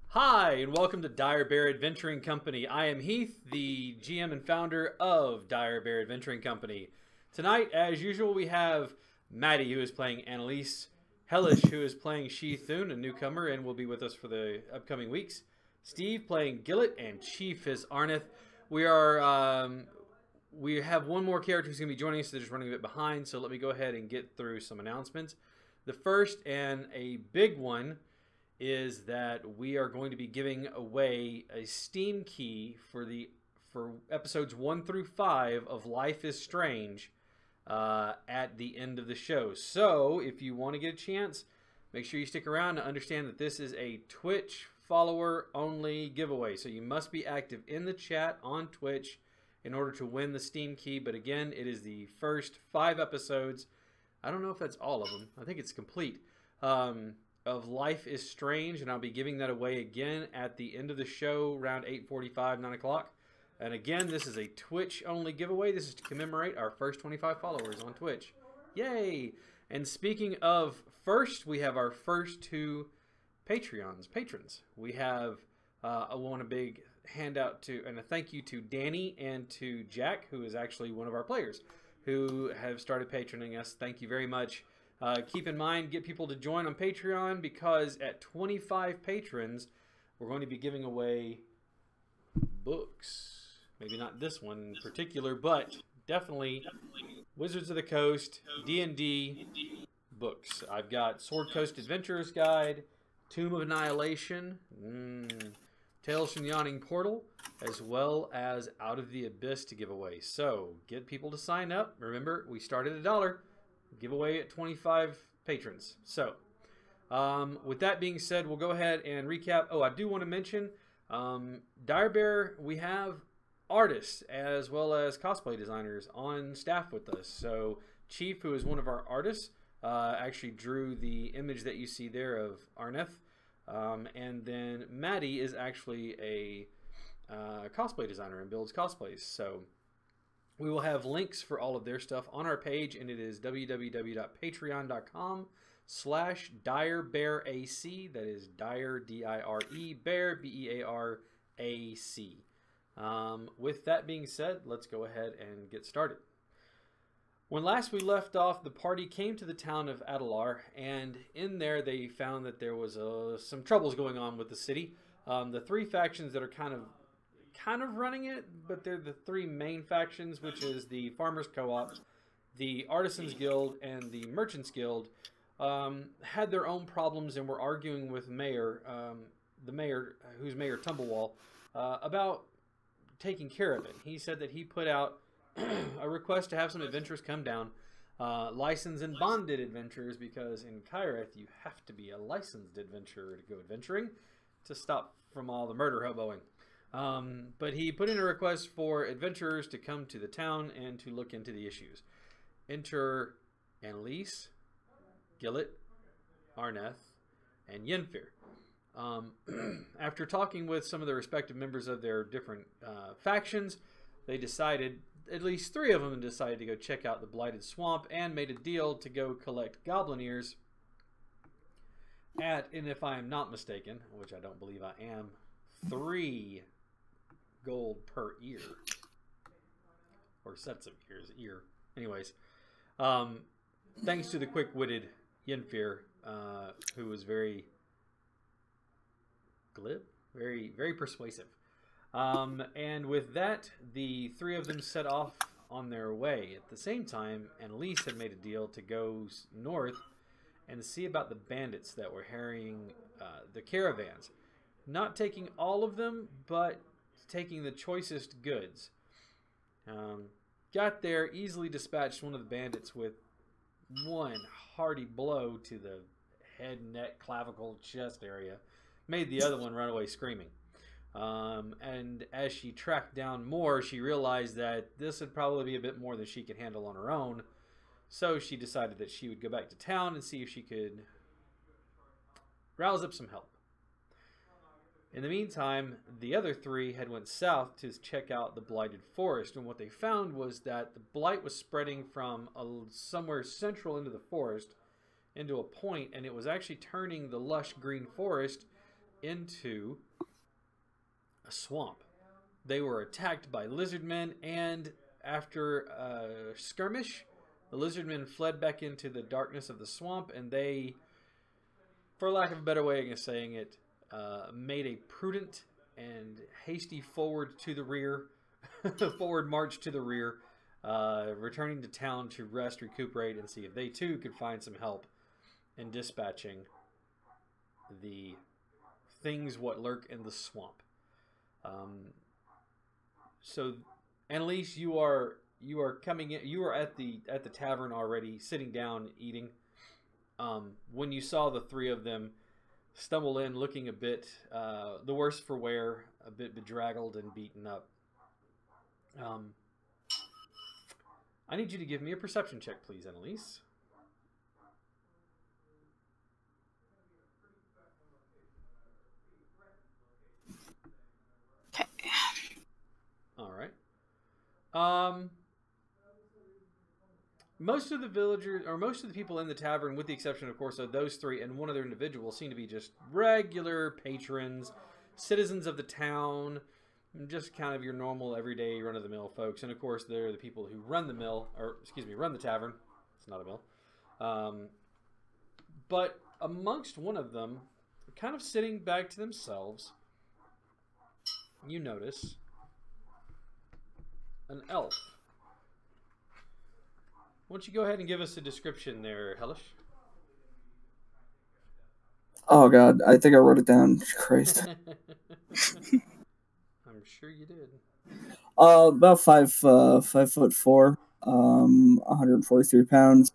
Hi, and welcome to Dire Bear Adventuring Company. I am Heath, the GM and founder of Dire Bear Adventuring Company. Tonight, as usual, we have Maddie, who is playing Annalise, Hellish, who is playing Shi Thun, a newcomer, and will be with us for the upcoming weeks, Steve playing Gillet, and Chief is Arneth. We have one more character who's going to be joining us. They're just running a bit behind, so let me go ahead and get through some announcements. The first and a big one is that we are going to be giving away a Steam key for episodes 1 through 5 of Life is Strange at the end of the show. So if you want to get a chance, make sure you stick around to understand that this is a Twitch follower only giveaway. So you must be active in the chat on Twitch in order to win the Steam key. But again, it is the first 5 episodes. I don't know if that's all of them. I think it's complete. Of Life is Strange, and I'll be giving that away again at the end of the show around 8:45, 9 o'clock. And again, this is a Twitch-only giveaway. This is to commemorate our first 25 followers on Twitch. Yay! And speaking of first, we have our first 2 patrons. We have I want a big handout to and a thank you to Danny and to Jack, who is actually one of our players, who have started patroning us. Thank you very much. Keep in mind, get people to join on Patreon, because at 25 patrons, we're going to be giving away books. Maybe not this one in particular, but definitely Wizards of the Coast, D&D books. I've got Sword Coast Adventurer's Guide, Tomb of Annihilation, Tales from the Yawning Portal, as well as Out of the Abyss to give away. So get people to sign up. Remember, we start at $1. Giveaway at 25 patrons. So, with that being said, we'll go ahead and recap. Oh, I do want to mention, Dire Bear, we have artists as well as cosplay designers on staff with us. So, Chief, who is one of our artists, actually drew the image that you see there of Arneth. And then Maddie is actually a cosplay designer and builds cosplays. So, we will have links for all of their stuff on our page, and it is www.patreon.com/DireBearAC. That is Dire, D-I-R-E, Bear, B-E-A-R-A-C. With that being said, let's go ahead and get started. When last we left off, the party came to the town of Adalar, and in there they found that there was some troubles going on with the city. The 3 factions that are kind of running it, but they're the 3 main factions, which is the Farmers Co-op, the Artisans Guild, and the Merchants Guild, had their own problems and were arguing with the mayor, who's Mayor Tumblewall, about taking care of it. He said that he put out a request to have some adventurers come down, licensed and bonded adventurers, because in Kyreth you have to be a licensed adventurer to go adventuring to stop from all the murder hoboing. But he put in a request for adventurers to come to the town and to look into the issues. Enter Annalise, Gillet, Arneth, and Yenfir. After talking with some of the respective members of their different factions, they decided, at least 3 of them decided to go check out the Blighted Swamp and made a deal to go collect goblin ears at, and if I am not mistaken, which I don't believe I am, 3 gold per ear, or sets of ear. Anyways, thanks to the quick-witted Yenfir, who was very glib, very persuasive. And with that, the 3 of them set off on their way. At the same time, Annalise had made a deal to go north and see about the bandits that were harrying the caravans. Not taking all of them, but taking the choicest goods. Got there, easily dispatched one of the bandits with one hearty blow to the head, neck, clavicle, chest area. Made the other one run away screaming. And as she tracked down more, she realized that this would probably be a bit more than she could handle on her own. So she decided that she would go back to town and see if she could rouse up some help. In the meantime, the other 3 had went south to check out the Blighted Forest, and what they found was that the blight was spreading from somewhere central into the forest into a point, and it was actually turning the lush green forest into a swamp. They were attacked by lizardmen, and after a skirmish, the lizardmen fled back into the darkness of the swamp, and they, for lack of a better way of saying it, made a prudent and hasty forward march to the rear, returning to town to rest, recuperate, and see if they too could find some help in dispatching the things what lurk in the swamp. So, Annalise, you are coming in. You are at the tavern already, sitting down eating. When you saw the three of them stumble in, looking a bit the worse for wear, a bit bedraggled and beaten up. I need you to give me a perception check, please, Annalise. Okay. All right. Most of the villagers, or most of the people in the tavern, with the exception, of course, of those three and one other individual, seem to be just regular patrons, citizens of the town, just kind of your normal, everyday, run-of-the-mill folks. And, of course, they're the people who run the mill, or, excuse me, run the tavern. It's not a mill. But amongst one of them, kind of sitting back to themselves, you notice an elf. Why don't you go ahead and give us a description there, Hellish? Oh god, I think I wrote it down. Christ. I'm sure you did. About 5'4", 143 pounds.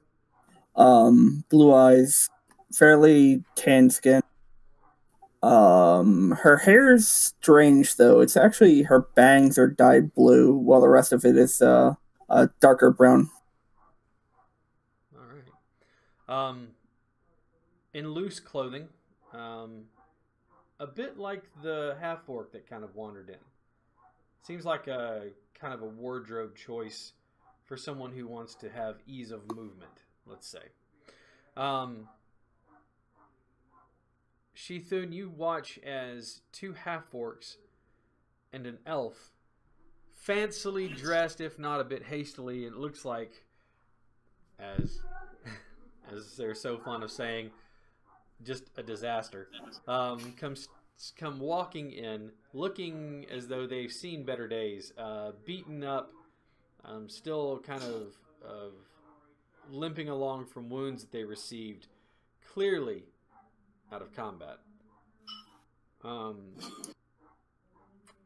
Blue eyes, fairly tan skin. Her hair's strange though. It's actually, her bangs are dyed blue, while the rest of it is a darker brown. In loose clothing, a bit like the half-orc that kind of wandered in. Seems like a kind of a wardrobe choice for someone who wants to have ease of movement, let's say. Shithun, you watch as two half-orcs and an elf, fancily dressed, if not a bit hastily, it looks like, as they're so fond of saying, just a disaster, come walking in, looking as though they've seen better days, beaten up, still kind of limping along from wounds that they received, clearly out of combat.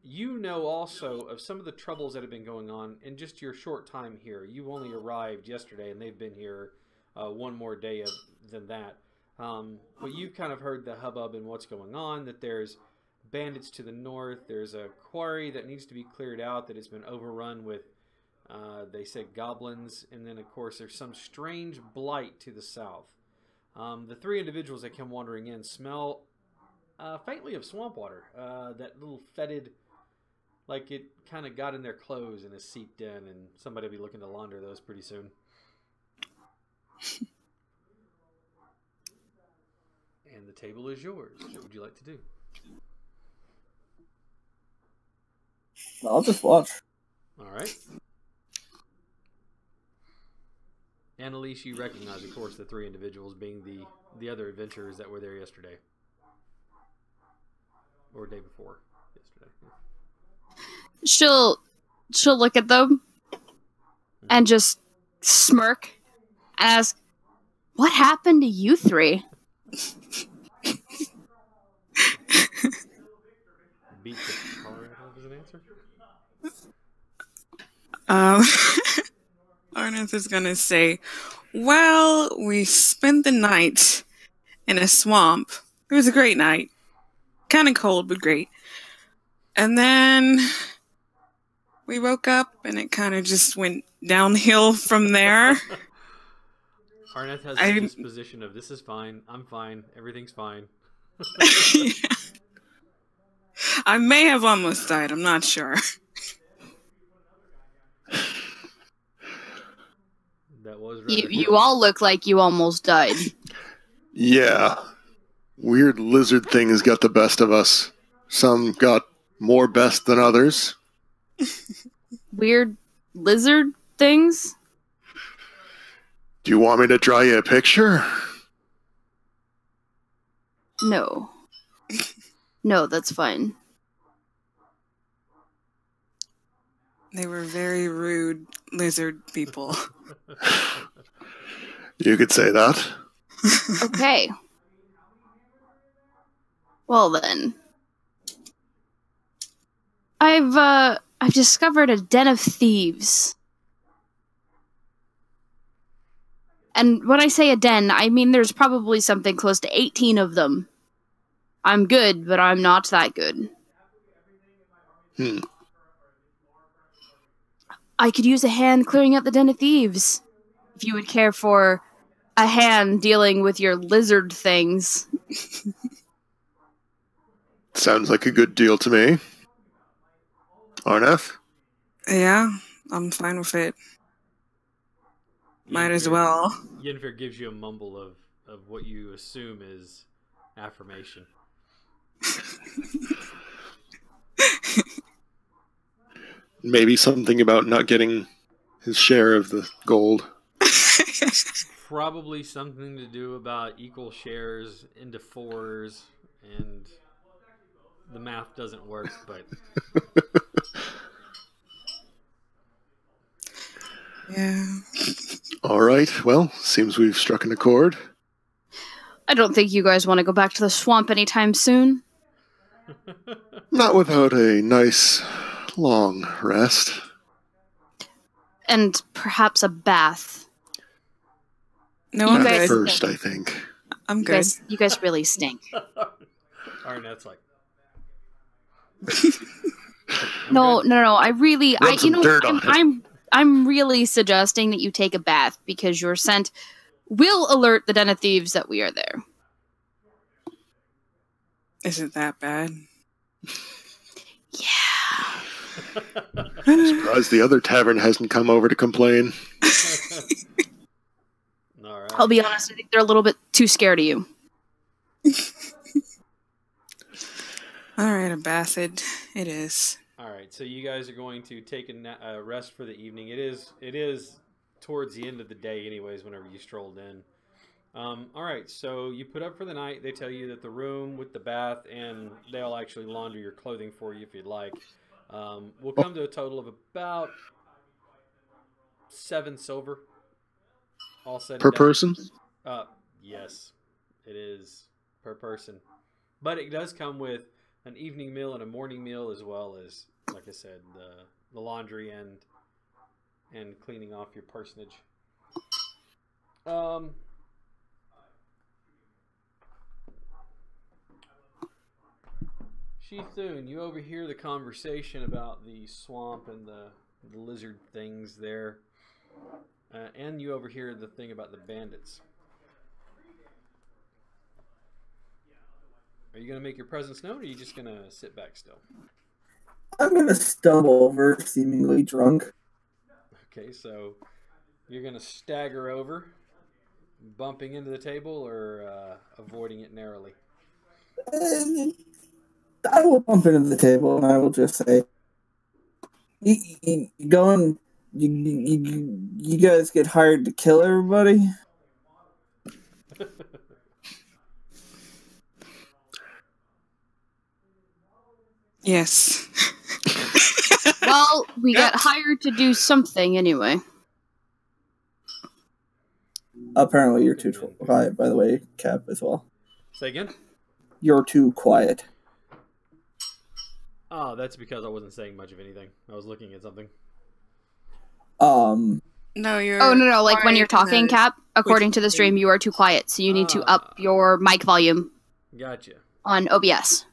You know also of some of the troubles that have been going on in just your short time here. You only arrived yesterday, and they've been here one more day than that. But you've kind of heard the hubbub and what's going on, that there's bandits to the north, there's a quarry that needs to be cleared out that has been overrun with, they said, goblins, and then, of course, there's some strange blight to the south. The three individuals that come wandering in smell faintly of swamp water, that little fetid, like it kind of got in their clothes and has seeped in, and somebody will be looking to launder those pretty soon. And the table is yours. What would you like to do? I'll just watch. All right. Annalise, you recognize, of course, the three individuals being the other adventurers that were there yesterday. Or day before yesterday. She'll look at them and just smirk and ask, "What happened to you three?" Beat the car out as an answer? Arnath is gonna say, "Well, we spent the night in a swamp. It was a great night. Kind of cold, but great. And then we woke up, and it kind of just went downhill from there." Arnath has the disposition of, this is fine, I'm fine, everything's fine. Yeah. I may have almost died, I'm not sure. That was rather You all look like you almost died. Yeah. weird lizard things got the best of us. Some got more best than others. Weird lizard things? Do you want me to draw you a picture? No. No, that's fine. They were very rude lizard people. You could say that. Okay. Well then. I've discovered a den of thieves. And when I say a den, I mean there's probably something close to 18 of them. I'm good, but I'm not that good. I could use a hand clearing out the den of thieves. If you would care for a hand dealing with your lizard things. Sounds like a good deal to me. Arneth? Yeah, I'm fine with it. Might as well. Yennefer gives you a mumble of what you assume is affirmation. Maybe something about not getting his share of the gold. Probably something to do about equal shares into fours, and the math doesn't work, but... Yeah. All right, well, seems we've struck an accord. I don't think you guys want to go back to the swamp anytime soon. Not without a nice, long rest. And perhaps a bath. No, You I'm guys- good. First, I think. I'm You good. guys really stink. Arnett's like... No. I really, Rub some dirt on it. I'm really suggesting that you take a bath because your scent will alert the den of thieves that we are there. Is it that bad? Yeah. Surprised the other tavern hasn't come over to complain. All right. I'll be honest, I think they're a little bit too scared of you. All right, a bath it is. All right, so you guys are going to take a rest for the evening. It is towards the end of the day, anyways. Whenever you strolled in. All right, so you put up for the night. They tell you that the room with the bath, and they'll actually launder your clothing for you if you'd like. Will come to a total of about 7 silver. All said and Per done. person? Yes, it is per person, but it does come with an evening meal and a morning meal, as well as, like I said, the laundry and cleaning off your personage. Shithun, you overhear the conversation about the swamp and the lizard things there, and you overhear the thing about the bandits. Are you going to make your presence known, or are you just going to sit back still? I'm gonna stumble over, seemingly drunk. Okay, so you're going to stagger over, bumping into the table, or avoiding it narrowly? I will bump into the table and I will just say, "You going? You guys get hired to kill everybody?" Yes. Well, we got hired to do something anyway. Apparently, you're too quiet. By the way, Cap as well. Say again? You're too quiet. Oh, that's because I wasn't saying much of anything. I was looking at something. No, you're. Oh, no, like when you're quiet talking, in the- Cap, according to the stream, you are too quiet, so you need to up your mic volume Gotcha. on OBS.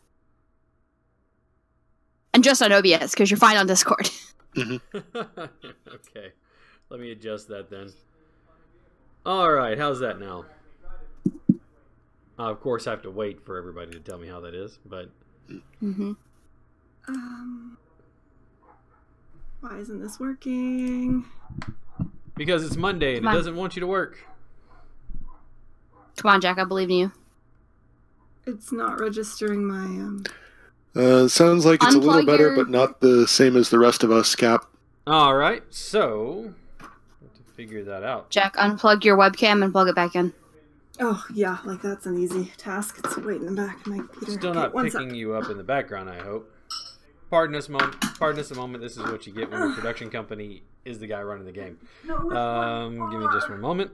And just on OBS, because you're fine on Discord. Okay. Let me adjust that then. Alright, how's that now? Of course, I have to wait for everybody to tell me how that is, but... Mm-hmm. Why isn't this working? Because it's Monday and Come it on. doesn't want you to work. Come on, Jack, I believe in you. It's not registering my Sounds like it's a little Unplug better, your- but not the same as the rest of us, Cap. All right, so to figure that out. Jack, unplug your webcam and plug it back in. Oh yeah, like that's an easy task. It's way in the back of my computer. Still Okay, not one picking sec. you up in the background, I hope. Pardon us a moment. This is what you get when your production company is the guy running the game. Give me just one moment.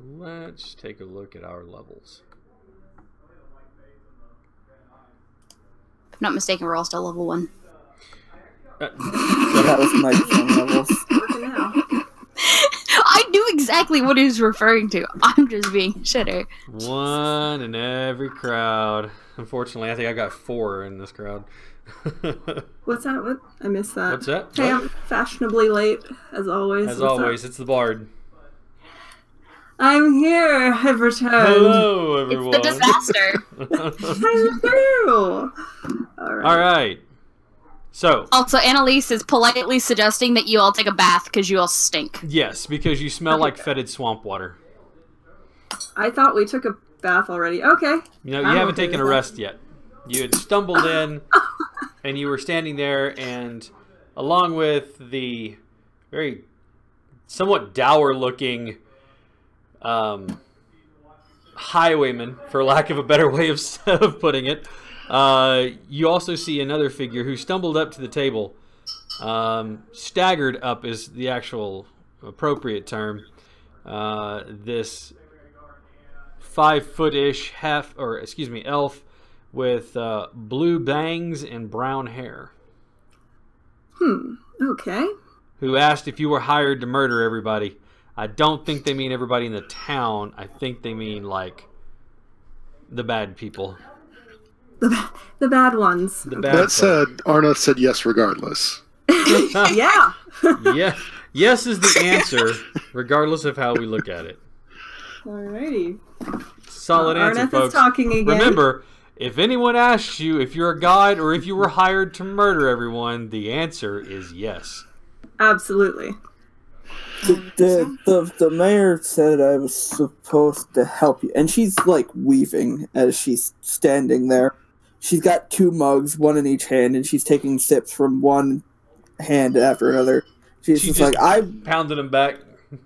Let's take a look at our levels. If I'm not mistaken, we're all still level 1. That was microphone levels. Working now. I knew exactly what he was referring to. I'm just being shitter. One in every crowd. Unfortunately, I think I got 4 in this crowd. What's that? What? I missed that. What's that? Hey, What? I'm fashionably late, as always. As What's always, up? it's the Bard. I'm here. I've returned. Hello, It's everyone. the disaster. Hello. All right. All right. So, Also, Annalise is politely suggesting that you all take a bath because you all stink. yes, because you smell like fetid swamp water. I thought we took a bath already. Okay. You know, you I'm haven't okay taken a with that. rest yet. You had stumbled in, and you were standing there, and along with the very somewhat dour-looking highwayman, for lack of a better way of putting it, you also see another figure who stumbled up to the table. Staggered up is the actual appropriate term. This 5-foot-ish elf with blue bangs and brown hair, Okay. who asked if you were hired to murder everybody. I don't think they mean everybody in the town. I think they mean, like, the bad people. The bad ones. The bad That said, Arnoth said yes regardless. Yeah. Yeah. Yes is the answer, regardless of how we look at it. Alrighty. Solid answer, Arneth folks. is talking again. Remember, if anyone asks you if you're a guide or if you were hired to murder everyone, the answer is yes. Absolutely. The mayor said I was supposed to help you, and she's like weaving as she's standing there. She's got 2 mugs, one in each hand, and she's taking sips from one hand after another. She's She just just- like, Pounding them back.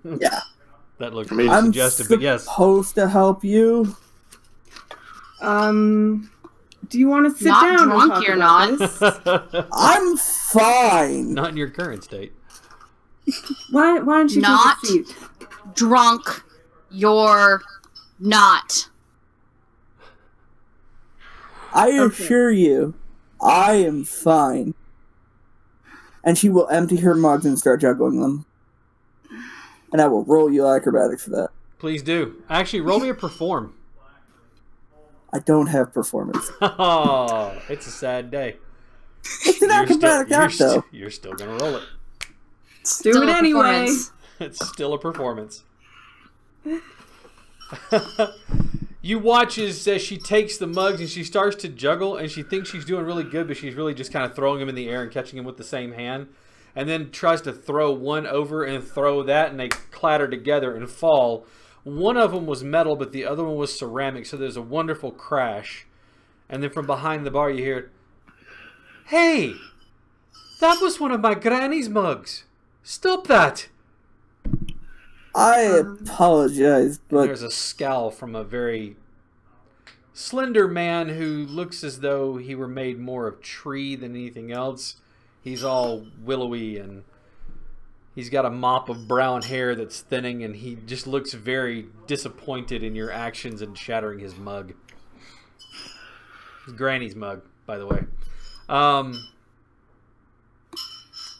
yeah, That looked I mean, I'm suggestive, but yes. supposed to help you. Do you want to sit Not down drunk, and talk you're about not. this? I'm fine. Not in your current state. Why don't you Not take a seat? Drunk, you're not. I Okay. assure you, I am fine. And she will empty her mugs and start juggling them. And I will roll you acrobatics for that. Please do. Actually, roll me a perform. I don't have performance. Oh, it's a sad day. It's an acrobatic act, though. You're still going to roll it. Still it a anyway. performance. It's still a performance. You watch as she takes the mugs and she starts to juggle, and she thinks she's doing really good, but she's really just kind of throwing them in the air and catching them with the same hand, and then tries to throw one over and throw that, and they clatter together and fall. One of them was metal, but the other one was ceramic, so there's a wonderful crash. And then from behind the bar you hear, "Hey, that was one of my granny's mugs. Stop that." I apologize, but There's a scowl from a very slender man who looks as though he were made more of tree than anything else. He's all willowy, and he's got a mop of brown hair that's thinning, and he just looks very disappointed in your actions and shattering his mug. His granny's mug, by the way.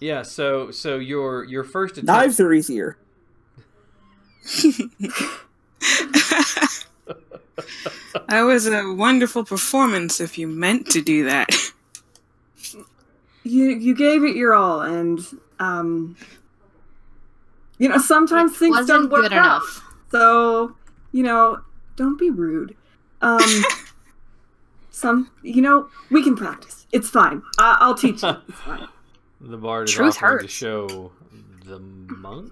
Yeah, so your first attempt. knives are easier. That was a wonderful performance if you meant to do that. You gave it your all, and sometimes things Wasn't don't work good out. enough. So don't be rude. We can practice. It's fine. I'll teach you. It's fine. The bard is Truth offering to hurts. show the monk,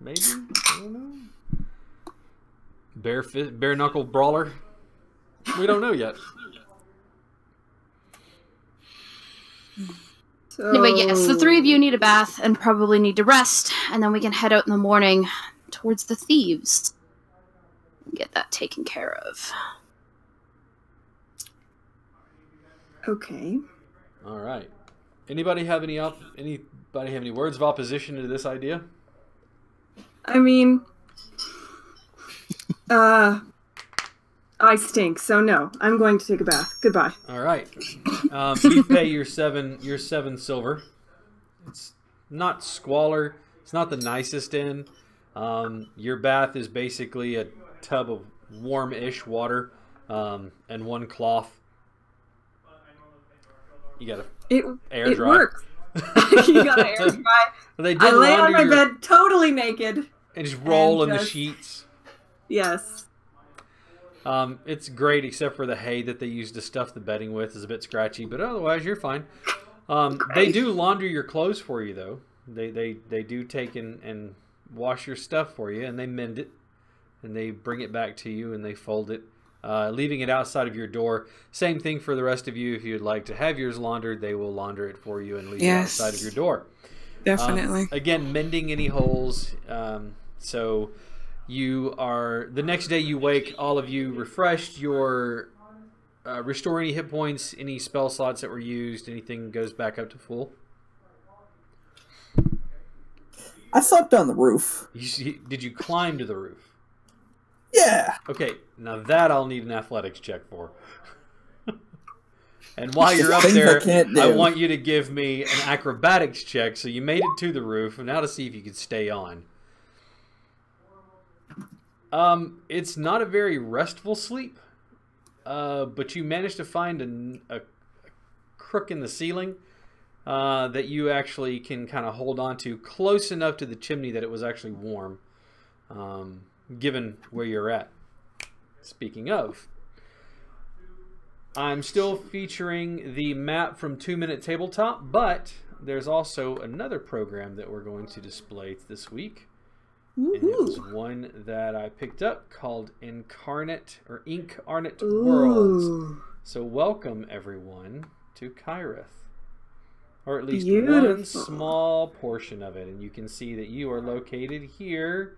maybe? I don't know. Bare knuckle brawler? We don't know yet. So... Anyway, yes, the three of you need a bath and probably need to rest, and then we can head out in the morning towards the thieves. Get that taken care of. Okay. All right. Anybody have any words of opposition to this idea? I mean, I stink, so no. I'm going to take a bath. Goodbye. All right. You pay your seven silver. It's not squalor. It's not the nicest inn. Your bath is basically a tub of warm-ish water and one cloth. You gotta air dry. It works. You gotta air dry. They did I lay on my launder your- bed totally naked. and just roll and in the just- sheets. Yes. It's great except for the hay that they use to stuff the bedding with is a bit scratchy, but otherwise you're fine. They do launder your clothes for you though. They do take and wash your stuff for you, and they mend it, and they bring it back to you, and they fold it, leaving it outside of your door. Same thing for the rest of you. If you'd like to have yours laundered, they will launder it for you and leave it outside of your door. Definitely. Again, mending any holes. So you are, the next day you wake, all of you refreshed. Your restore any hit points, any spell slots that were used, anything goes back up to full. I slept on the roof. Did you climb to the roof? Yeah. Okay, now that I'll need an athletics check for. And while you're up Things there, I can't do. I want you to give me an acrobatics check. So you made it to the roof, and now to see if you could stay on. It's not a very restful sleep, but you managed to find a crook in the ceiling that you actually can kind of hold on to close enough to the chimney that it was actually warm, given where you're at. Speaking of, I'm still featuring the map from 2 Minute Tabletop, but there's also another program that we're going to display this week. And it was one that I picked up called Incarnate Worlds. Ooh. So welcome everyone to Kyrith. Or at least Beautiful. one small portion of it. And you can see that you are located here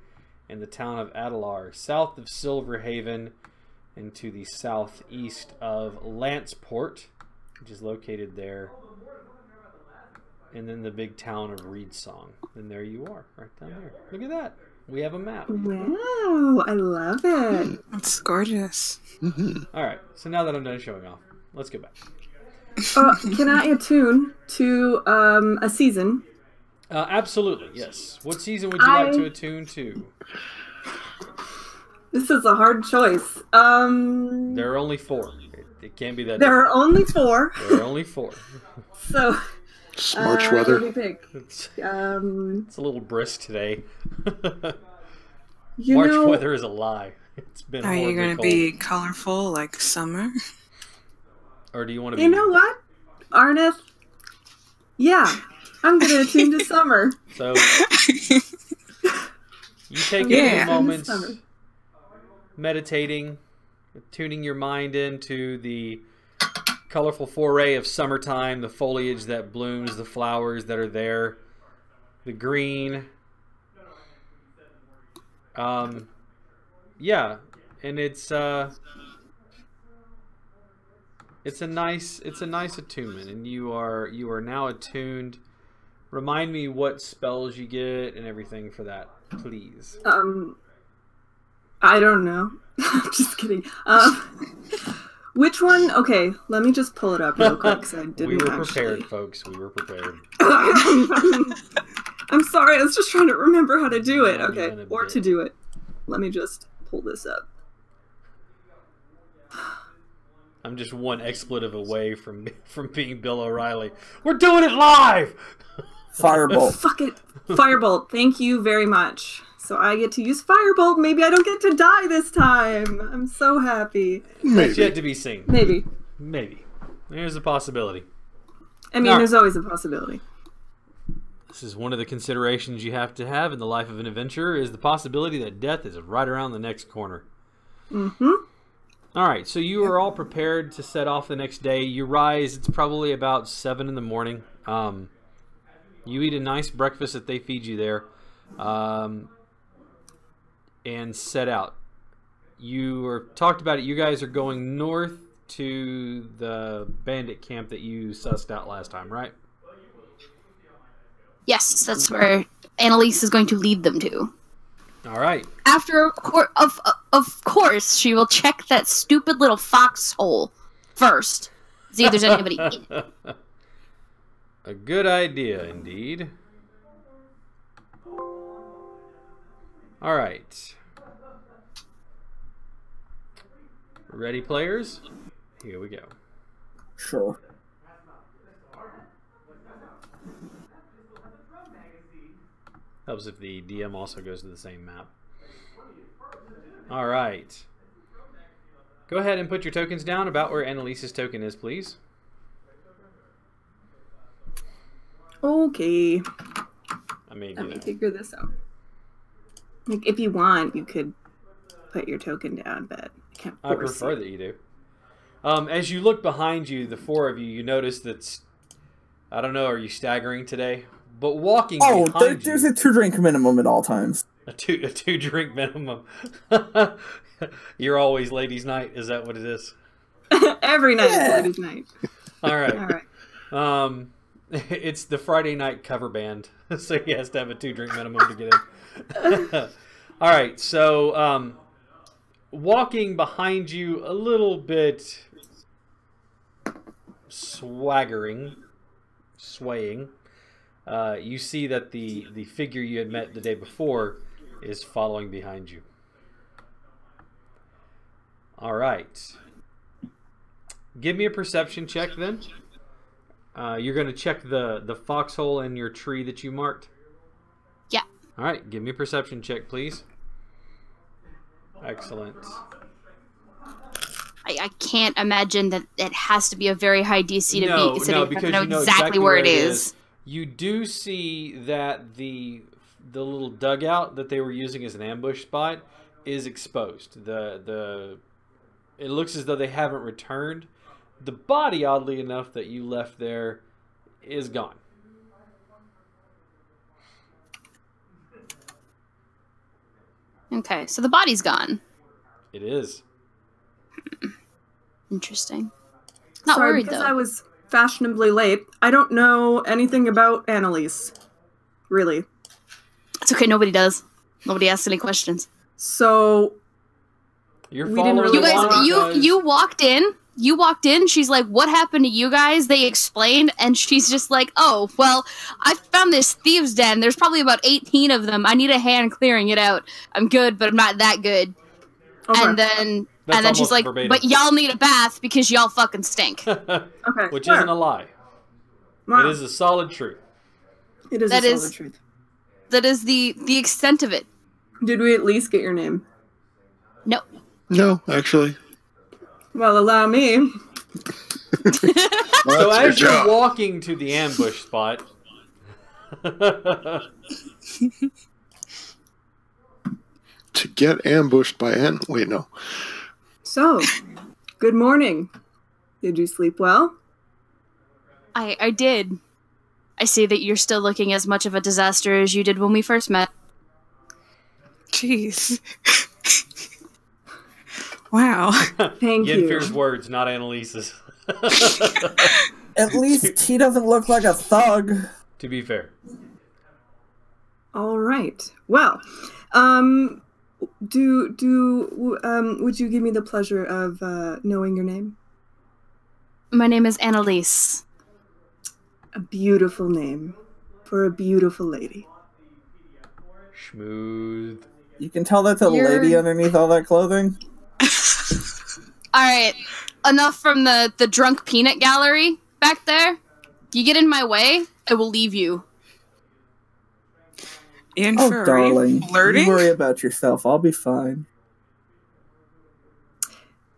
in the town of Adalar, south of Silverhaven, and to the southeast of Lanceport, which is located there. And then the big town of Reedsong. And there you are, right down there. Look at that. We have a map. Wow, I love it. It's gorgeous. All right, so now that I'm done showing off, let's go back. Can I attune to a season? Absolutely, yes. What season would you like to attune to? This is a hard choice. There are only 4. It can't be that. There are only 4. There are only 4. So March let weather. me pick. It's a little brisk today. March You know, weather is a lie. It's been Are you horribly going to cold. be colorful like summer? Or do you want to be? you know what, Arneth? Yeah, I'm gonna attune to summer. So you take a Yeah. few moments Summer. meditating, tuning your mind into the colorful foray of summertime, the foliage that blooms, the flowers that are there, the green. Yeah, and it's a nice attunement, and you are now attuned. Remind me what spells you get and everything for that, please. I don't know. I'm just kidding. Which one? Okay, let me just pull it up real quick. 'Cause I didn't We were actually. prepared, folks. We were prepared. I'm sorry. I was just trying to remember how to do it. Not Okay, even a or bit. to do it. Let me just pull this up. I'm just one expletive away from being Bill O'Reilly. We're doing it live. Firebolt. Fuck it. Firebolt. Thank you very much. So I get to use Firebolt. Maybe I don't get to die this time. I'm so happy. That's yet to be seen. Maybe. Maybe. There's a possibility. I mean, there's always a possibility. This is one of the considerations you have to have in the life of an adventurer, is the possibility that death is right around the next corner. Mm-hmm. All right, so you are all prepared to set off the next day. You rise, it's probably about 7 in the morning. You eat a nice breakfast that they feed you there, and set out. You are talked about it. You guys are going north to the bandit camp that you sussed out last time, right? Yes, that's where Annalise is going to lead them to. All right. After, of course, she will check that stupid little foxhole first. See if there's anybody in it. A good idea, indeed. All right. Ready, players? Here we go. Sure. Helps if the DM also goes to the same map. All right. Go ahead and put your tokens down about where Annalise's token is, please. Okay. I mean, Let me figure this out. Like, if you want, you could put your token down, but I can't force I prefer that you do. As you look behind you, the four of you, you notice that, I don't know, are you staggering today? But walking behind there's you, a 2-drink minimum at all times. a two drink minimum. You're always ladies' night. Is that what it is? Every night is ladies' night. All right. All right. It's the Friday night cover band, so he has to have a 2-drink minimum to get in. All right. So walking behind you, a little bit swaying. You see that the figure you had met the day before is following behind you. All right. Give me a perception check then. You're going to check the foxhole in your tree that you marked? Yeah. All right. Give me a perception check, please. Excellent. I can't imagine that it has to be a very high DC to No, beat, considering because I know you know exactly where it is. You do see that the little dugout that they were using as an ambush spot is exposed. It looks as though they haven't returned. The body, oddly enough, that you left there is gone. Okay, so the body's gone. It is. Interesting. Not Sorry, worried, because though. I was fashionably late. I don't know anything about Annalise. Really. It's okay, nobody does. Nobody asks any questions. So You're We didn't following really You guys, along because- you walked in. You walked in. She's like, "What happened to you guys?" They explained, and she's just like, "Oh, well, I found this thieves' den. There's probably about 18 of them. I need a hand clearing it out. I'm good, but I'm not that good." okay. And then That's she's almost like, verbatim. "But y'all need a bath because y'all fucking stink." Okay. Which fair. isn't a lie. Wow. It is a solid truth. It is that a is- solid truth. That is the extent of it. Did we at least get your name? No. No, actually. Well, allow me. So That's your as you're job. walking to the ambush spot, To get ambushed by Wait, no. So, good morning. Did you sleep well? I did. I see that you're still looking as much of a disaster as you did when we first met. Jeez. Wow. Thank you. Yenfir's words, not Annalise's. At least he doesn't look like a thug. To be fair. All right. Well, would you give me the pleasure of knowing your name? My name is Annalise. A beautiful name for a beautiful lady. Smooth. You can tell that's a You're- lady underneath all that clothing. All right, enough from the drunk peanut gallery back there. You get in my way, I will leave you. Oh, Yennefer, are darling. you flirting? You worry about yourself. I'll be fine.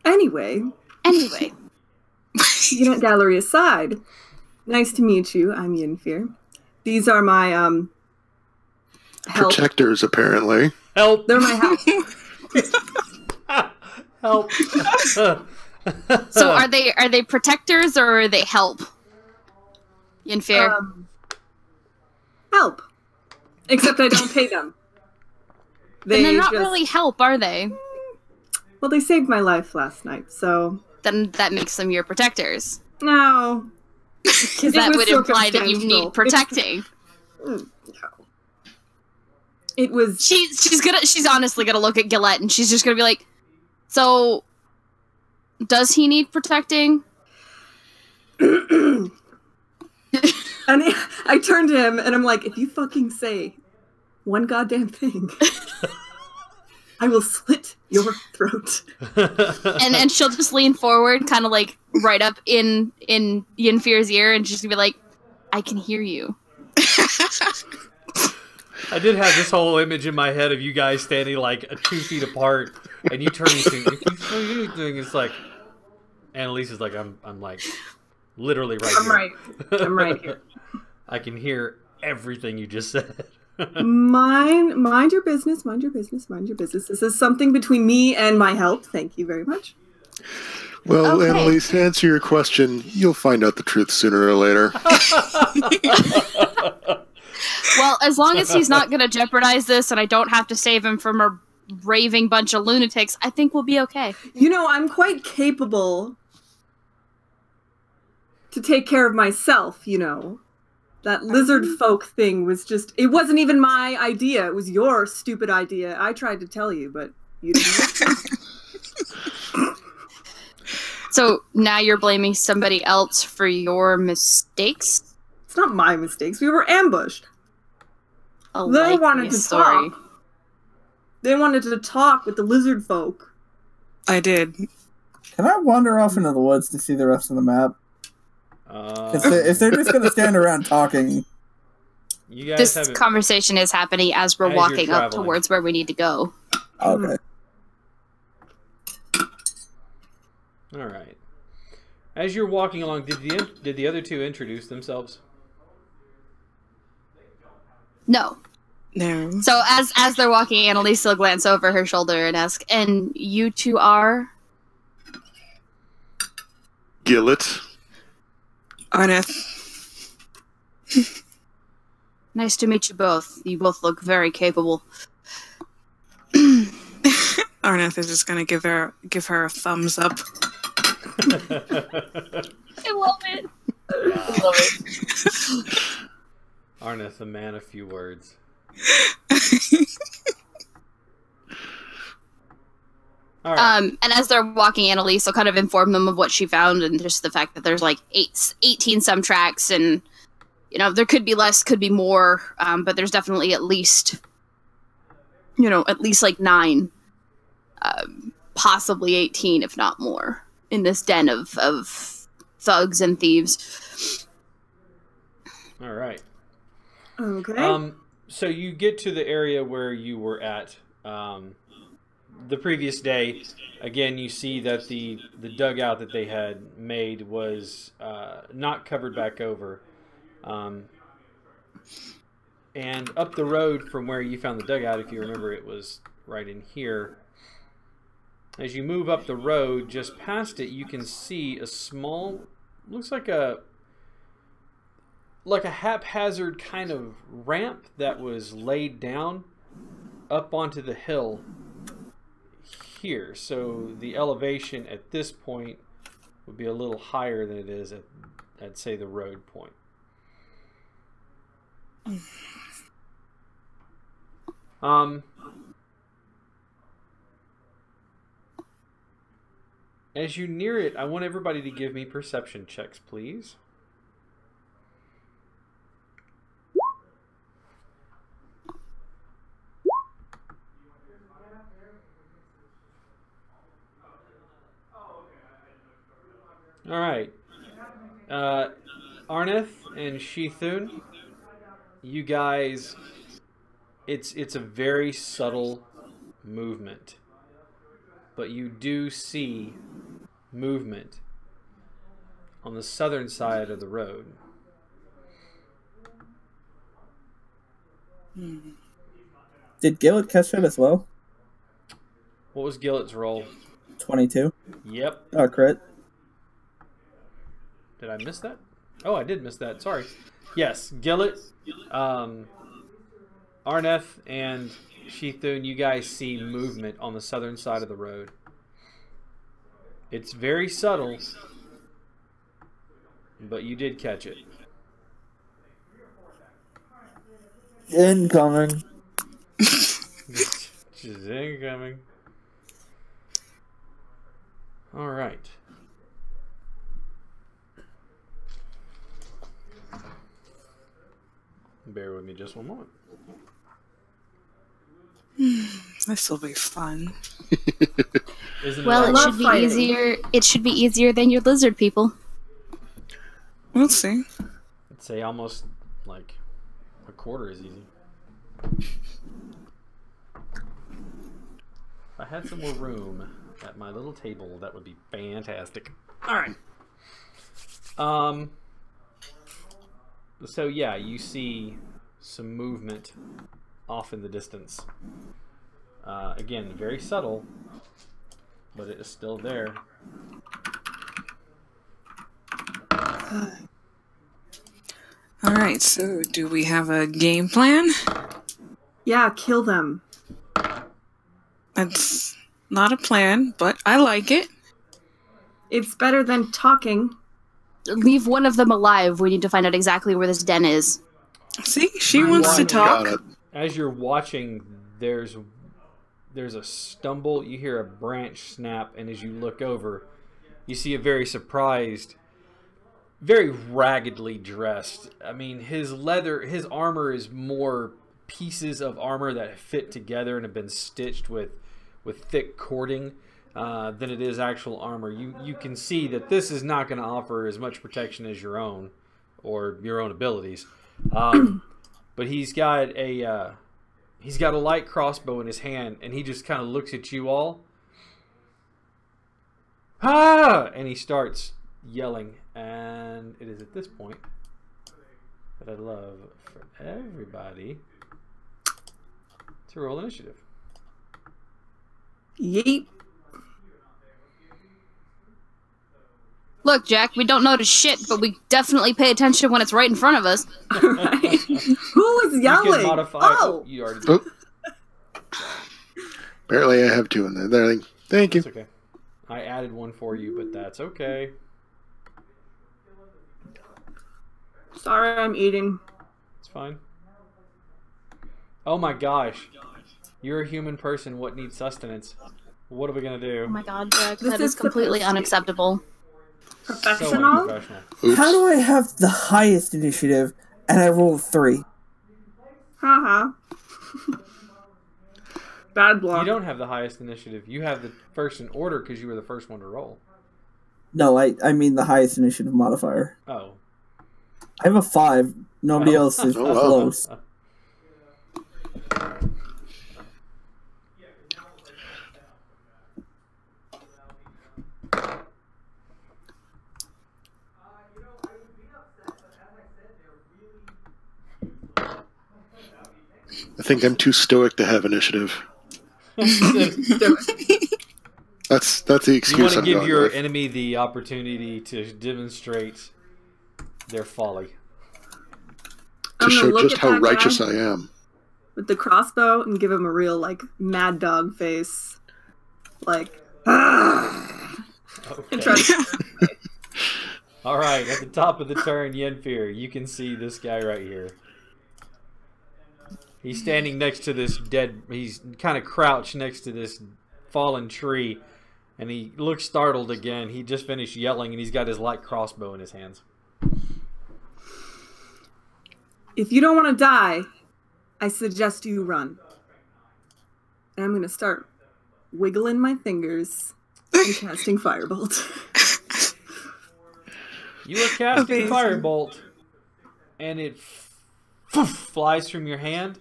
Anyway, Unit Gallery aside, nice to meet you. I'm Yennefer. These are my help. Protectors, apparently. Help! They're my help. Help! So are they protectors or are they help? Yennefer. Help. Except I don't pay them. Then they're not really help, are they? Well, they saved my life last night, so Then that makes them your protectors. no. Because that would imply that you need protecting. It was. She's honestly gonna look at Gillette and she's just gonna be like, so does he need protecting? And I turned to him and I'm like, if you fucking say one goddamn thing, I will slit your throat. and she'll just lean forward, kind of like right up in Yennefer's ear, and just be like, I can hear you. I did have this whole image in my head of you guys standing like 2 feet apart, and you turning to me. If you say anything, it's like, Annalise is like, I'm like, literally right here. I'm right here. I can hear everything you just said. Mind your business, mind your business, mind your business. This is something between me and my help. Thank you very much. Well, Okay. Annalise, to answer your question, you'll find out the truth sooner or later. Well, as long as he's not gonna jeopardize this and I don't have to save him from a raving bunch of lunatics, I think we'll be okay. You know, I'm quite capable to take care of myself, you know. That lizard folk thing was just, it wasn't even my idea. It was your stupid idea. I tried to tell you, but you didn't listen. So now you're blaming somebody else for your mistakes? It's not my mistakes. We were ambushed. A They likely wanted to story. talk. They wanted to talk with the lizard folk. I did. Can I wander off into the woods to see the rest of the map? If they're just going to stand around talking... You guys This haven't. conversation is happening as we're As you're walking up traveling. towards where we need to go. Okay. All right. As you're walking along, did the other two introduce themselves? No. No. So as they're walking, Annalise will glance over her shoulder and ask, and you two are? Gillet. Arneth. Nice to meet you both. You both look very capable. Arneth is just gonna give her a thumbs up. I love it. I love it. Arneth, a man of few words. All right. And as they're walking, Annalise will kind of inform them of what she found and just the fact that there's like 18 some tracks, and you know there could be less, could be more, but there's definitely at least like 9, possibly 18 if not more in this den of thugs and thieves. All right. Okay. So you get to the area where you were at the previous day. Again, you see that the dugout that they had made was not covered back over. And up the road from where you found the dugout, if you remember, it was right in here. As you move up the road, just past it, you can see a small, looks like a haphazard kind of ramp that was laid down up onto the hill here. So the elevation at this point would be a little higher than it is at say the road point. As you near it, I want everybody to give me perception checks, please. All right. Arneth and Shethun, you guys it's a very subtle movement, but you do see movement on the southern side of the road. Did Gillett catch that as well? What was Gillett's roll? 22. Yep. Oh, crit. Did I miss that? Oh, I did miss that. Sorry. Yes, Gillett, Arneth, and Sheathun, you guys see movement on the southern side of the road. It's very subtle, but you did catch it. Incoming. She's incoming. All right. Bear with me just one moment. This will be fun. Isn't Well, it it love should be fighting. easier. It should be easier than your lizard people. We'll see. I'd say almost like a quarter is easy. If I had some more room at my little table, that would be fantastic. All right. So yeah, you see some movement off in the distance. Again, very subtle, but it is still there. All right, so do we have a game plan? Yeah, kill them. That's not a plan, but I like it. It's better than talking. Leave one of them alive. We need to find out exactly where this den is. See, she My wants to God. talk. Got it. As you're watching, there's a stumble. You hear a branch snap, and as you look over, you see a very surprised, very raggedly dressed. I mean, his armor is more pieces of armor that fit together and have been stitched with thick cording than it is actual armor. You can see that this is not going to offer as much protection as your own or your own abilities. But he's got a light crossbow in his hand, and he just kind of looks at you all. Ah! And he starts yelling. And it is at this point that I'd love for everybody to roll initiative. Yeet. Look, Jack, we don't notice shit, but we definitely pay attention when it's right in front of us. Right. Who was You yelling? can modify. Oh, You already did. Oh. Apparently, I have two in there. There. Thank you. It's okay. I added one for you, but that's okay. sorry, I'm eating. It's fine. Oh my gosh. You're a human person. What needs sustenance? What are we going to do? Oh my god, Jack, This that is is completely supposed to be- unacceptable. So Professional? unprofessional. Oops. How do I have the highest initiative and I rolled 3? Haha. Bad You block. don't have the highest initiative. You have the first in order because you were the first one to roll. No, I mean the highest initiative modifier. Oh. I have a 5. Nobody else is Oh, wow. close. I think I'm too stoic to have initiative. That's the You excuse want to I'm give going your with. enemy the opportunity to demonstrate their folly. I'm To gonna show look just at how that righteous guy I am. with the crossbow and give him a real like mad dog face, like. And try Okay. to- All right, at the top of the turn, Yenfear, you can see this guy right here. He's standing next to this he's kind of crouched next to this fallen tree, and he looks startled again. He just finished yelling, and he's got his light crossbow in his hands. If you don't want to die, I suggest you run. And I'm gonna start wiggling my fingers and casting firebolt. You are casting Amazing. Firebolt, and it flies from your hand,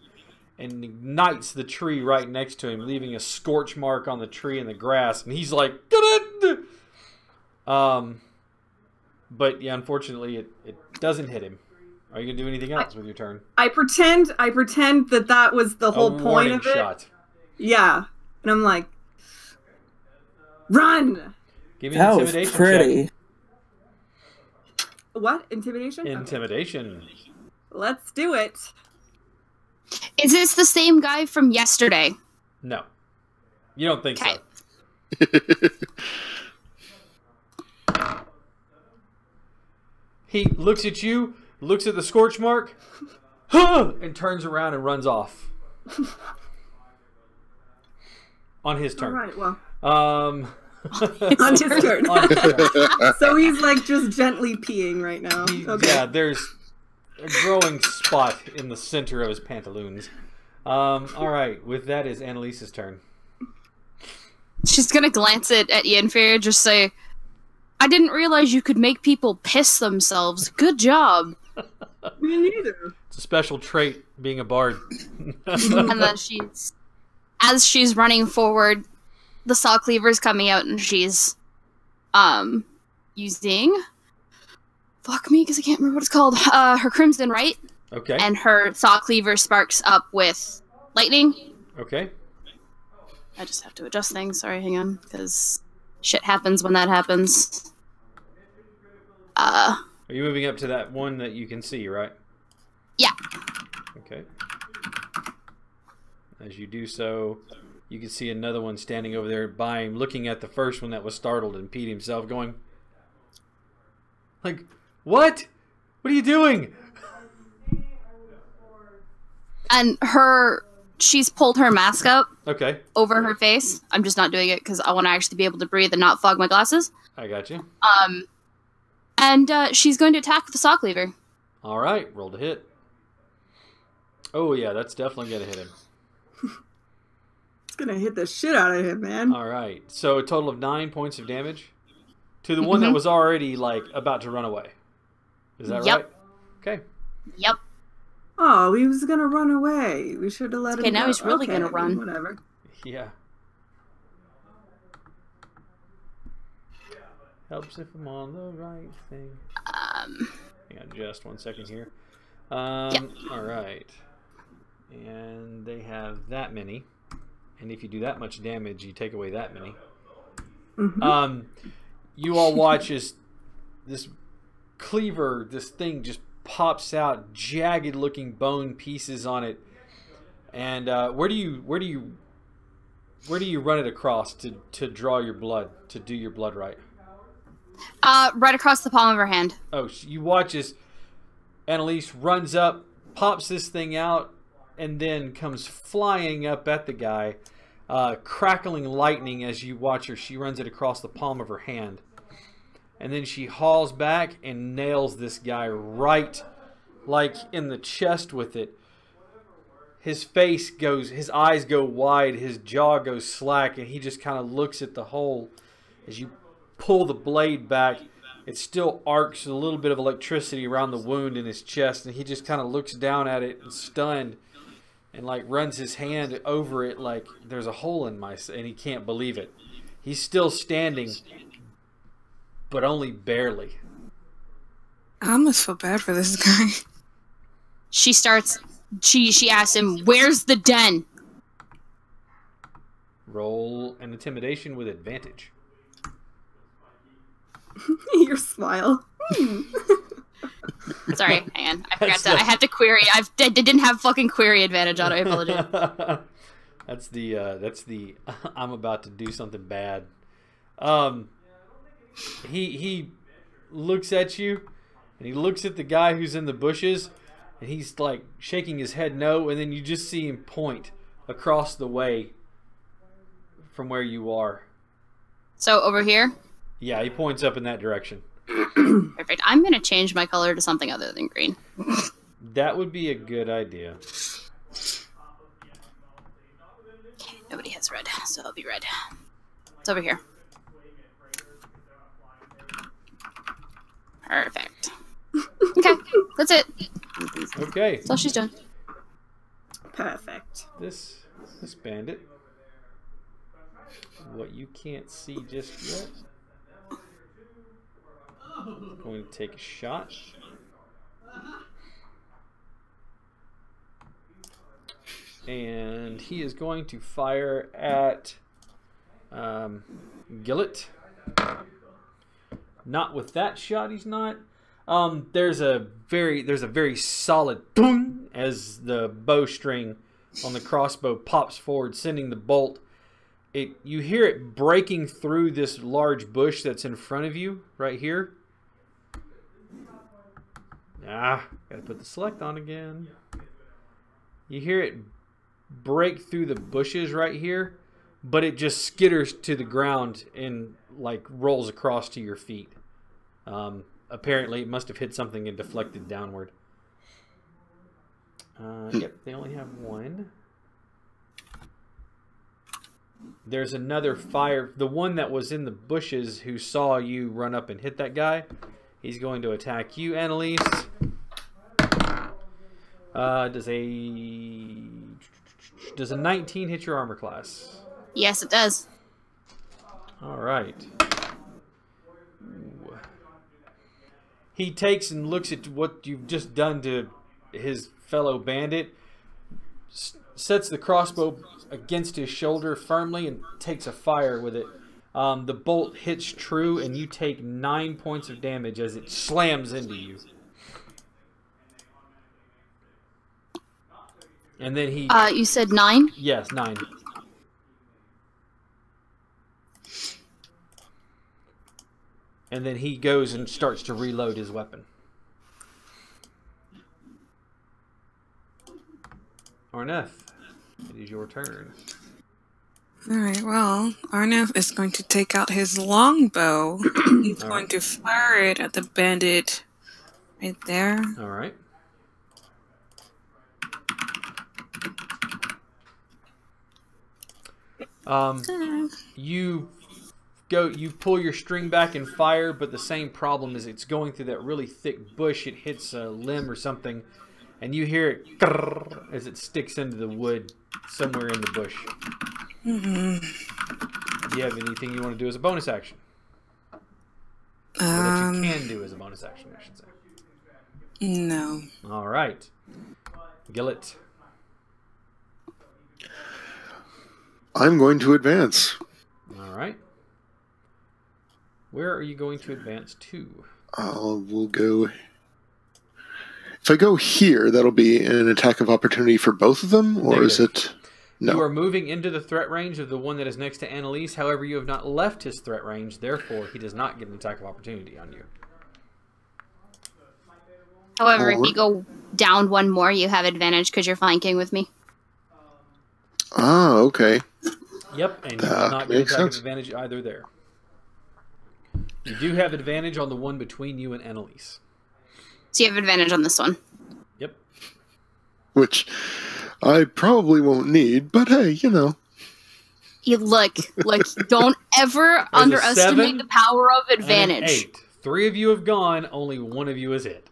and ignites the tree right next to him, leaving a scorch mark on the tree and the grass. And he's like, but yeah, unfortunately, it doesn't hit him. Are you gonna do anything else with your turn? I pretend that was the whole point warning of it. shot. Yeah, and I'm like, run. Give me an That was intimidation pretty. check. What? Intimidation? Okay. Intimidation. Let's do it. Is this the same guy from yesterday? No, you don't think Okay. so. He looks at you, looks at the scorch mark, and turns around and runs off. On his All turn. right. Well, Um, on his turn. on his turn. So he's like just gently peeing right now. Okay. Yeah, there's a growing spot in the center of his pantaloons. All right, with that is Annalise's turn. She's gonna glance at Yenfear, just say, I didn't realize you could make people piss themselves. Good job. Me neither. It's a special trait, being a bard. And then as she's running forward, the saw cleaver's coming out and she's using, fuck me because I can't remember what it's called, her Crimson Right, Okay. and her saw cleaver sparks up with lightning. Okay. I just have to adjust things, sorry, hang on, because shit happens when that happens. Are you moving up to that one that you can see, right? Yeah. Okay. As you do so, you can see another one standing over there by him, looking at the first one that was startled and peed himself, going, like, what? What are you doing? And she's pulled her mask up Okay, over her face. I'm just not doing it because I want to actually be able to breathe and not fog my glasses. I got you. And she's going to attack with the saw cleaver. All right, roll to hit. Oh, yeah, that's definitely going to hit him. It's gonna hit the shit out of him, man. All right, so a total of 9 points of damage to the one that was already, like, about to run away. Is that Yep. right? Okay. Yep. Oh, he was gonna run away. We should have let him Okay, now go. he's really gonna Okay, run. Whatever. Yeah. Helps if I'm on the right thing. Hang on just 1 second here. Yep. All right. And they have that many. And if you do that much damage, you take away that many. Mhm. You all watch as this cleaver, this thing just pops out, jagged looking bone pieces on it. And where do you run it across to draw your blood, to do your blood right? Right across the palm of her hand. Oh, you watch as Annalise runs up, pops this thing out, and then comes flying up at the guy, crackling lightning as you watch her. She runs it across the palm of her hand. And then she hauls back and nails this guy right, like, in the chest with it. His eyes go wide, his jaw goes slack, and he just kind of looks at the hole. As you pull the blade back, it still arcs a little bit of electricity around the wound in his chest, and he just kind of looks down at it and stunned, and like runs his hand over it like there's a hole in and he can't believe it. He's still standing, but only barely. I almost feel bad for this guy. She asks him, where's the den? Roll an intimidation with advantage. Your smile. Sorry, hang on. I forgot I had to query. I didn't have fucking query advantage on it. I apologize. That's the I'm about to do something bad. He looks at you, and he looks at the guy who's in the bushes, and he's like shaking his head no, and then you just see him point across the way from where you are. So over here? Yeah, he points up in that direction. Perfect. I'm going to change my color to something other than green. That would be a good idea. Okay, nobody has red, so I'll be red. It's over here. Perfect. Okay, that's it. Okay. That's all she's done. Perfect. this bandit. What you can't see just yet. Going to take a shot. And he is going to fire at Gillett. Not with that shot, he's not. There's a very solid boom as the bowstring on the crossbow pops forward, sending the bolt. You hear it breaking through this large bush that's in front of you right here. Gotta put the select on again. You hear it break through the bushes right here, but it just skitters to the ground and like rolls across to your feet. Apparently it must have hit something and deflected downward. Yep, they only have one. There's another fire. The one that was in the bushes who saw you run up and hit that guy, he's going to attack you, Annalise. Does a 19 hit your armor class? Yes, it does. All right. Ooh. He takes and looks at what you've just done to his fellow bandit, sets the crossbow against his shoulder firmly, and takes a fire with it. The bolt hits true, and you take 9 points of damage as it slams into you. And then he... you said 9? Yes, 9. And then he goes and starts to reload his weapon. Arneth, it is your turn. Alright, well, Arneth is going to take out his longbow. He's going to fire it at the bandit right there. Alright. You pull your string back and fire, but the same problem is it's going through that really thick bush. It hits a limb or something, and you hear it as it sticks into the wood somewhere in the bush. Do you have anything you want to do as a bonus action? Or that you can do as a bonus action, I should say. No. All right. Gillett. I'm going to advance. All right. Where are you going to advance to? We'll go... If I go here, that'll be an attack of opportunity for both of them? Or is it... No. You are moving into the threat range of the one that is next to Annalise. However, you have not left his threat range. Therefore, he does not get an attack of opportunity on you. However, if you go down one more, you have advantage because you're flanking with me. Ah, okay. Yep, and you will not get an attack of advantage either there. You do have advantage on the one between you and Annalise. So you have advantage on this one. Yep. Which I probably won't need, but hey, you know. You look, don't ever underestimate the power of advantage. And an 8. 3 of you have gone, only 1 of you is hit.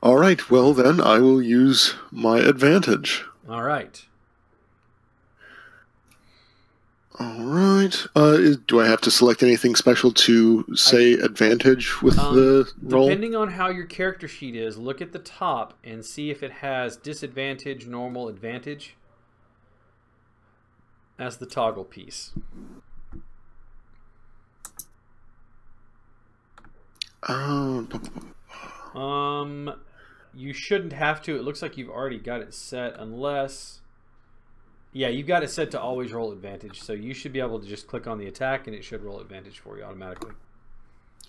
All right, well then, I will use my advantage. All right. All right. Do I have to select anything special to say advantage with the roll? Depending on how your character sheet is, look at the top and see if it has disadvantage, normal, advantage as the toggle piece. You shouldn't have to. It looks like you've already got it set unless... Yeah, you've got it set to always roll advantage, so you should be able to just click on the attack and it should roll advantage for you automatically.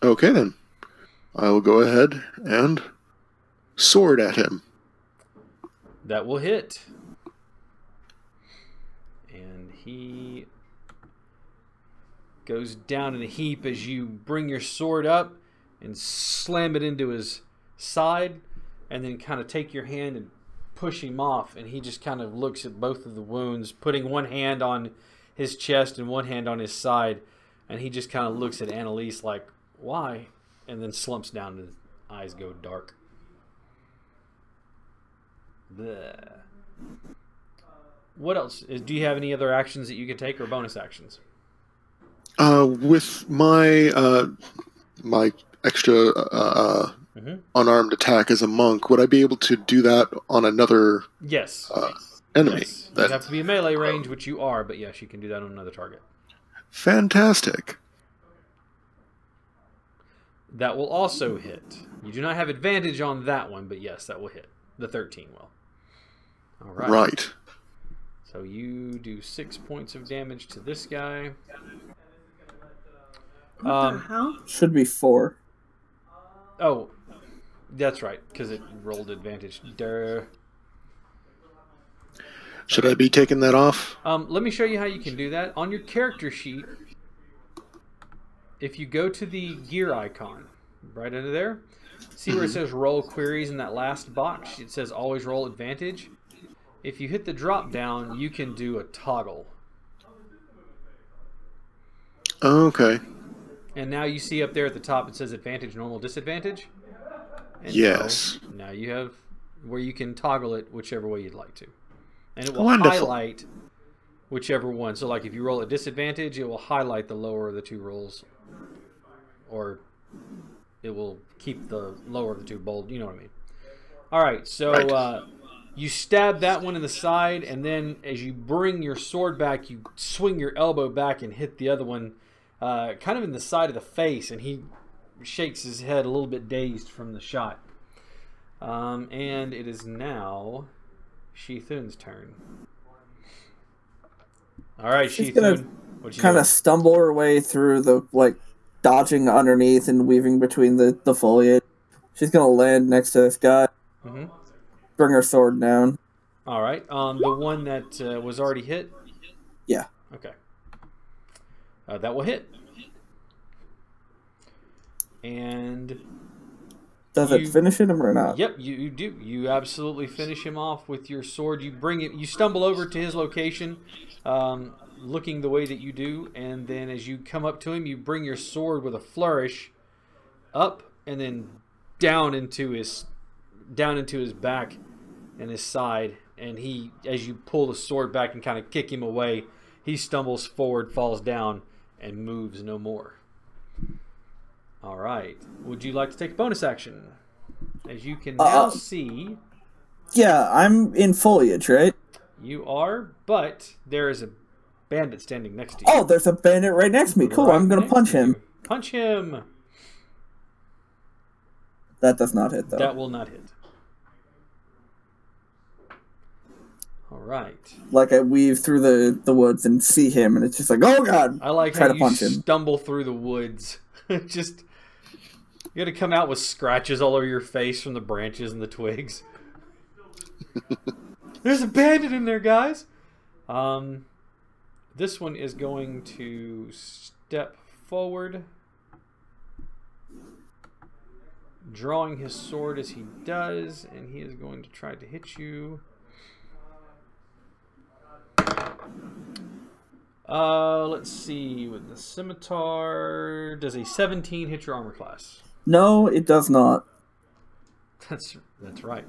Okay, then. I will go ahead and sword at him. That will hit. And he goes down in a heap as you bring your sword up and slam it into his side, and then kind of take your hand and push him off, and he just kind of looks at both of the wounds, putting one hand on his chest and one hand on his side, and he just kind of looks at Annalise like, why? And then slumps down and his eyes go dark. Bleh. What else? Do you have any other actions that you can take or bonus actions? With my my extra unarmed attack as a monk, would I be able to do that on another Yes. enemy? Yes. You have to be in melee range, which you are, but yes, you can do that on another target. Fantastic. That will also hit. You do not have advantage on that one, but yes, that will hit. The 13 will. All right. Right. So you do 6 points of damage to this guy. What the hell? Should be 4. Oh, that's right, because it rolled advantage. Duh. Should I be taking that off? Let me show you how you can do that. On your character sheet, if you go to the gear icon, right under there, see where it says roll queries in that last box? It says always roll advantage. If you hit the drop down, you can do a toggle. Oh, okay. And now you see up there at the top it says advantage, normal, disadvantage. And Yes. now you have where you can toggle it whichever way you'd like to. And it will Wonderful. highlight whichever one. So like if you roll at disadvantage, it will highlight the lower of the two rolls. Or it will keep the lower of the two bold. You know what I mean. All right, so Right. you stab that one in the side, and then as you bring your sword back, you swing your elbow back and hit the other one kind of in the side of the face, and he shakes his head a little bit dazed from the shot. And it is now Shithun's turn. All right, She's gonna Shithun. kind of stumble her way through the, like, dodging underneath and weaving between the foliage. She's gonna land next to this guy. Mm-hmm. Bring her sword down. All right. The one that was already hit? Yeah. Okay. That will hit. And Does it finish him or not? yep, you do. You absolutely finish him off with your sword. You bring it. You stumble over to his location, looking the way that you do, and then as you come up to him, you bring your sword with a flourish up and then down into his back and his side. And he, as you pull the sword back and kind of kick him away, he stumbles forward, falls down, and moves no more. All right. Would you like to take a bonus action? As you can now see, Yeah, I'm in foliage, right? you are, but there is a bandit standing next to you. Oh, there's a bandit right next to me. Cool, Right I'm gonna next punch to him. you. Punch him. That does not hit, though. That will not hit. All right. Like, I weave through the woods and see him, and it's just like, oh god! I like Try how to you punch him. stumble through the woods. Just, you gotta come out with scratches all over your face from the branches and the twigs. There's a bandit in there, guys. This one is going to step forward, drawing his sword as he does, and he is going to try to hit you. Let's see. With the scimitar, does a 17 hit your armor class? No, it does not. That's right.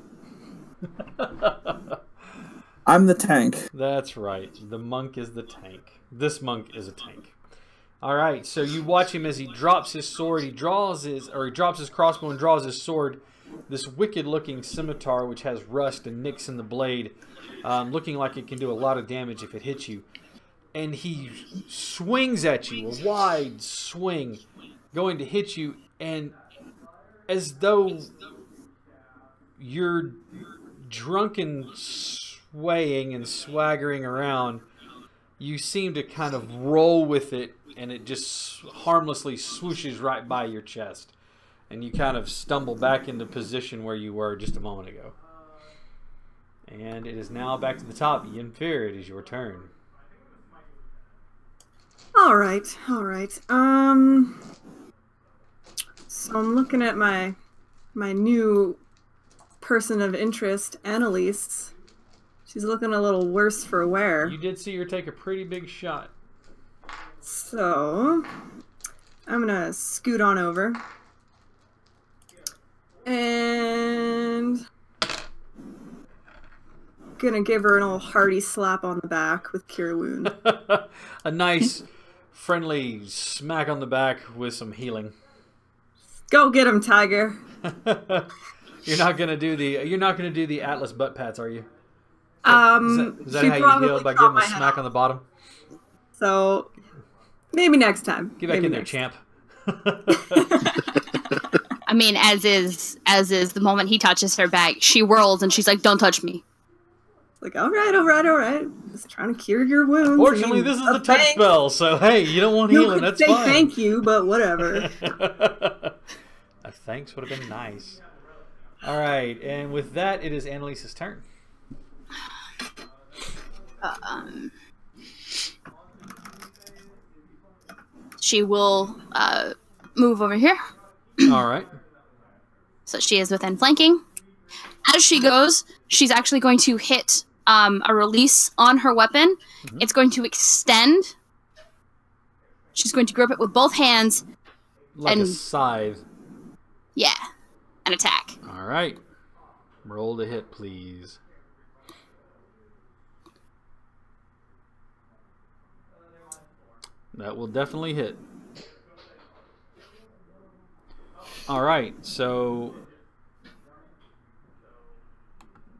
I'm the tank. That's right. The monk is the tank. This monk is a tank. All right. So you watch him as he drops his sword. He drops his crossbow and draws his sword. This wicked-looking scimitar, which has rust and nicks in the blade, looking like it can do a lot of damage if it hits you. And he swings at you, a wide swing, going to hit you, and as though you're drunken, swaying and swaggering around, you seem to kind of roll with it, and it just harmlessly swooshes right by your chest. And you kind of stumble back into position where you were just a moment ago. And it is now back to the top. Yenfir, it is your turn. All right. So I'm looking at my new person of interest, Annalise. She's looking a little worse for wear. You did see her take a pretty big shot. So I'm gonna scoot on over. And gonna give her an old hearty slap on the back with Cure Wound. A nice, friendly smack on the back with some healing. Go get him, Tiger. You're not gonna do the Atlas butt pats, are you? Is that she how you probably heal, by caught giving my a smack head on the bottom? So maybe next time. Get back Maybe in there, next champ. I mean, as is the moment he touches her back, she whirls and she's like, "Don't touch me." Like, all right. Just trying to cure your wounds. Fortunately, this is a touch spell, so hey, you don't want healing, that's fine. Thank you, but whatever. A thanks would have been nice. Alright, and with that, it is Annalise's turn. She will move over here. Alright. So she is within flanking. As she goes, she's actually going to hit a release on her weapon. Mm-hmm. It's going to extend. She's going to grip it with both hands. Like a scythe. Yeah. And attack. Alright. Roll to hit, please. That will definitely hit. Alright, so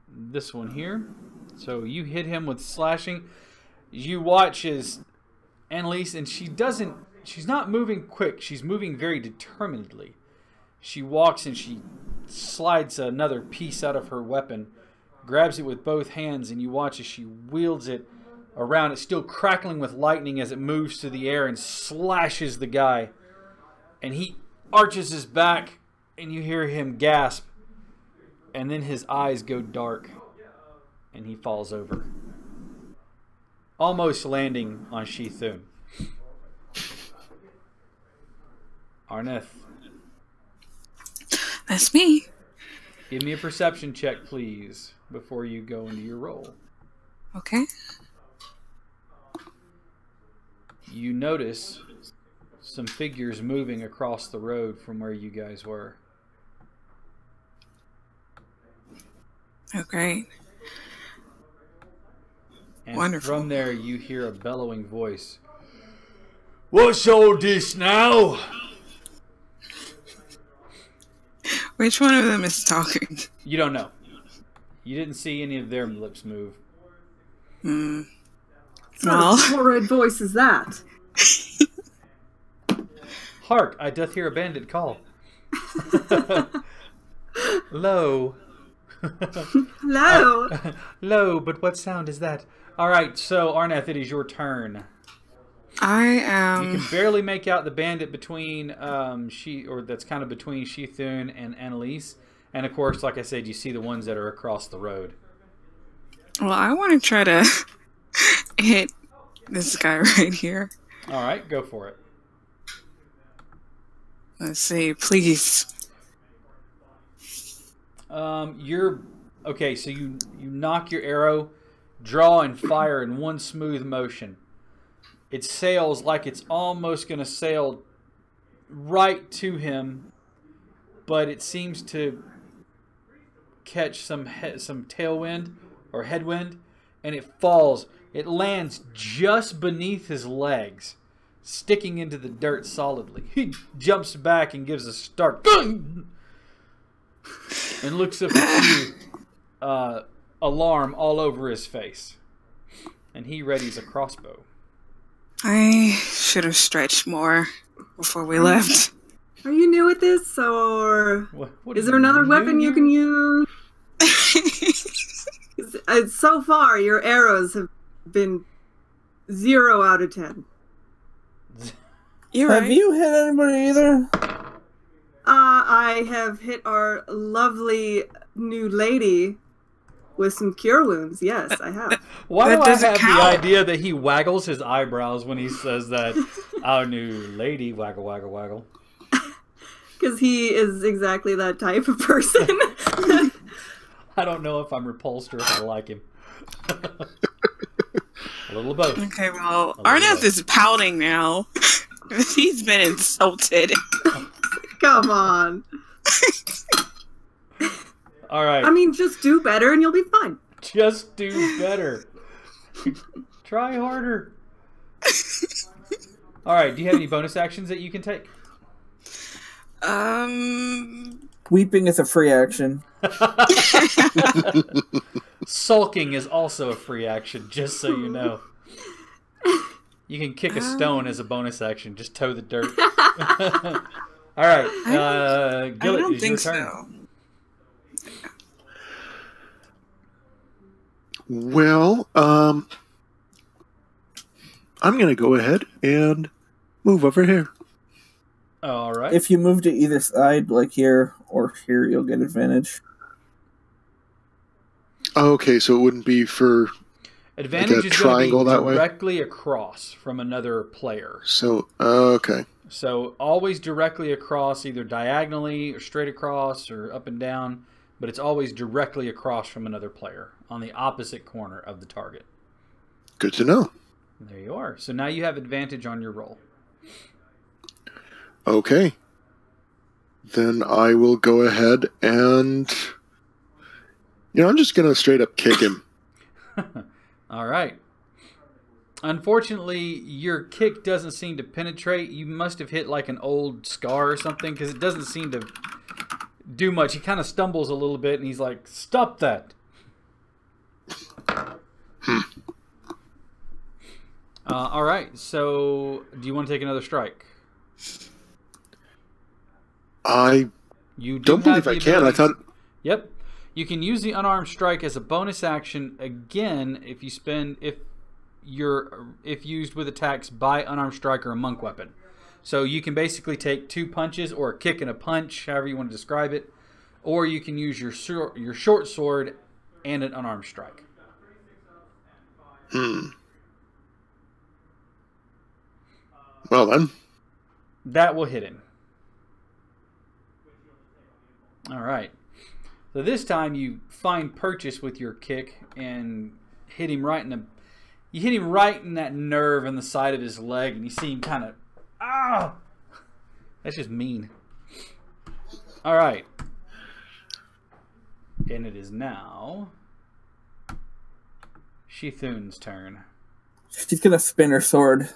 this one here. So you hit him with slashing. You watch as Annalise, and she's not moving quick. She's moving very determinedly. She walks and she slides another piece out of her weapon, grabs it with both hands, and you watch as she wields it around. It's still crackling with lightning as it moves through the air and slashes the guy. And he arches his back, and you hear him gasp, and then his eyes go dark, and he falls over, almost landing on Shithun. Arneth. That's me. Give me a perception check, please, before you go into your roll. Okay. You notice some figures moving across the road from where you guys were. Oh, great. And Wonderful. From there, you hear a bellowing voice. What's all this now? Which one of them is talking? You don't know. You didn't see any of their lips move. Hmm. What horrid voice is that? Hark, I doth hear a bandit call. Lo. Hello. Lo, but what sound is that? Alright, so Arneth, it is your turn. I am... You can barely make out the bandit between that's kind of between Shithun and Annalise. And of course, like I said, you see the ones that are across the road. Well, I want to try to hit this guy right here. Alright, go for it. Let's see, please. Okay, so you knock your arrow, draw and fire in one smooth motion. It sails like it's almost going to sail right to him, but it seems to catch some tailwind or headwind, and it falls. It lands just beneath his legs, sticking into the dirt solidly. He jumps back and gives a start and looks up at you, alarm all over his face. And he readies a crossbow. I should have stretched more before we left. Are you new at this, or what is there another weapon you can use? So far, your arrows have been 0 out of 10. You're right. Have you hit anybody either? I have hit our lovely new lady with some cure wounds. Yes, I have. Why That do I doesn't have count. the idea that he waggles his eyebrows when he says that? Our new lady, waggle, waggle, waggle. Because he is exactly that type of person. I don't know if I'm repulsed or if I like him. A little of both. Okay, well, Oh, Arneth yeah. is pouting now. He's been insulted. Come on. All right. I mean, just do better and you'll be fine. Just do better. Try harder. All right. Do you have any bonus actions that you can take? Weeping is a free action. Sulking is also a free action, just so you know. You can kick a stone as a bonus action. Just toe the dirt. All right. Gillett, I don't it's think your turn. so. Well, I'm going to go ahead and move over here. All right. If you move to either side, like here or here, you'll get advantage. Okay, so it wouldn't be for Advantage like a is going triangle to that be way? directly across from another player. So, okay. So always directly across, either diagonally or straight across or up and down, but it's always directly across from another player on the opposite corner of the target. Good to know. There you are. So now you have advantage on your roll. Okay. Then I will go ahead and... I'm just going to straight up kick him. All right. Unfortunately, your kick doesn't seem to penetrate. You must have hit like an old scar or something, because it doesn't seem to do much. He kind of stumbles a little bit, and he's like, "Stop that!" All right. So, do you want to take another strike? I You don't have believe I the can. I ability- thought... Yep. You can use the unarmed strike as a bonus action again if used with attacks by unarmed strike or a monk weapon. So you can basically take 2 punches or a kick and a punch, however you want to describe it, or you can use your short sword and an unarmed strike. Well then. That will hit him. All right. So this time you find purchase with your kick and hit him right in that nerve in the side of his leg, and you see him kind of, that's just mean. All right. And it is now Shithun's turn. She's gonna spin her sword,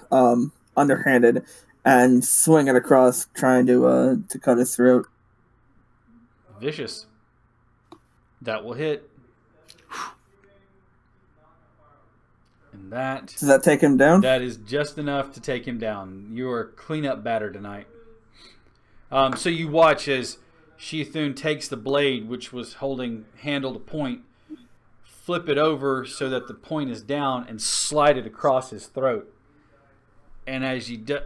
underhanded, and swing it across, trying to cut his throat. Vicious. That will hit. And Does that take him down? that is just enough to take him down. You are cleanup batter tonight. So you watch as Shithun takes the blade, which was handled a point, flip it over so that the point is down, and slide it across his throat. And as you do,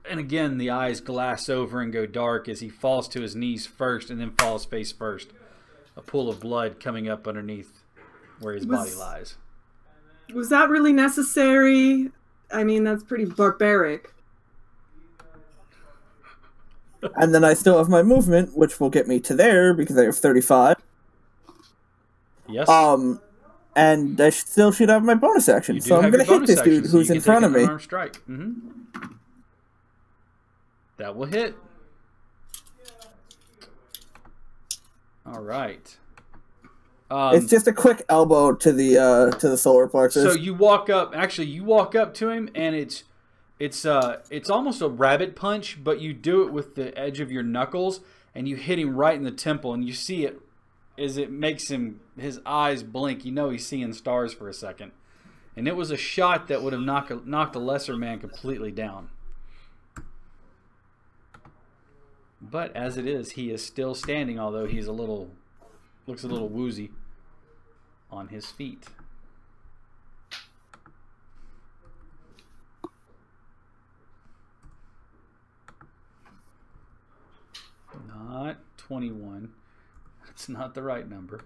and again the eyes glass over and go dark as he falls to his knees first and then falls face first. A pool of blood coming up underneath where his body lies. Was that really necessary? I mean, that's pretty barbaric. And then I still have my movement, which will get me to there because I have 35. Yes. And I still should have my bonus action. You do So I'm have going to your hit bonus this dude action, so who's you in can front take of an me. unarmed strike. That will hit. All right. It's just a quick elbow to the solar plexus. So you walk up. Actually, you walk up to him, and it's almost a rabbit punch, but you do it with the edge of your knuckles, and you hit him right in the temple, and you see it as it makes his eyes blink. You know he's seeing stars for a second, and it was a shot that would have knocked a lesser man completely down. But as it is, he is still standing, although he's looks a little woozy on his feet. Not 21. That's not the right number.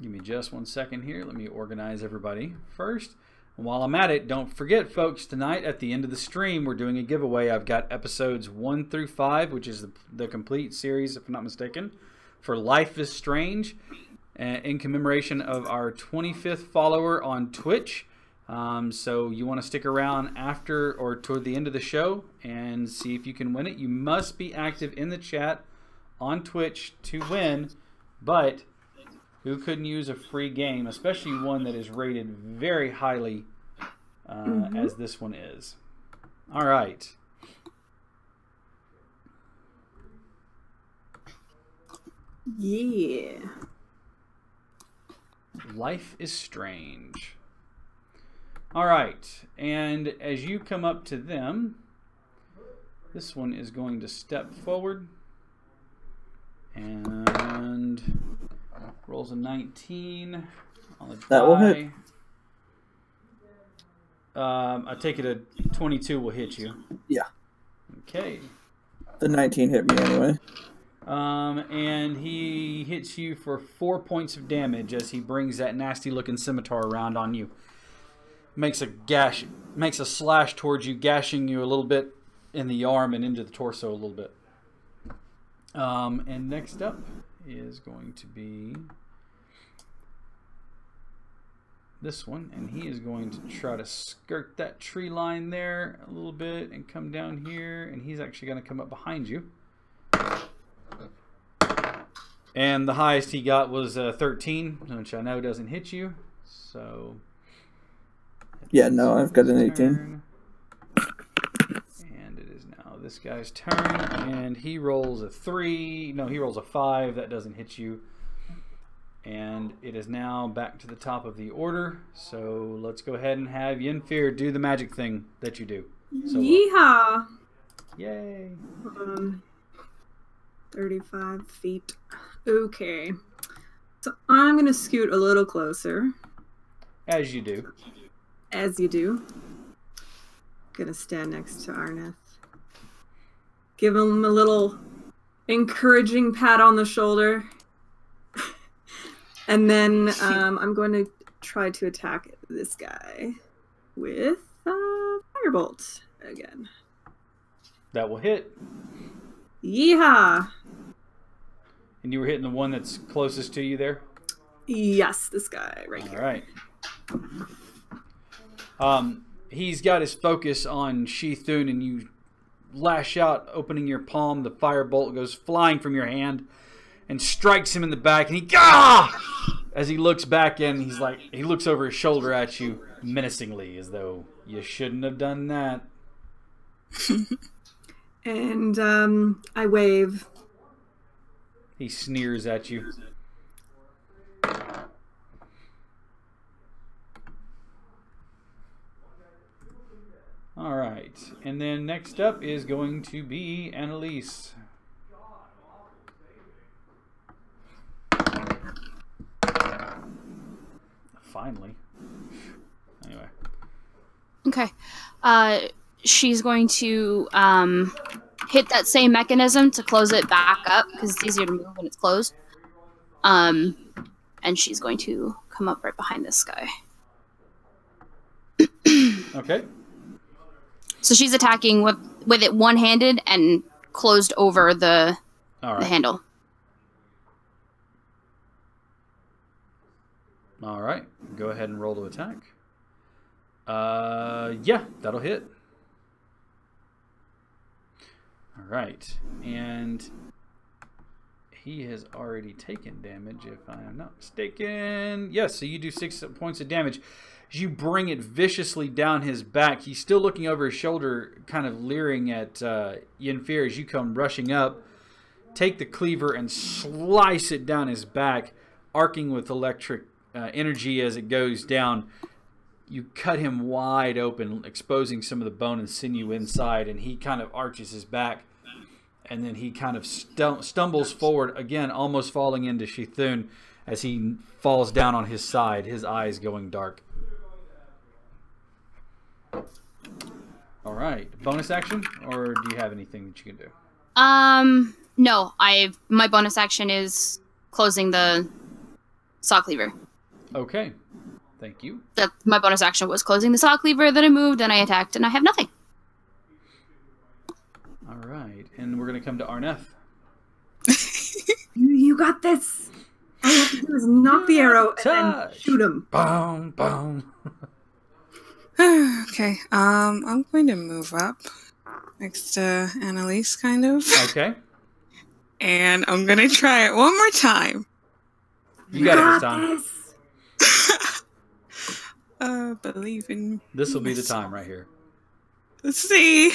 Give me just 1 second here. Let me organize everybody first. And while I'm at it, don't forget, folks, tonight at the end of the stream, we're doing a giveaway. I've got episodes 1 through 5, which is the complete series, if I'm not mistaken, for Life is Strange, in commemoration of our 25th follower on Twitch. So you want to stick around after or toward the end of the show and see if you can win it. You must be active in the chat on Twitch to win, but who couldn't use a free game, especially one that is rated very highly as this one is. All right. Yeah. Life is strange. All right, and as you come up to them, this one is going to step forward and rolls a 19 on the try. That will hit. I take it a 22 will hit you. Yeah. Okay. The 19 hit me anyway. And he hits you for 4 points of damage as he brings that nasty-looking scimitar around on you. Makes a slash towards you, gashing you a little bit in the arm and into the torso a little bit. And next up is going to be this one, and he is going to try to skirt that tree line there a little bit and come down here, and he's actually going to come up behind you. And the highest he got was 13, which I know doesn't hit you. So yeah, no, I've got an 18. And it is now this guy's turn, and he rolls a 3. No, he rolls a 5. That doesn't hit you. And it is now back to the top of the order. So let's go ahead and have Yenfear do the magic thing that you do. So, Yeehaw! Yay! 35 feet. Okay. So I'm going to scoot a little closer. As you do. As you do. Gonna stand next to Arneth. Give him a little encouraging pat on the shoulder. And then I'm going to try to attack this guy with Firebolt again. That will hit. Yeehaw! And you were hitting the one that's closest to you there? Yes, this guy right here. All right. He's got his focus on Shithun, and you lash out, opening your palm. The firebolt goes flying from your hand and strikes him in the back, and he as he looks back in, he looks over his shoulder at you menacingly, as though you shouldn't have done that. And I wave. He sneers at you. All right, and then next up is going to be Annalise. Finally. Anyway. Okay. She's going to hit that same mechanism to close it back up because it's easier to move when it's closed. And she's going to come up right behind this guy. Okay. So she's attacking with it one-handed and closed over the handle. All right. Go ahead and roll to attack. Yeah, that'll hit. All right. And he has already taken damage, if I am not mistaken. Yes, so you do 6 points of damage. As you bring it viciously down his back, he's still looking over his shoulder, kind of leering at Yenfear as you come rushing up. Take the cleaver and slice it down his back, arcing with electric energy as it goes down. You cut him wide open, exposing some of the bone and sinew inside, and he kind of arches his back. And then he kind of stumbles forward, again, almost falling into Shithun as he falls down on his side, his eyes going dark. All right. Bonus action, or do you have anything that you can do? No. My bonus action is closing the saw cleaver. Okay. Thank you. My bonus action was closing the saw cleaver, then I moved, and I attacked, and I have nothing. All right. And we're going to come to Arneth. You got this. All you have to do is knock the arrow and then shoot him. Boom, boom. Okay. I'm going to move up next to Annalise, kind of. Okay. And I'm going to try it one more time. You got it this time. Believe in. This will be the time right here. Let's see.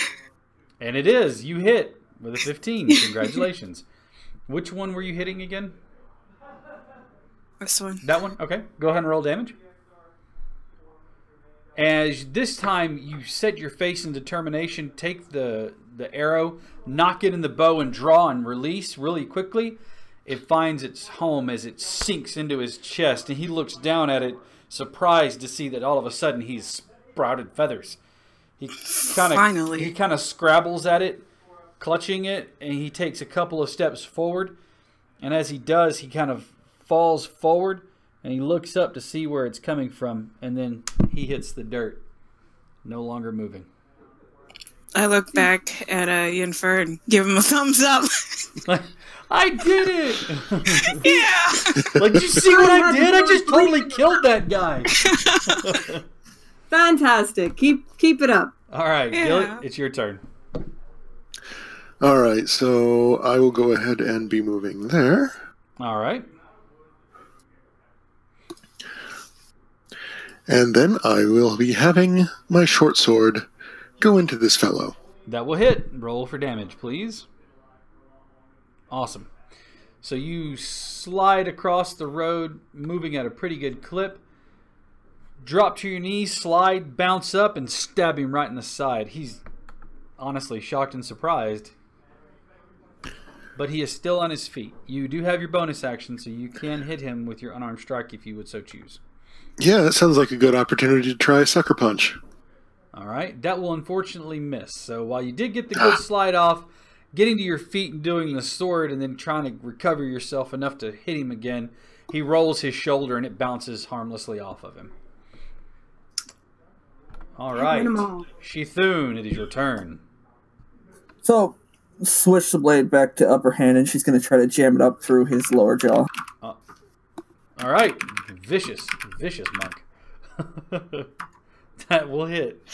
And it is. You hit with a 15. Congratulations. Which one were you hitting again? This one. That one? Okay. Go ahead and roll damage. As this time you set your face in determination, take the arrow, knock it in the bow, and draw and release really quickly. It finds its home as it sinks into his chest, and he looks down at it, surprised to see that all of a sudden he's sprouted feathers. He kind of scrabbles at it, clutching it, and he takes a couple of steps forward. And as he does, he kind of falls forward, and he looks up to see where it's coming from, and then he hits the dirt, no longer moving. I look back at Yennefer and give him a thumbs up. I did it! Yeah! Like, did you see what I did? I just totally killed that guy. Fantastic. Keep it up. All right, Yeah. Gillet, it's your turn. All right, so I will go ahead and be moving there. All right. And then I will be having my short sword go into this fellow. That will hit. Roll for damage, please. Awesome. So you slide across the road, moving at a pretty good clip. Drop to your knees, slide, bounce up, and stab him right in the side. He's honestly shocked and surprised. But he is still on his feet. You do have your bonus action, so you can hit him with your unarmed strike if you would so choose. Yeah, that sounds like a good opportunity to try a sucker punch. All right, that will unfortunately miss. So while you did get the good slide off, getting to your feet and doing the sword and then trying to recover yourself enough to hit him again, he rolls his shoulder and it bounces harmlessly off of him. All right, Shithun, it is your turn. So, switch the blade back to upper hand, and she's going to try to jam it up through his lower jaw. All right, vicious monk. That will hit.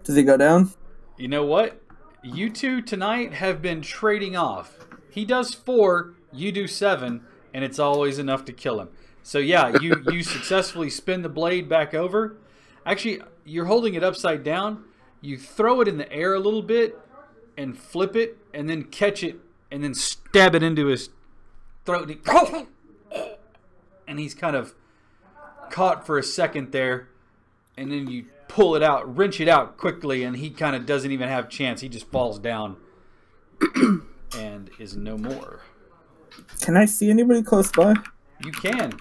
Does he go down? You know what? You two tonight have been trading off. He does 4, you do 7, and it's always enough to kill him. So yeah, you successfully spin the blade back over. Actually, you're holding it upside down. You throw it in the air a little bit and flip it and then catch it and then stab it into his throat. And he's kind of caught for a second there, and then you pull it out, wrench it out quickly, and he kind of doesn't even have a chance. He just falls down and is no more. Can I see anybody close by? You can,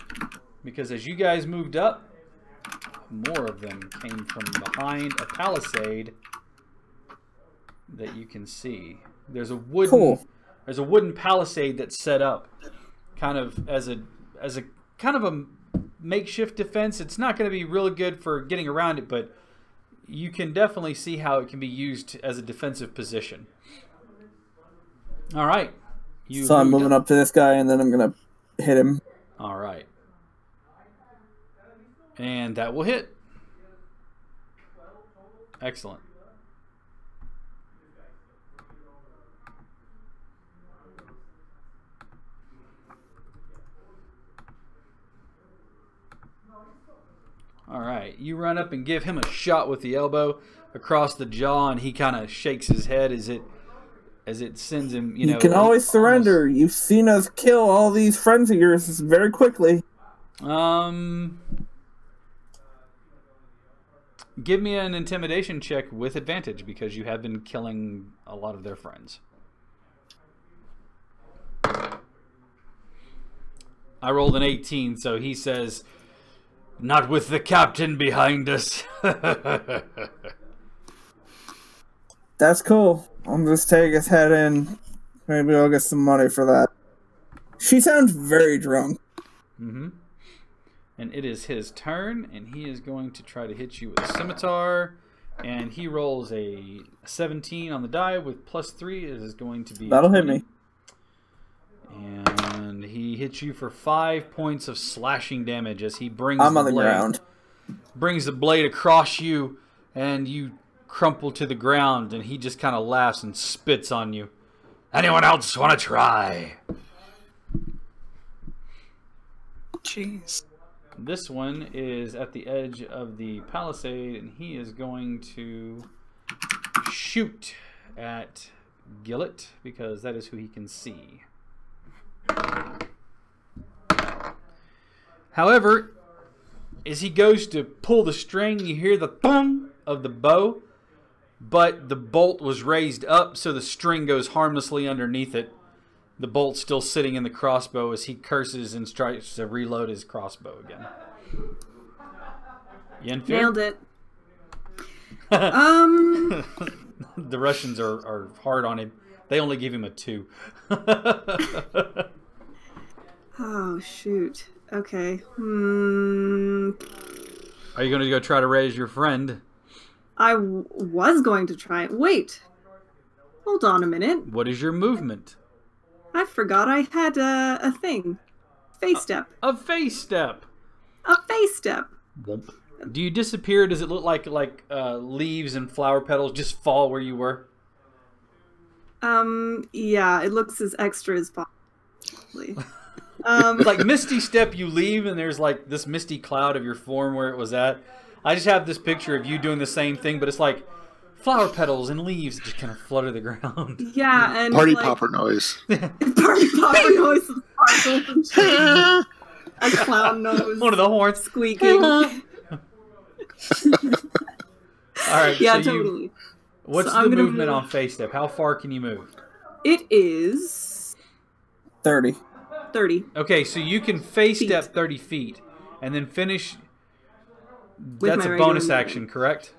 because as you guys moved up, more of them came from behind a palisade that you can see. There's a wooden palisade that's set up kind of as a kind of a makeshift defense. It's not going to be really good for getting around it, but you can definitely see how it can be used as a defensive position. All right. So I'm moving up to this guy, and then I'm going to hit him. All right. And that will hit. Excellent. All right. You run up and give him a shot with the elbow across the jaw, and he kind of shakes his head as it sends him, you know. You can always surrender. You've seen us kill all these friends of yours very quickly. Give me an intimidation check with advantage, because you have been killing a lot of their friends. I rolled an 18, so he says, "Not with the captain behind us." That's cool. I'll just take his head in. Maybe I'll get some money for that. She sounds very drunk. Mm-hmm. And it is his turn, and he is going to try to hit you with a scimitar. And he rolls a 17 on the die with +3. It is going to be... That'll hit me. And he hits you for 5 points of slashing damage as he brings I'm the on the blade. ground. brings the blade across you, and you crumple to the ground, and he just kind of laughs and spits on you. Anyone else want to try? Jeez. This one is at the edge of the palisade, and he is going to shoot at Gillett because that is who he can see. However, as he goes to pull the string, you hear the thong of the bow, but the bolt was raised up, so the string goes harmlessly underneath it. The bolt's still sitting in the crossbow as he curses and tries to reload his crossbow again. Yenfir? Nailed it. The Russians are hard on him. They only give him a 2. Oh, shoot. Okay. Are you going to go try to raise your friend? I was going to try it. Wait. Hold on a minute. What is your movement? I forgot I had a thing. Face step. A face step. A face step. Whoop. Do you disappear? Does it look like leaves and flower petals just fall where you were? Yeah, it looks as extra as possible. Like Misty Step, you leave and there's like this misty cloud of your form where it was at. I just have this picture of you doing the same thing, but it's like flower petals and leaves just kind of flutter the ground. Yeah, and Party like, popper noise. Party popper noise. A clown nose. One of the horns squeaking. All right. Yeah, so totally. What's So I'm the gonna movement move- on face step? How far can you move? It is 30. 30 Okay, so you can face Feet. step 30 feet and then finish. With That's my a regular bonus movement. action, correct?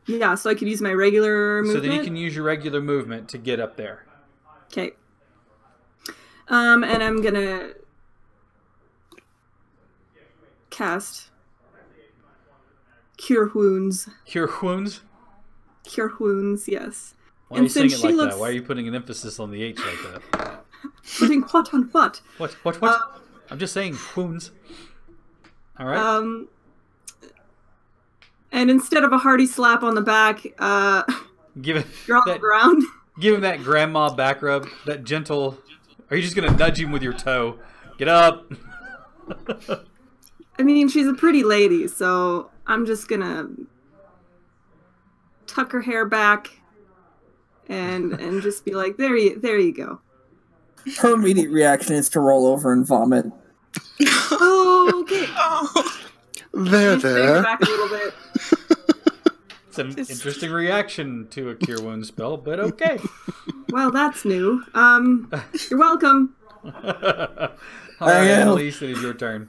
Yeah, so I could use my regular So movement. then you can use your regular movement to get up there. Okay. And I'm gonna cast Cure Wounds. Cure wounds? Cure Wounds, yes. Why are you And saying since it like she that? looks- Why are you putting an emphasis on the H like that? Putting what on what? What? I'm just saying wounds. All right. And instead of a hearty slap on the back, Give it you're on the that. ground. Give him that grandma back rub. That gentle. Are you just gonna nudge him with your toe? Get up. I mean, she's a pretty lady, so I'm just gonna tuck her hair back and just be like, there you go. Her immediate reaction is to roll over and vomit. Oh, okay. Oh. There, Just bring her there. back a little bit. It's an interesting reaction to a cure wound spell, but okay. Well, that's new. You're welcome. All right, am. Elise, it is your turn.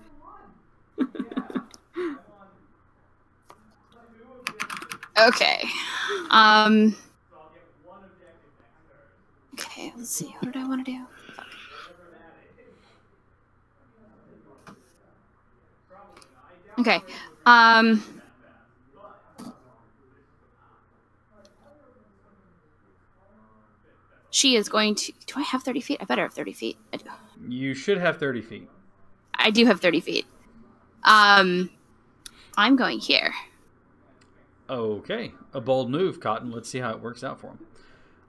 Okay. Okay, let's see. What did I want to do? Okay. She is going to. Do I have 30 feet? I better have 30 feet. I do. You should have 30 feet. I do have 30 feet. I'm going here. Okay. A bold move, Cotton. Let's see how it works out for him.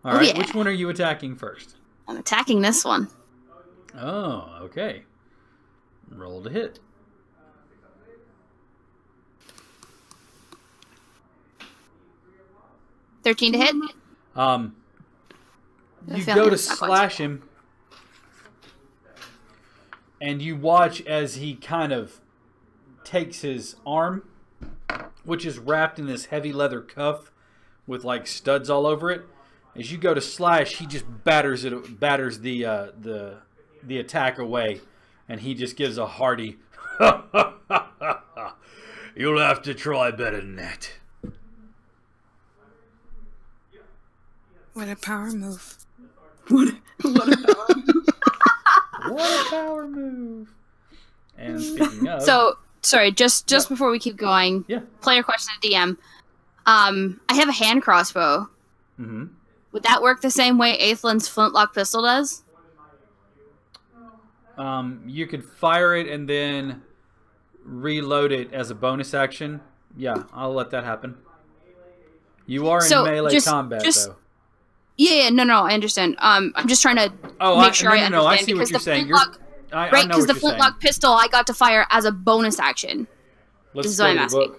All Oh, right. yeah. Which one are you attacking first? I'm attacking this one. Oh, okay. Roll to hit. $13 to hit. You I go feel like to that's not quite slash him, and you watch as he kind of takes his arm, which is wrapped in this heavy leather cuff with like studs all over it. As you go to slash, he just batters the attack away, and he just gives a hearty. You'll have to try better than that. What a power move. What a What a power move! And speaking of, So, sorry, just Yep. before we keep going, yeah, player question to DM. I have a hand crossbow. mm-hmm. Would that work the same way Aethlin's flintlock pistol does? You could fire it and then reload it as a bonus action, yeah, I'll let that happen. You are in So, melee combat, though. Yeah, no, I understand. I'm just trying to make sure I understand. I see what because you're the saying. flintlock, I right? know Because what the you're saying. flintlock pistol I got to fire as a bonus action. Let's This is go what to I'm the asking. book.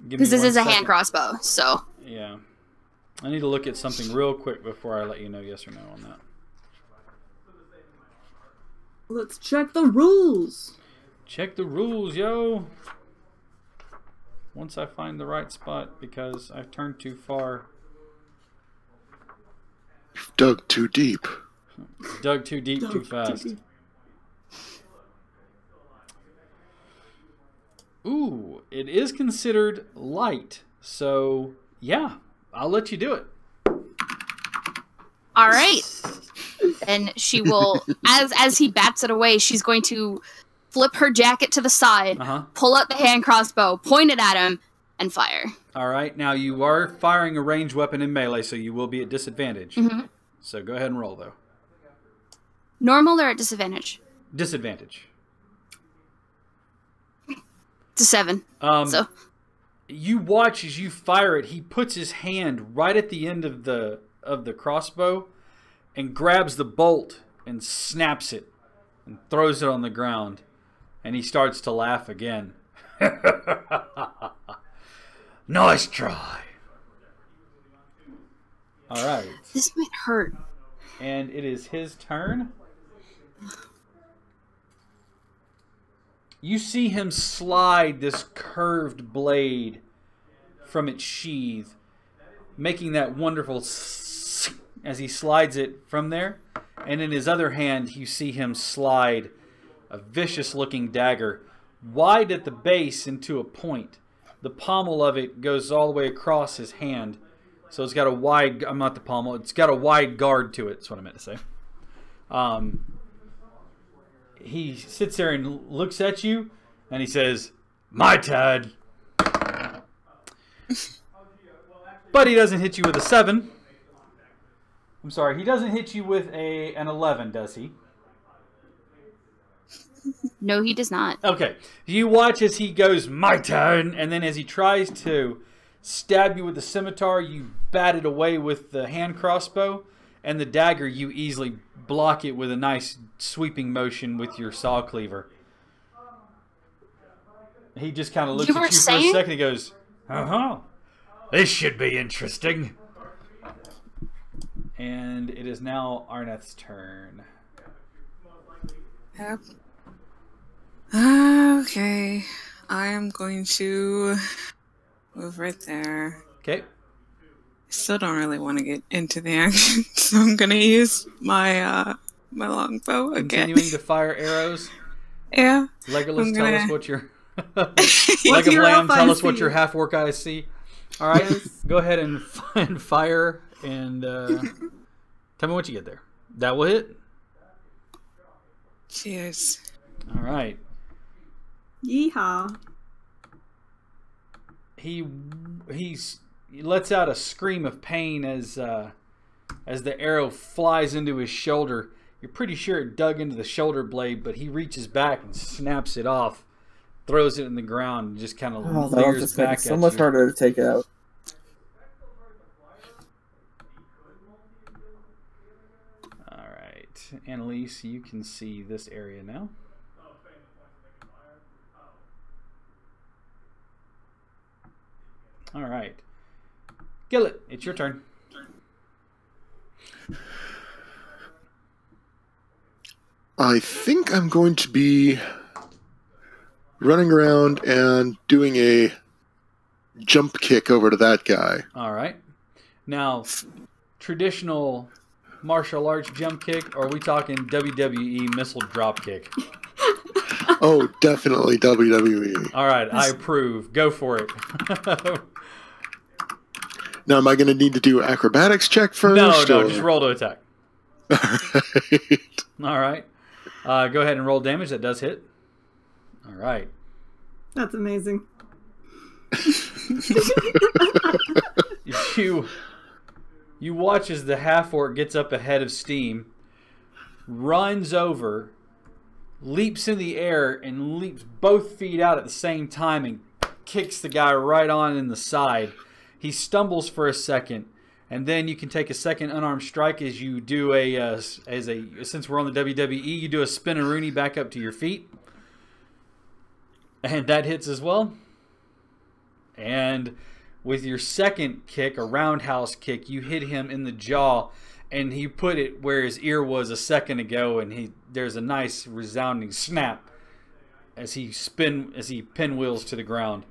Because this is a hand crossbow, so. Yeah. I need to look at something real quick before I let you know yes or no on that. Let's check the rules. Check the rules, yo. Once I find the right spot, because I've turned too far. You've dug too deep. Dug too deep, too fast. deep. Ooh, it is considered light. So, yeah, I'll let you do it. All right. And she will, as he bats it away, she's going to flip her jacket to the side, pull out the hand crossbow, point it at him, and fire. All right. Now, you are firing a ranged weapon in melee, so you will be at disadvantage. Mm-hmm. So go ahead and roll, though. Normal or at disadvantage? Disadvantage. It's a 7. So you watch as you fire it. He puts his hand right at the end of the crossbow and grabs the bolt and snaps it and throws it on the ground. And he starts to laugh again. Nice try. All right. this might hurt. And it is his turn. You see him slide this curved blade from its sheath, making that wonderful as he slides it from there. And in his other hand, you see him slide a vicious-looking dagger wide at the base into a point. The pommel of it goes all the way across his hand. So it's got a wide, I'm not the pommel, it's got a wide guard to it, that's what I meant to say. He sits there and looks at you, and he says, "My turn." But he doesn't hit you with a 7. I'm sorry, he doesn't hit you with an 11, does he? No, he does not. Okay. You watch as he goes, "My turn," and then as he tries to stab you with the scimitar, you bat it away with the hand crossbow, and the dagger, you easily block it with a nice sweeping motion with your saw cleaver. He just kind of looks at you for a second and goes, "This should be interesting." And it is now Arneth's turn. Yep. Okay. I am going to move right there. Okay. Still don't really want to get into the action, so I'm gonna use my my longbow again. Continuing to fire arrows. Yeah. Legolas, tell us what your What's Leg of your Lamb, tell us FIC? what your half orc eyes see. All right, go ahead and fire and tell me what you get there. That will hit. Cheers. All right. Yeehaw. He lets out a scream of pain as the arrow flies into his shoulder. You're pretty sure it dug into the shoulder blade, but he reaches back and snaps it off, throws it in the ground, and just kind of That was leers just making back it so at much you. harder to take out. All right, Annalise, you can see this area now. All right, Gillet, it's your turn. I think I'm going to be running around and doing a jump kick over to that guy. All right. Now, traditional martial arts jump kick, or are we talking WWE missile drop kick? Oh, definitely WWE. All right, I approve. Go for it. Now, am I going to need to do acrobatics check first? No, or- just roll to attack. All right. All right. Go ahead and roll damage. That does hit. All right. That's amazing. You watch as the half-orc gets up ahead of steam, runs over, leaps in the air and leaps both feet out at the same time and kicks the guy right on in the side. He stumbles for a second, and then you can take a second unarmed strike as you do since we're on the WWE, you do a spin-a-rooney back up to your feet. And that hits as well. And with your second kick, a roundhouse kick, you hit him in the jaw, and he put it where his ear was a second ago, and there's a nice resounding snap as he pinwheels to the ground.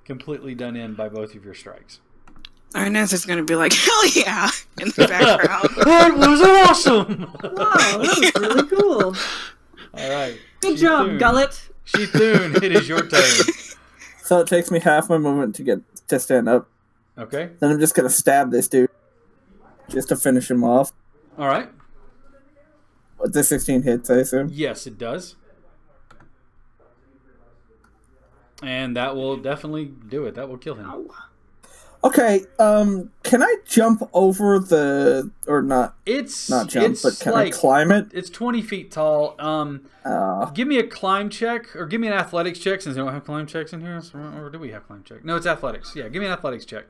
Completely done in by both of your strikes. Arnaz is going to be like, hell yeah, in the background. That was awesome! Wow, that was really cool. All right. Good job, Gullet. Shithun, it is your turn. So it takes me half my movement to stand up. Okay. Then I'm just gonna stab this dude, just to finish him off. All right. With the 16 hits, I assume. Yes, it does. And that will definitely do it. That will kill him. Ow. Okay. Can I jump over or not? Not jump, but can I climb it? It's 20 feet tall. Give me a climb check, or give me an athletics check, since we don't have climb checks in here. Or do we have climb check? No, it's athletics. Yeah, give me an athletics check.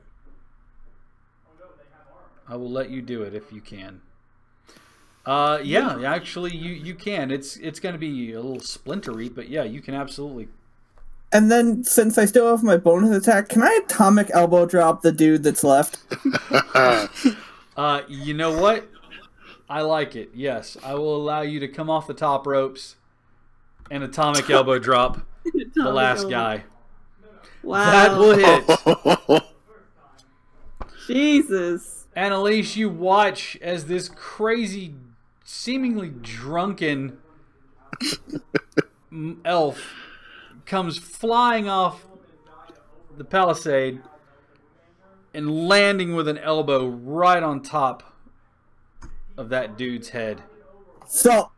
I will let you do it if you can. Yeah, actually, you can. It's going to be a little splintery, but yeah, you can absolutely. And then, since I still have my bonus attack, can I atomic elbow drop the dude that's left? You know what? I like it. Yes, I will allow you to come off the top ropes and atomic elbow drop the last guy. Wow. That will hit. Jesus. Annalise, you watch as this crazy, seemingly drunken elf comes flying off the palisade and landing with an elbow right on top of that dude's head. So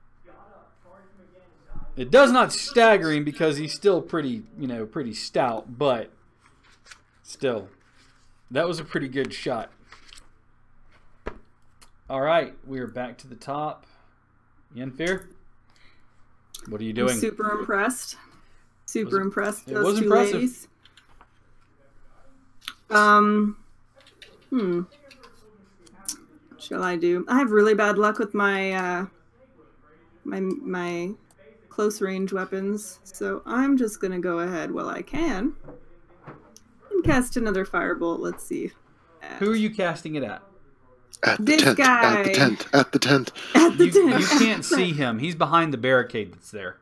it does not stagger him because he's still pretty stout, but still, that was a pretty good shot. All right, we are back to the top. Yennefer, what are you doing? I'm super impressed. Super impressed. It Those was two impressive. ladies. What shall I do? I have really bad luck with my my close range weapons, so I'm just gonna go ahead while I can and cast another firebolt. Let's see. Who are you casting it at? At the This tent. guy. At the tent. At the tent. At the You tent. can't see him. He's behind the barricade that's there.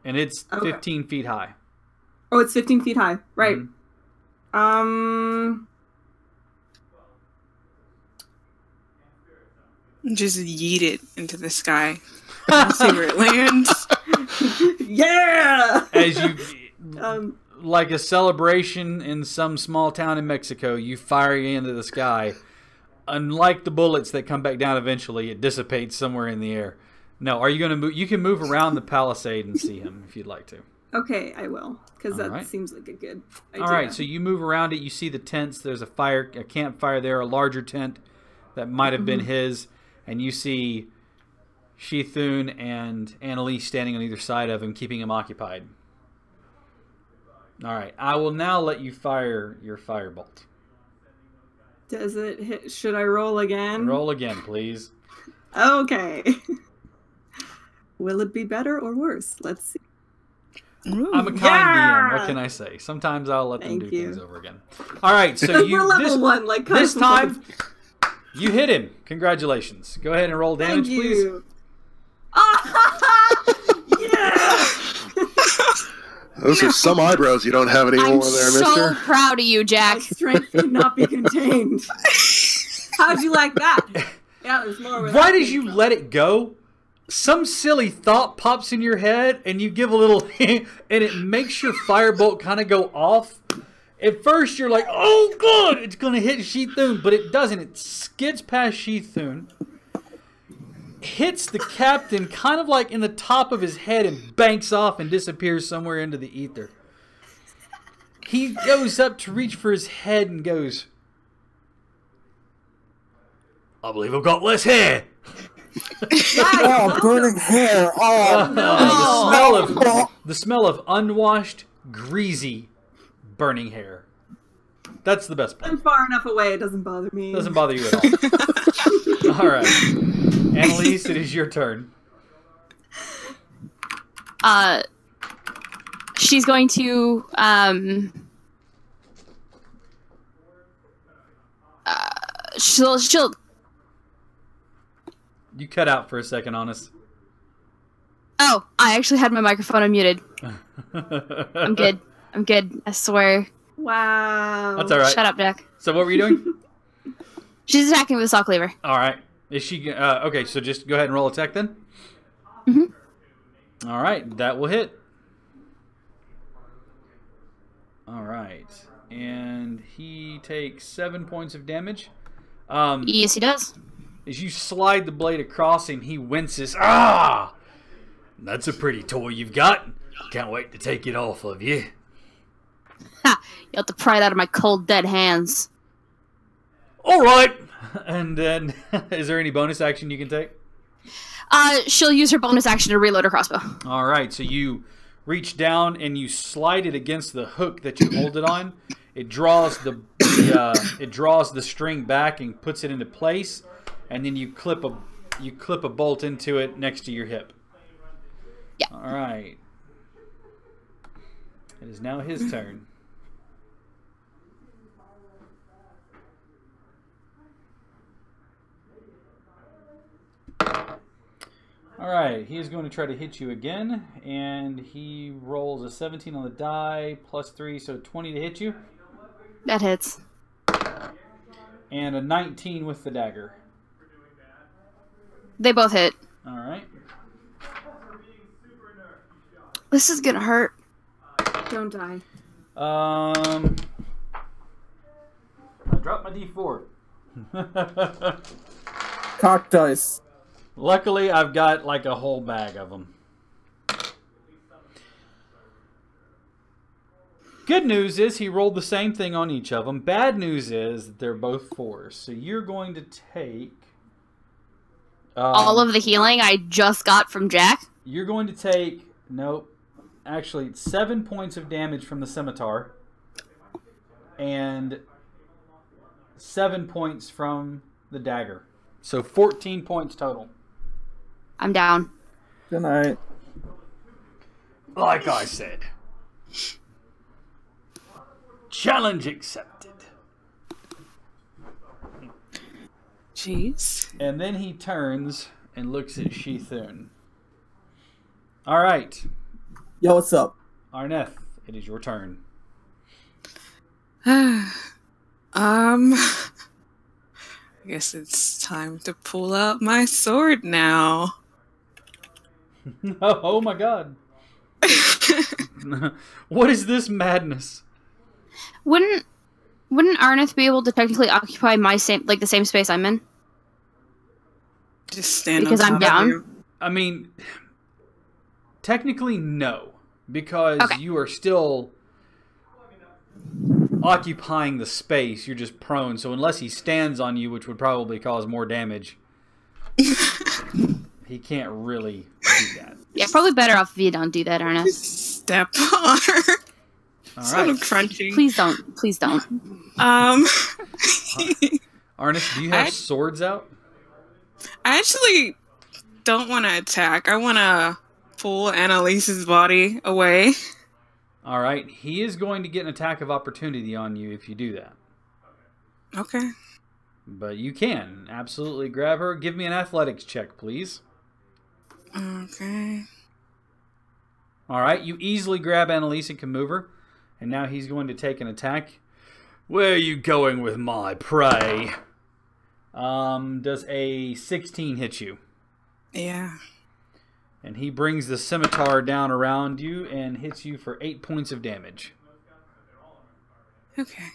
And it's Okay. 15 feet high. Oh, it's 15 feet high. Right. Mhm. Just yeet it into the sky. We'll see where it lands. Yeah. As you, Um, like a celebration in some small town in Mexico, you fire it into the sky. Unlike the bullets that come back down eventually, it dissipates somewhere in the air. No, are you going to move? You can move around the palisade and see him if you'd like to. okay, I will, because that Alright. seems like a good idea. All right, so you move around it. You see the tents. There's a campfire there, a larger tent that might have been his, and you see Shithun and Annalise standing on either side of him, keeping him occupied. All right, I will now let you fire your firebolt. Does it hit? Should I roll again? Roll again, please. Okay. Will it be better or worse? Let's see. Ooh. I'm a kind Yeah! DM. What can I say? Sometimes I'll let them Thank do you. things over again. All right, so you We're level 1, like this Cosmo. time you hit him. Congratulations. Go ahead and roll Thank damage, please. you. Ah! Yeah! Those are some eyebrows you don't have anymore I'm there, so mister. proud of you, My Jack. strength could not be contained. How'd you like that? Yeah, there's more where Right that as came you from. let it go, some silly thought pops in your head, and you give a little hint, and it makes your firebolt kind of go off. At first, you're like, "Oh God, it's gonna hit Shithun," but it doesn't. It skids past Shithun, hits the captain kind of like in the top of his head, and banks off and disappears somewhere into the ether. He goes up to reach for his head and goes, "I believe I've got less hair." Oh, burning hair. Oh, no. The smell of unwashed, greasy, burning hair. That's the best part. I'm far enough away, it doesn't bother me. Doesn't bother you at all. All right. Annalise, it is your turn. She's going to she'll You cut out for a second, Honest. Oh, I actually had my microphone unmuted. I'm good. I swear. Wow. That's all right. Shut up, Jack. So what were you doing? She's attacking with a saw cleaver. All right. Is she okay? So just go ahead and roll attack then. Mm-hmm. All right, that will hit. All right, and he takes 7 points of damage. Yes, he does. As you slide the blade across him, he winces. Ah, that's a pretty toy you've got. Can't wait to take it off of you. Ha! You'll have to pry it out of my cold, dead hands. All right. And then, is there any bonus action you can take? She'll use her bonus action to reload her crossbow. All right. So you reach down and you slide it against the hook that you hold it on. It draws it draws the string back and puts it into place, and then you clip a bolt into it next to your hip. Yeah. All right. It is now his turn. All right, he is going to try to hit you again, and he rolls a 17 on the die, plus 3, so 20 to hit you. That hits. And a 19 with the dagger. They both hit. All right. This is gonna hurt. Don't die. I dropped my D4. Cock dice. Luckily, I've got like a whole bag of them. Good news is he rolled the same thing on each of them. Bad news is that they're both 4s. So you're going to take... all of the healing I just got from Jack? You're going to take... Nope. Actually, 7 points of damage from the scimitar. And 7 points from the dagger. So 14 points total. I'm down. Good night. Like I said. Challenge accepted. Jeez. And then he turns and looks at Shithun. All right. Yo, what's up? Arneth, it is your turn. I guess it's time to pull out my sword now. Oh my god. What is this madness? Wouldn't Arneth be able to technically occupy the same space I'm in? Just stand Because on I'm top down? of you. I mean, technically no, because Okay. you are still occupying the space. You're just prone, so unless he stands on you, which would probably cause more damage, he can't really do that. Yeah, probably better off if you don't do that, Arneth. Step on her. All Sort right. of crunchy. Please don't. Please don't. Arnest, do you have swords out? I actually don't want to attack. I want to pull Annalise's body away. All right. He is going to get an attack of opportunity on you if you do that. Okay. But you can absolutely grab her. Give me an athletics check, please. Okay. All right. You easily grab Annalise and can move her. And now he's going to take an attack. Where are you going with my prey? Does a 16 hit you? Yeah. And he brings the scimitar down around you and hits you for 8 points of damage. Okay.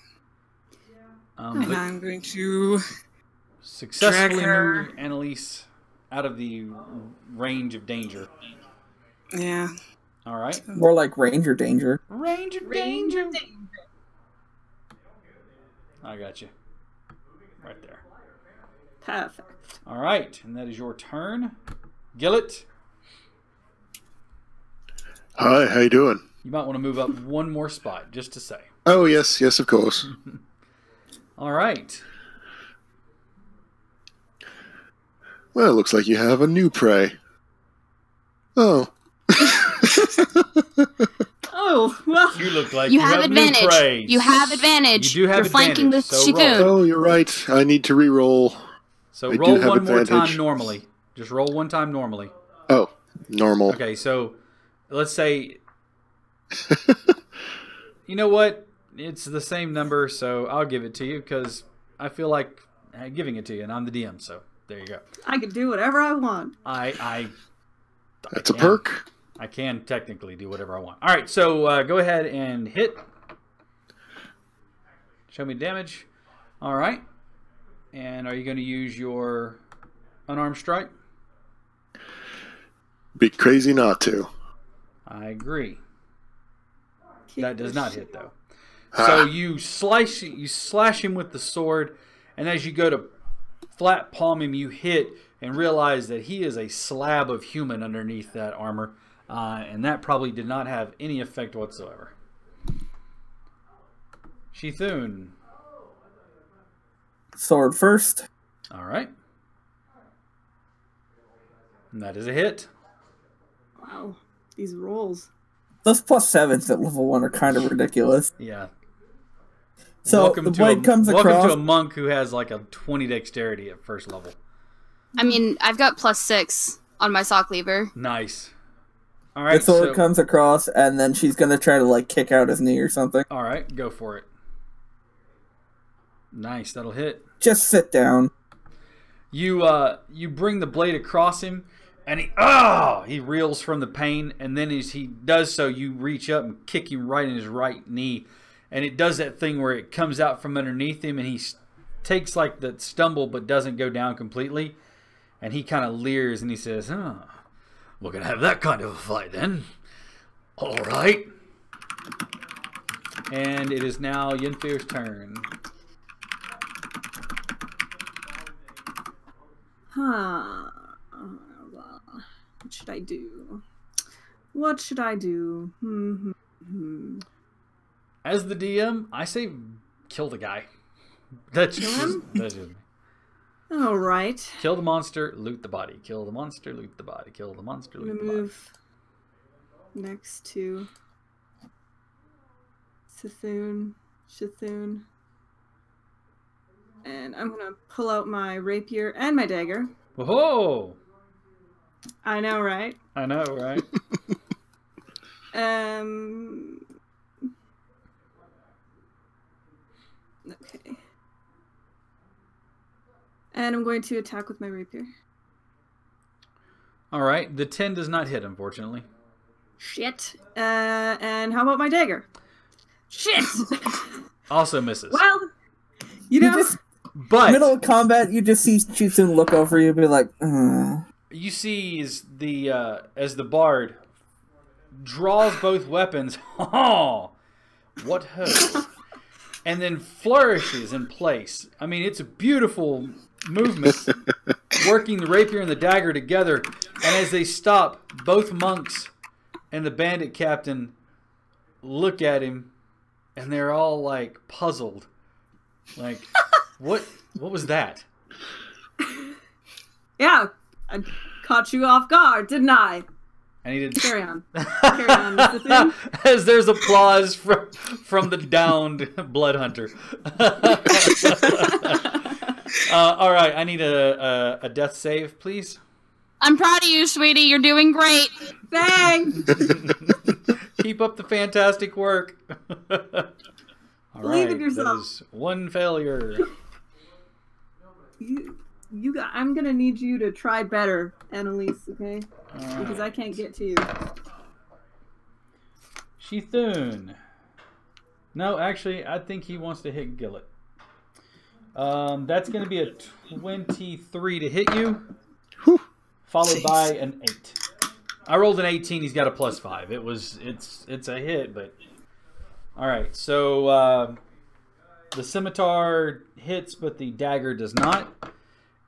But And I'm going to successfully drag her. move Annalise out of the range of danger. Yeah. All right. More like Ranger Danger. Range of danger. I got you. Right there. Perfect. All right, and that is your turn. Gillett, Hi, how you doing? you might want to move up one more spot, just to say. Oh, yes, of course. All right. Well, it looks like you have a new prey. Oh. Oh, well. You look like You have new advantage. prey. You have advantage. You do have You're flanking advantage, with so roll. Shifun. Oh, you're right. I need to re-roll. So I do roll have one more time advantage. normally. Just roll one time normally. Oh, normal. Okay, so let's say... You know what? It's the same number, so I'll give it to you because I feel like giving it to you, and I'm the DM, so there you go. I can do whatever I want. That's a perk. I can technically do whatever I want. All right, so go ahead and hit. Show me damage. All right. And are you going to use your unarmed strike? Be crazy not to. I agree. Kick That does the not shit. hit, though. So you slash him with the sword, and as you go to flat palm him, you hit and realize that he is a slab of human underneath that armor, and that probably did not have any effect whatsoever. Shithun. Sword first. All right. And that is a hit. Wow. These rolls. Those +7s at level 1 are kind of ridiculous. Yeah. So the blade comes across. Welcome to a monk who has like a 20 dexterity at first level. I mean, I've got +6 on my sock lever. Nice. All The right. sword comes across, and then she's gonna try to like kick out his knee or something. All right, go for it. Nice, that'll hit. Just sit down. You bring the blade across him, and he reels from the pain, and then as he does so, you reach up and kick him right in his right knee, and it does that thing where it comes out from underneath him, and he takes like the stumble but doesn't go down completely, and he kind of leers and he says, "Oh, we're gonna have that kind of a fight then. All right." And it is now Yenfir's turn. Huh. What should I do? What should I do? As the DM, I say kill the guy. That's just me. All right. Kill the monster, loot the body. Kill the monster, loot the body. Kill the monster, I'm loot gonna the body. move next to Shithun. And I'm gonna pull out my rapier and my dagger. Whoa! I know, right? I know, right? Okay. And I'm going to attack with my rapier. All right. The 10 does not hit, unfortunately. Shit. And how about my dagger? Shit! Also misses. Well, you You know, just But middle of combat, you just see Chitsun look over you and be like, you see as the bard draws both weapons, what hope, and then flourishes in place. I mean, it's a beautiful movement, working the rapier and the dagger together, and as they stop, both monks and the bandit captain look at him, and they're all like puzzled, like, what was that? yeah, I caught you off guard, didn't I? I needed Carry on. Carry on, Mr. Thune. as there's applause from the downed blood hunter. All right, I need a death save, please. I'm proud of you, sweetie. You're doing great. Thanks! Keep up the fantastic work. All Believe in right, yourself. that is one failure. You got, I'm gonna need you to try better, Annalise, okay? Because I can't get to you. Shithun. No, actually, I think he wants to hit Gillett. That's going to be a 23 to hit you, followed by an 8. I rolled an 18. He's got a +5. It's a hit, but all right. So the scimitar hits, but the dagger does not.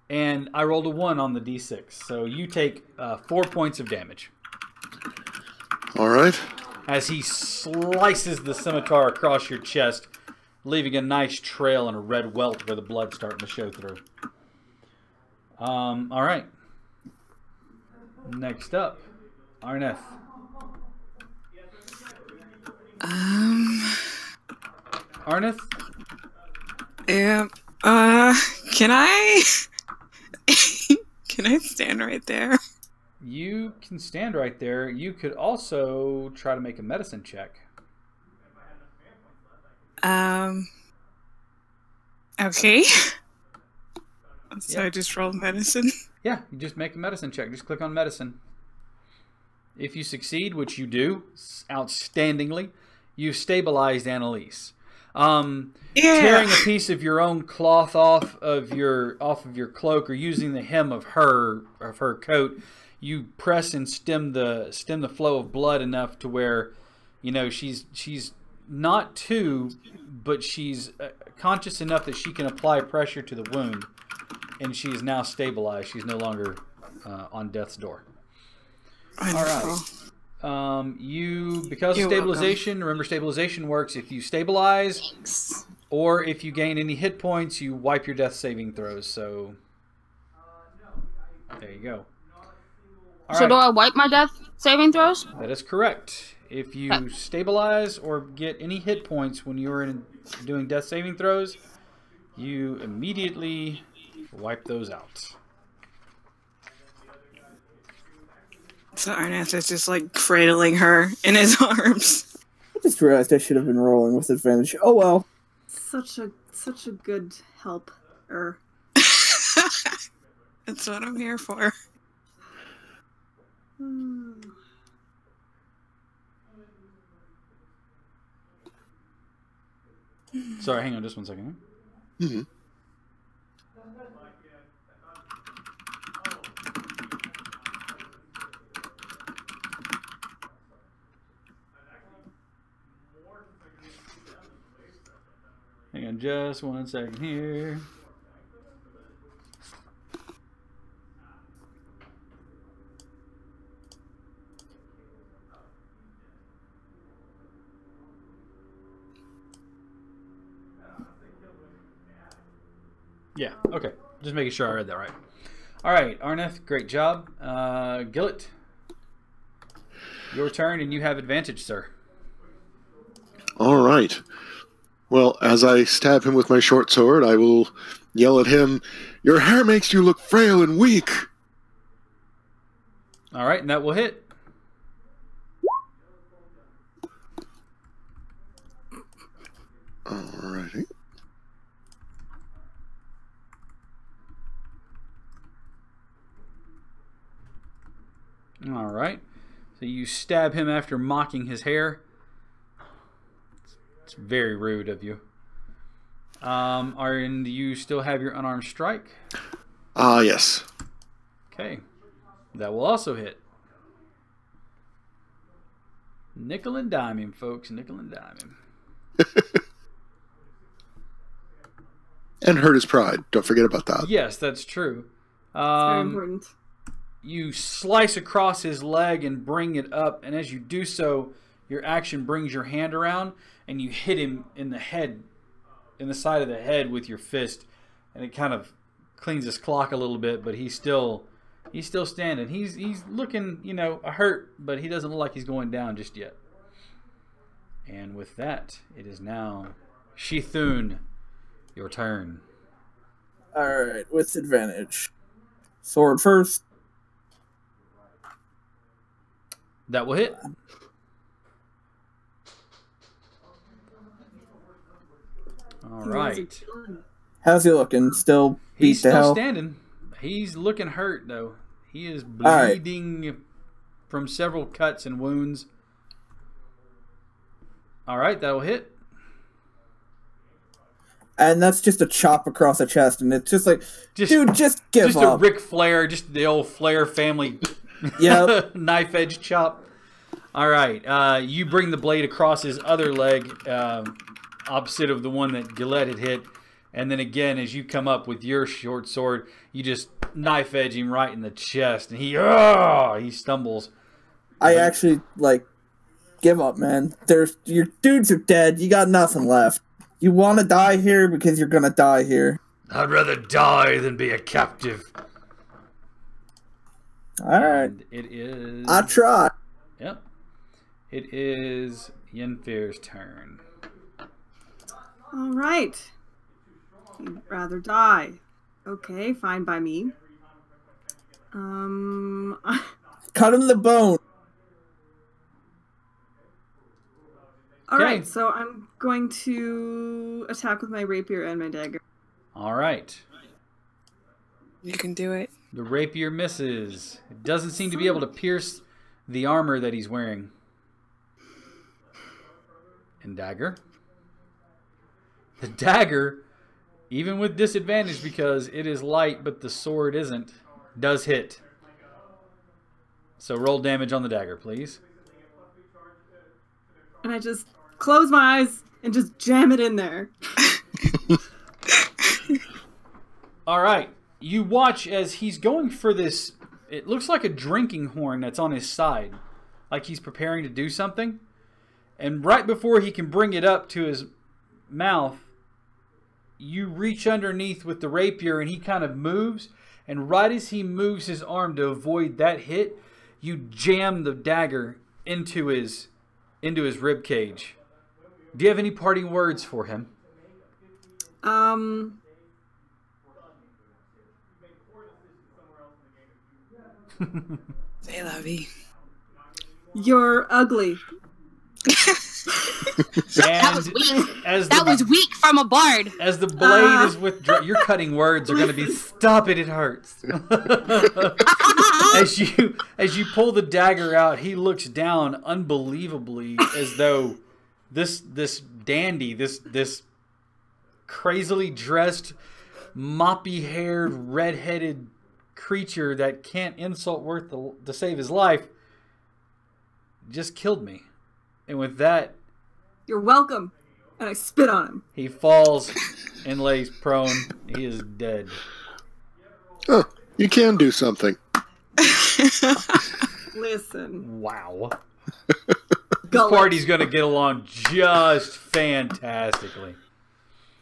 and I rolled a 1 on the d6. So you take 4 points of damage. All right. As he slices the scimitar across your chest, leaving a nice trail and a red welt where the blood's starting to show through. All right. Next up, Arneth. Arneth? Yeah. Can I? Can I stand right there? You can stand right there. You could also try to make a medicine check. Okay. So I just rolled medicine. Yeah, you just make a medicine check. Just click on medicine. If you succeed, which you do, outstandingly, you've stabilized Annalise. Tearing a piece of your own cloth off of your cloak, or using the hem of her coat, you press and stem the flow of blood enough to where, you know, she's not too, but she's conscious enough that she can apply pressure to the wound, and she is now stabilized. She's no longer on death's door. Wonderful. All right. Because You're of stabilization, welcome. remember stabilization works if you stabilize, Thanks. or if you gain any hit points, you wipe your death saving throws. So there you go. All So right. do I wipe my death saving throws? That is correct. If you stabilize or get any hit points when you're doing death saving throws, you immediately wipe those out. So Arneth is just like cradling her in his arms. I just realized I should have been rolling with advantage. Oh well. Such a good help. That's what I'm here for. Sorry, hang on just 1 second. Mm-hmm. Hang on just 1 second here. Yeah, okay. Just making sure I read that right. All right, Arneth, great job. Gillet, your turn, and you have advantage, sir. All right. Well, as I stab him with my short sword, I will yell at him, "Your hair makes you look frail and weak." All right, and that will hit. Alrighty. All right. So you stab him after mocking his hair. It's very rude of you. And you still have your unarmed strike? Yes. Okay. That will also hit. Nickel and dime him, folks. Nickel and dime him. And hurt his pride. Don't forget about that. Yes, that's true. Very important. You slice across his leg and bring it up, and as you do so, your action brings your hand around and you hit him in the head, in the side of the head with your fist, and it kind of cleans his clock a little bit, but he's still standing. He's looking, you know, hurt, but he doesn't look like he's going down just yet. And with that, it is now Shithun, your turn. Alright, with advantage. Sword first. That will hit. All right. How's he looking? Still beat He's to still hell? standing. He's looking hurt, though. He is right. bleeding from several cuts and wounds. All right, that'll hit. And that's just a chop across the chest, and it's just like, Just- dude, just give Just up. a Ric Flair, just the old Flair family Yep. knife edge chop. All right, you bring the blade across his other leg, opposite of the one that Gillette had hit, And then again, as you come up with your short sword, you just knife edge him right in the chest, and he stumbles. I actually give up, man. Your dudes are dead. You got nothing left. You want to die here because you're gonna die here. I'd rather die than be a captive. All right. And it is. I try. Yep. It is Yenfear's turn. All right. You'd rather die. Okay, fine by me. Cut him the bone. All Okay. right, so I'm going to attack with my rapier and my dagger. All right. You can do it. The rapier misses. It doesn't seem to be able to pierce the armor that he's wearing. And dagger. The dagger, even with disadvantage because it is light but the sword isn't, does hit. So roll damage on the dagger, please. And I just close my eyes and just jam it in there. All right. You watch as he's going for this. It looks like a drinking horn that's on his side. Like he's preparing to do something. And right before he can bring it up to his mouth, you reach underneath with the rapier and he kind of moves. And right as he moves his arm to avoid that hit, you jam the dagger into his rib cage. Do you have any parting words for him? Say lovey. You're ugly. That was weak. That was weak from a bard. As the blade is withdrawn, your cutting words are going to be, "Stop it! It hurts." as you pull the dagger out, he looks down unbelievably, as though this dandy, this crazily dressed, moppy-haired, red-headed creature that can't insult worth to save his life just killed me. And with that, You're welcome. And I spit on him. he falls and lays prone. He is dead. Oh, you can do something. Listen. Wow. This Gullet. party's going to get along just fantastically.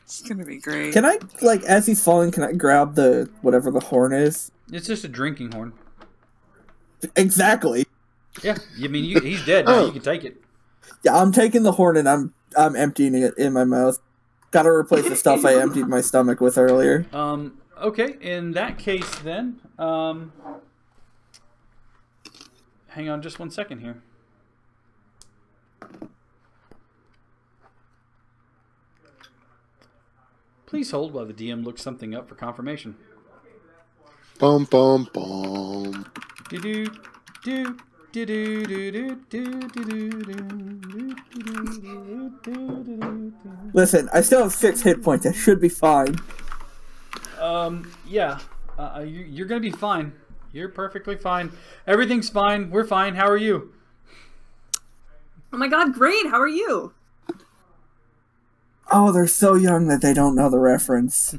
It's gonna be great. Can I, as he's falling, can I grab whatever the horn is? It's just a drinking horn. Exactly. Yeah, I mean, he's dead now. Oh. You can take it. Yeah, I'm taking the horn and I'm emptying it in my mouth. Gotta replace the stuff I emptied my stomach with earlier. Okay, in that case then, hang on just 1 second here. Please hold while the DM looks something up for confirmation. Bum, bum, bum. Do-do, do, do-do, do-do, do, do-do. Listen, I still have 6 hit points. I should be fine. Yeah. You're gonna be fine. You're perfectly fine. Everything's fine. We're fine. How are you? Oh my god, great. How are you? Oh, they're so young that they don't know the reference.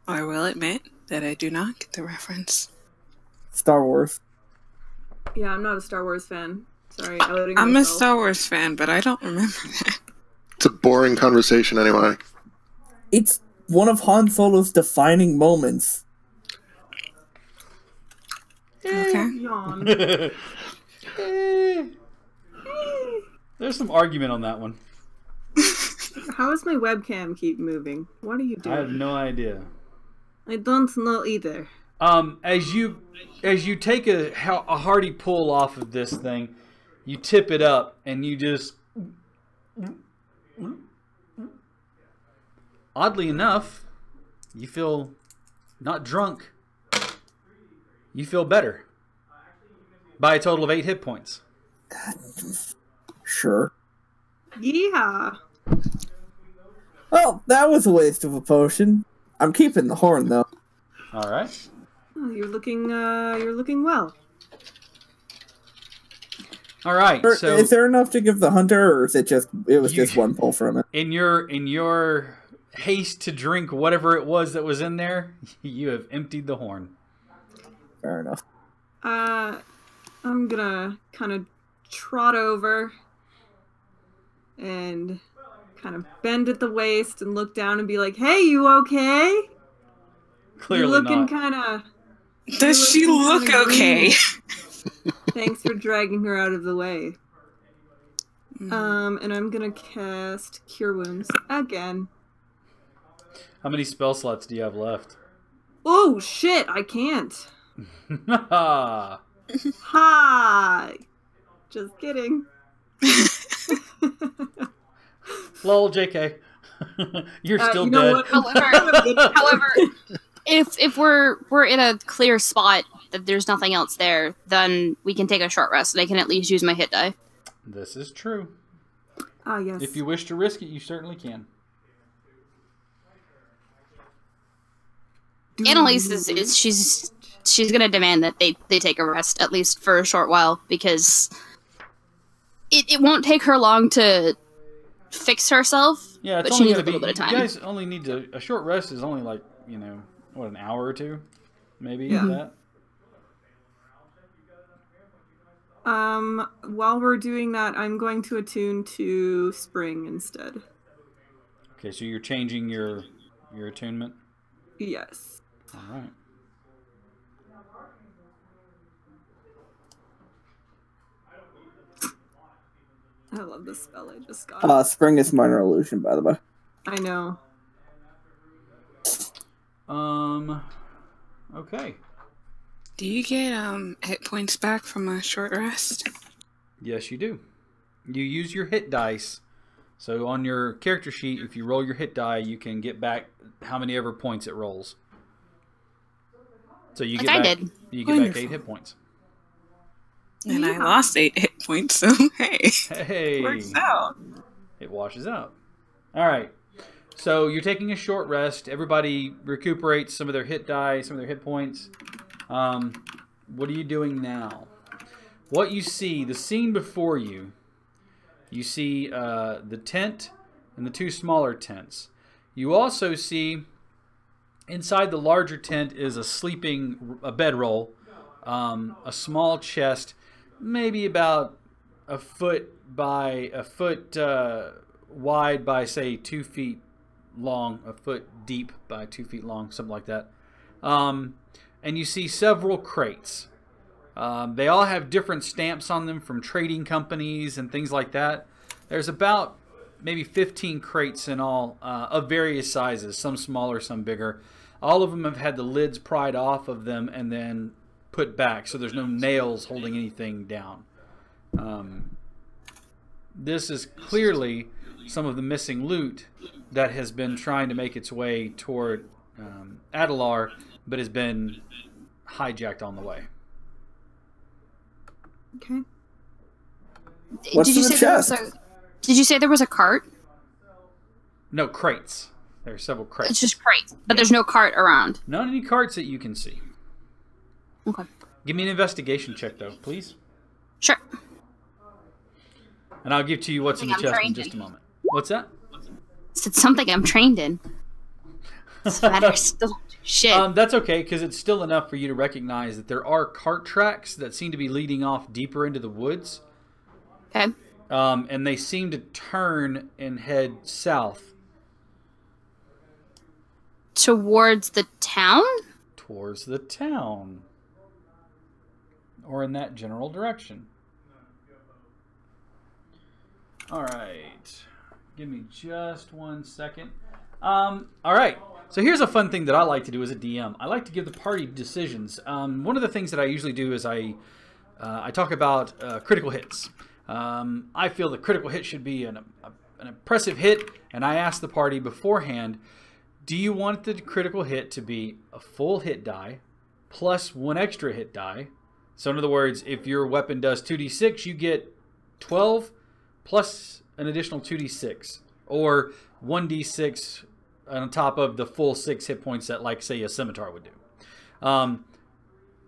I will admit that I do not get the reference. Star Wars. Yeah, I'm not a Star Wars fan. Sorry, outing I'm a myself. Star Wars fan, but I don't remember that. It's a boring conversation anyway. It's one of Han Solo's defining moments. Okay. Yawn. There's some argument on that one. How does my webcam keep moving? What are you I have doing? no idea. I don't know either. As you take a hearty pull off of this thing, you tip it up and you just, oddly enough, you feel not drunk. You feel better by a total of 8 hit points. Sure. Yeah. Well, that was a waste of a potion. I'm keeping the horn, though. All right. Oh, you're looking well. All right. Or So is there enough to give the hunter, or is it was just one pull from it? in your haste to drink whatever it was that was in there, you have emptied the horn. Fair enough. I'm gonna kind of trot over and kind of bend at the waist and look down and be like, "Hey, you okay? Clearly You're looking not. kind of." Does she look okay? Thanks for dragging her out of the way. Mm. And I'm gonna cast Cure Wounds again. How many spell slots do you have left? Oh shit! I can't. Ha! Ha! Just kidding. Lol, JK. You're still you know dead. what? However, if we're in a clear spot that there's nothing else there, then we can take a short rest, and I can at least use my hit die. This is true. Ah, yes. If you wish to risk it, you certainly can. Annalise is she's gonna demand that they take a rest, at least for a short while, because it won't take her long to fix herself. Yeah, it's but she only needs a gonna little bit of time. You guys only need a short rest is only like, what, an hour or two? Maybe Yeah. that. While we're doing that, I'm going to attune to Spring instead. Okay, so you're changing your attunement? Yes. All right. I love this spell I just got. Spring is minor illusion, by the way. I know. Okay. Do you get hit points back from a short rest? Yes, you do. You use your hit dice. So on your character sheet, if you roll your hit die, you can get back how many ever points it rolls. So you Like get I back, did. You get back Wonderful. 8 hit points. And I Yeah. lost 8 hit points, so hey. Hey, Works out. it washes out. All right. So you're taking a short rest. Everybody recuperates some of their hit die, some of their hit points. What are you doing now? What you see, the scene before you, you see the tent and the 2 smaller tents. You also see inside the larger tent is a bedroll, a small chest, maybe about a foot by a foot wide by, say, 2 feet long, a foot deep by 2 feet long, something like that. And you see several crates. They all have different stamps on them from trading companies and things like that. There's about maybe 15 crates in all, of various sizes, some smaller, some bigger. All of them have had the lids pried off of them and then put back, so there's no nails holding anything down. This is clearly some of the missing loot that has been trying to make its way toward Adalar, but has been hijacked on the way. Okay. What's Did you in the say there was chest? Did you say there was a cart? No, crates. There are several crates. It's just crates, but there's no cart around. Not any carts that you can see. Okay. Give me an investigation check, though, please. Sure. And I'll give to you what's in the Something I'm chest in trained just a in. moment. What's that? It's something I'm trained in. It's that I still don't do shit. That's okay, because it's still enough for you to recognize that there are cart tracks that seem to be leading off deeper into the woods. Okay. And they seem to turn and head south Towards the town? towards the town. Or in that general direction. All right. Give me just 1 second. All right. So here's a fun thing that I like to do as a DM. I like to give the party decisions. One of the things that I usually do is I talk about critical hits. I feel the critical hit should be an impressive hit, and I ask the party beforehand, do you want the critical hit to be a full hit die plus 1 extra hit die? So in other words, if your weapon does 2d6, you get 12 plus an additional 2d6, or 1d6 on top of the full 6 hit points that, like, say, a scimitar would do. I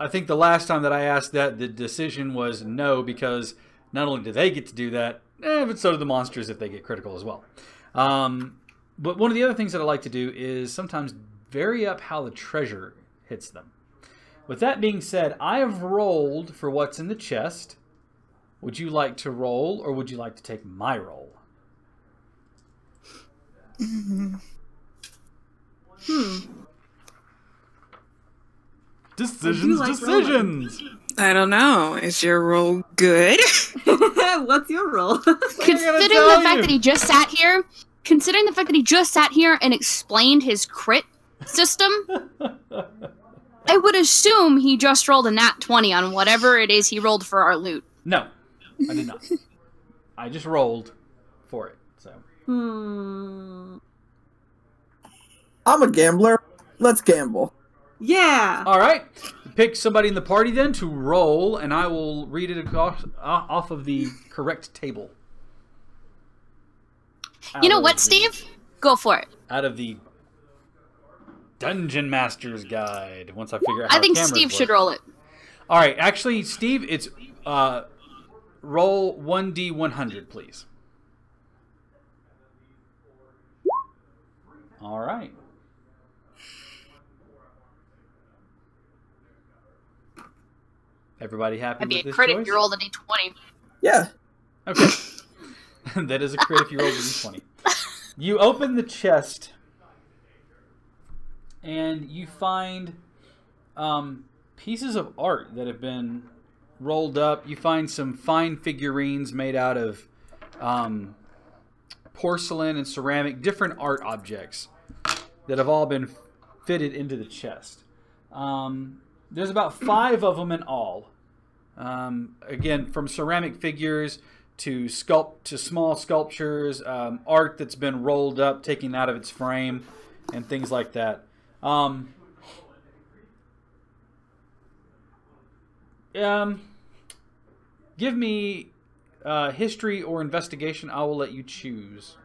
think the last time that I asked that, the decision was no, because Not only do they get to do that, but so do the monsters if they get critical as well. But one of the other things that I like to do is sometimes vary up how the treasure hits them. With that being said, I have rolled for what's in the chest. Would you like to roll, or would you like to take my roll? Decisions. I don't know. Is your roll good? What's your roll? Considering the fact that he just sat here and explained his crit system, I would assume he just rolled a nat 20 on whatever it is he rolled for our loot. No, I did not. I just rolled for it. So. I'm a gambler. Let's gamble. Yeah. All right. Pick somebody in the party then to roll, and I will read it off of the correct table. You know what, Steve? Go for it. Out of the Dungeon Master's Guide. Once I figure out how I think cameras Steve work. should roll it. All right. Actually, Steve, it's roll 1d100, please. All right. Everybody happy That'd be with a this crit choice? if you rolled a d20. Yeah. Okay. That is a crit if you roll a d20. You open the chest, and you find pieces of art that have been rolled up. You find some fine figurines made out of porcelain and ceramic, different art objects that have all been fitted into the chest. There's about 5 of them in all. Again, from ceramic figures to small sculptures, art that's been rolled up, taken out of its frame, and things like that. Give me history or investigation. I will let you choose.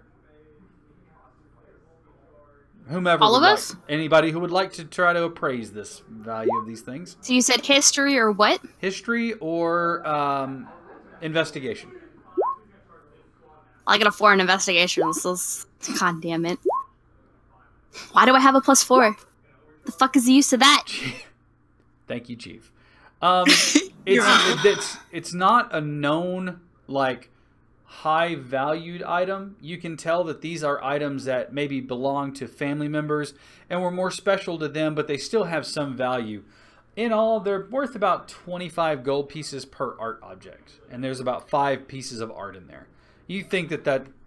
Whomever. All of us? Anybody who would like to try to appraise this value of these things. So you said history or what? History or investigation. I got a 4 in investigation, so god damn it. Why do I have a +4? The fuck is the use of that? Thank you, Chief. It's not a known, like, high valued item. You can tell that these are items that maybe belong to family members and were more special to them, but they still have some value. In all, they're worth about 25 gold pieces per art object, and there's about 5 pieces of art in there. You think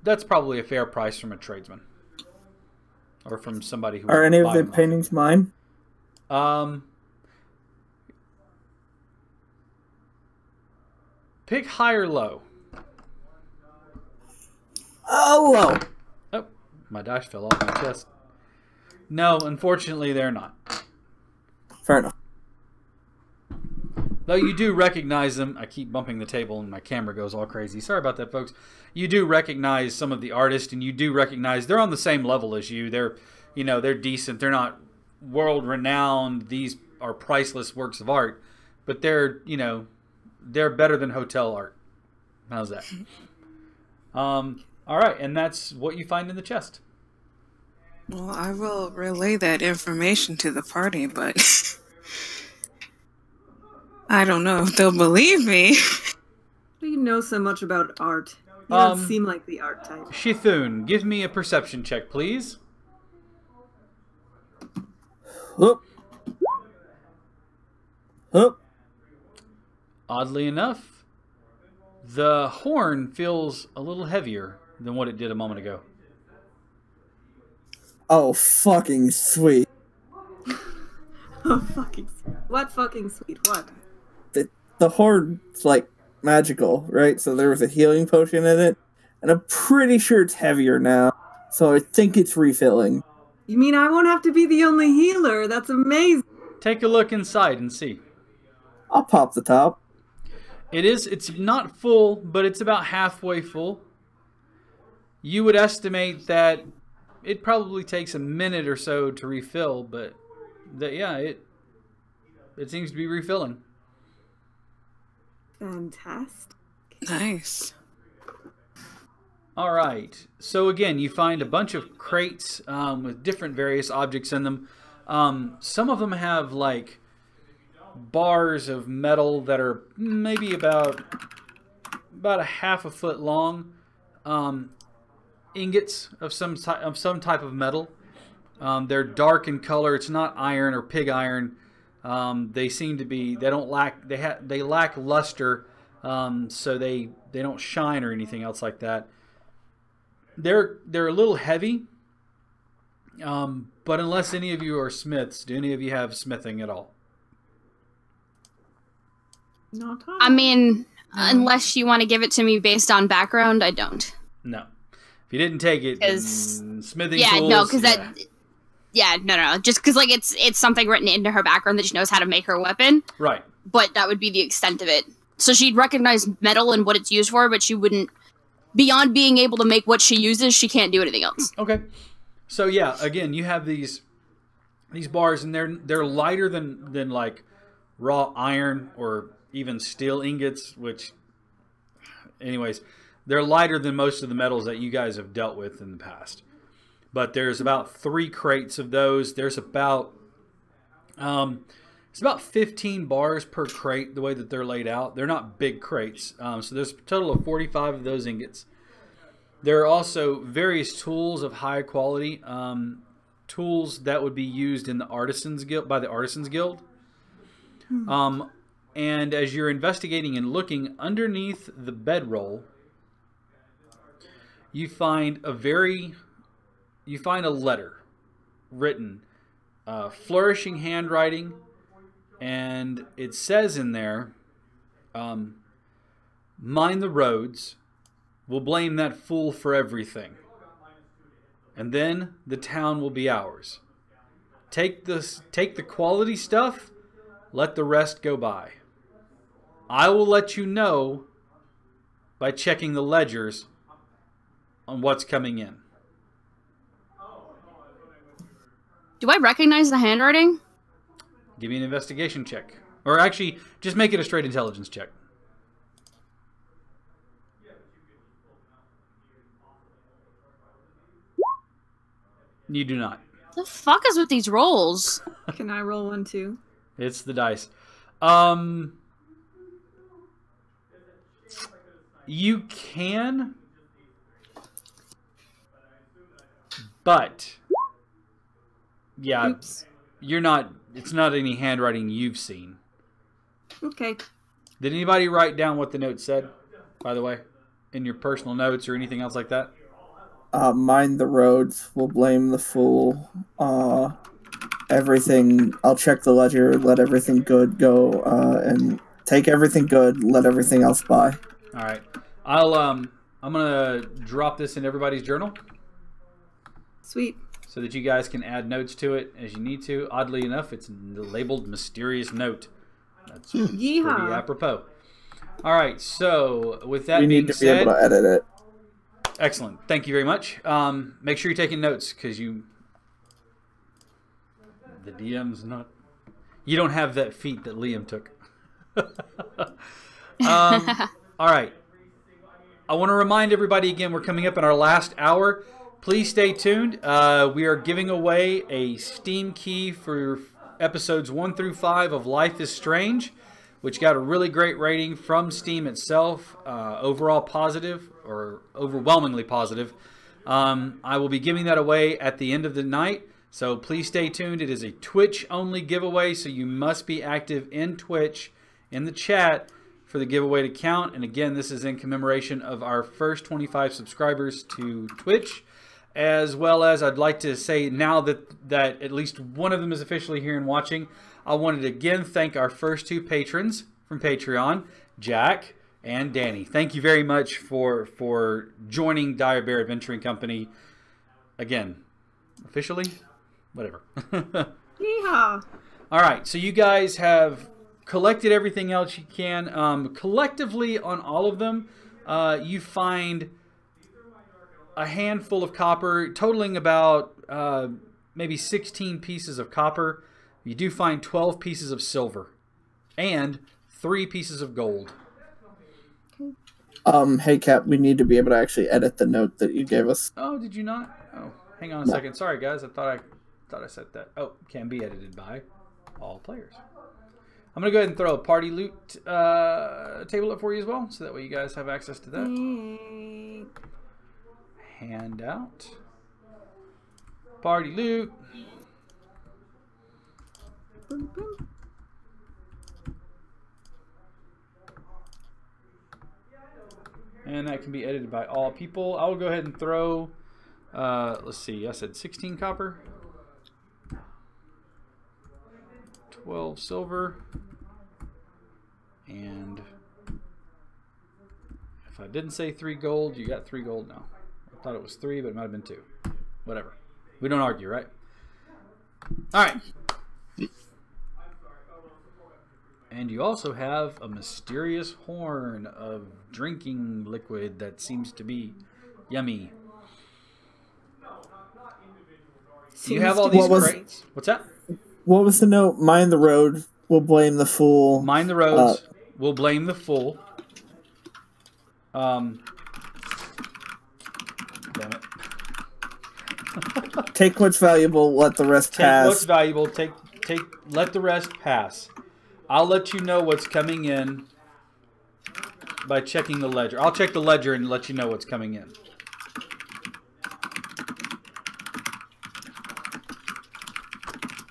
that's probably a fair price from a tradesman or from somebody who Are any of the paintings mine? Pick high or low. Oh, low. Oh, my dice fell off my chest. No, unfortunately, they're not. Fair enough. Though you do recognize them. I keep bumping the table and my camera goes all crazy. Sorry about that, folks. You do recognize some of the artists, and you do recognize they're on the same level as you. They're decent. They're not world-renowned. These are priceless works of art, but they're better than hotel art. How's that? All right, and that's what you find in the chest. Well, I will relay that information to the party, but I don't know if they'll believe me. You know so much about art. You don't seem like the art type. Shithun, give me a perception check, please. Hup. Hup. Oddly enough, the horn feels a little heavier than what it did a moment ago. Oh, fucking sweet. Oh, fucking sweet. What fucking sweet? What? The horn's, like, magical, right? So there was a healing potion in it, and I'm pretty sure it's heavier now, so I think it's refilling. You mean I won't have to be the only healer? That's amazing. Take a look inside and see. I'll pop the top. It's not full, but it's about halfway full. You would estimate that it probably takes a minute or so to refill, but it seems to be refilling. Fantastic. Nice. All right. So again, you find a bunch of crates with different various objects in them. Some of them have like bars of metal that are maybe about a half a foot long. Ingots of some type of metal. They're dark in color. It's not iron or pig iron. They seem to be. They don't lack. They lack luster. So they don't shine or anything else like that. They're a little heavy. But unless any of you are smiths, do any of you have smithing at all? Not I mean, unless you want to give it to me based on background, I don't. No. If you didn't take it, then smithing tools. No, because that. Yeah, no. Just because like it's something written into her background that she knows how to make her weapon. Right. But that would be the extent of it. So she'd recognize metal and what it's used for, but she wouldn't. Beyond being able to make what she uses, she can't do anything else. Okay. So yeah, again, you have these bars, and they're lighter than like raw iron or even steel ingots. Which, anyways, they're lighter than most of the metals that you guys have dealt with in the past. But there's about 3 crates of those. There's about it's about 15 bars per crate the way that they're laid out. They're not big crates. So there's a total of 45 of those ingots. There are also various tools of high quality, tools that would be used in the Artisans Guild by the Artisans Guild. And as you're investigating and looking underneath the bedroll, you find a letter written, flourishing handwriting, and it says in there, mind the roads. We'll blame that fool for everything. And then the town will be ours. Take the quality stuff, let the rest go by. I will let you know by checking the ledgers on what's coming in. Do I recognize the handwriting? Give me an investigation check. Or actually, just make it a straight intelligence check. You do not. The fuck is with these rolls? Can I roll one too? It's the dice. You can, but yeah, Oops. you're not. It's not any handwriting you've seen. Okay. Did anybody write down what the note said, by the way, in your personal notes or anything else like that? Mind the roads. We'll blame the fool. Everything. I'll check the ledger. Let everything good go. And take everything good. Let everything else by. All right. I'm gonna drop this in everybody's journal. Sweet. So that you guys can add notes to it as you need to. Oddly enough, it's labeled mysterious note. That's pretty apropos. All right. So with that We being need to be said, able to edit it. excellent. Thank you very much. Make sure you're taking notes because the DM's not. You don't have that feat that Liam took. All right. I want to remind everybody again, we're coming up in our last hour. Please stay tuned. We are giving away a Steam key for episodes 1 through 5 of Life is Strange, which got a really great rating from Steam itself. Overall positive, or overwhelmingly positive. I will be giving that away at the end of the night. So please stay tuned. It is a Twitch-only giveaway, so you must be active in Twitch, in the chat, for the giveaway to count. And again, this is in commemoration of our first 25 subscribers to Twitch. As well as I'd like to say now that at least one of them is officially here and watching, I wanted to again thank our first 2 patrons from Patreon, Jack and Danny. Thank you very much for joining Dire Bear Adventuring Company. Again, officially, whatever. Yeehaw! All right, so you guys have collected everything else you can. Collectively on all of them, you find a handful of copper, totaling about maybe 16 pieces of copper. You do find 12 pieces of silver and 3 pieces of gold. Hey, Cap, we need to be able to actually edit the note that you gave us. Oh, did you not? Oh, hang on a second. Sorry, guys. I thought I said that. Oh, can be edited by all players. I'm going to go ahead and throw a party loot table up for you as well, so that way you guys have access to that. Handout. Party loot. And that can be edited by all people. I will go ahead and throw, let's see, I said 16 copper. 12 silver, and if I didn't say 3 gold, you got 3 gold now. I thought it was 3, but it might have been 2. Whatever. We don't argue, right? All right. And you also have a mysterious horn of drinking liquid that seems to be yummy. You have all these crates. What's that? What was the note? Mind the road. We'll blame the fool. Mind the roads. We'll blame the fool. Damn it. Take what's valuable. Let the rest pass. Take what's valuable. Let the rest pass. I'll let you know what's coming in by checking the ledger. I'll check the ledger and let you know what's coming in.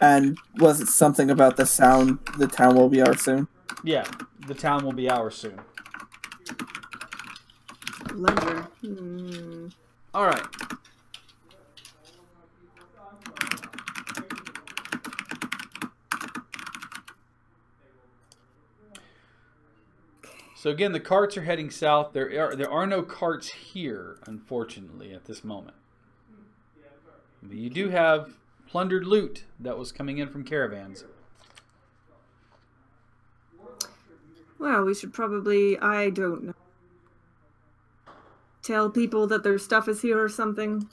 And was it something about the sound? The town will be ours soon. Yeah, the town will be ours soon. Ledger. All right. So again, the carts are heading south. There are no carts here, unfortunately, at this moment. But you do have plundered loot that was coming in from caravans. Well, we should probably, I don't know, tell people that their stuff is here or something.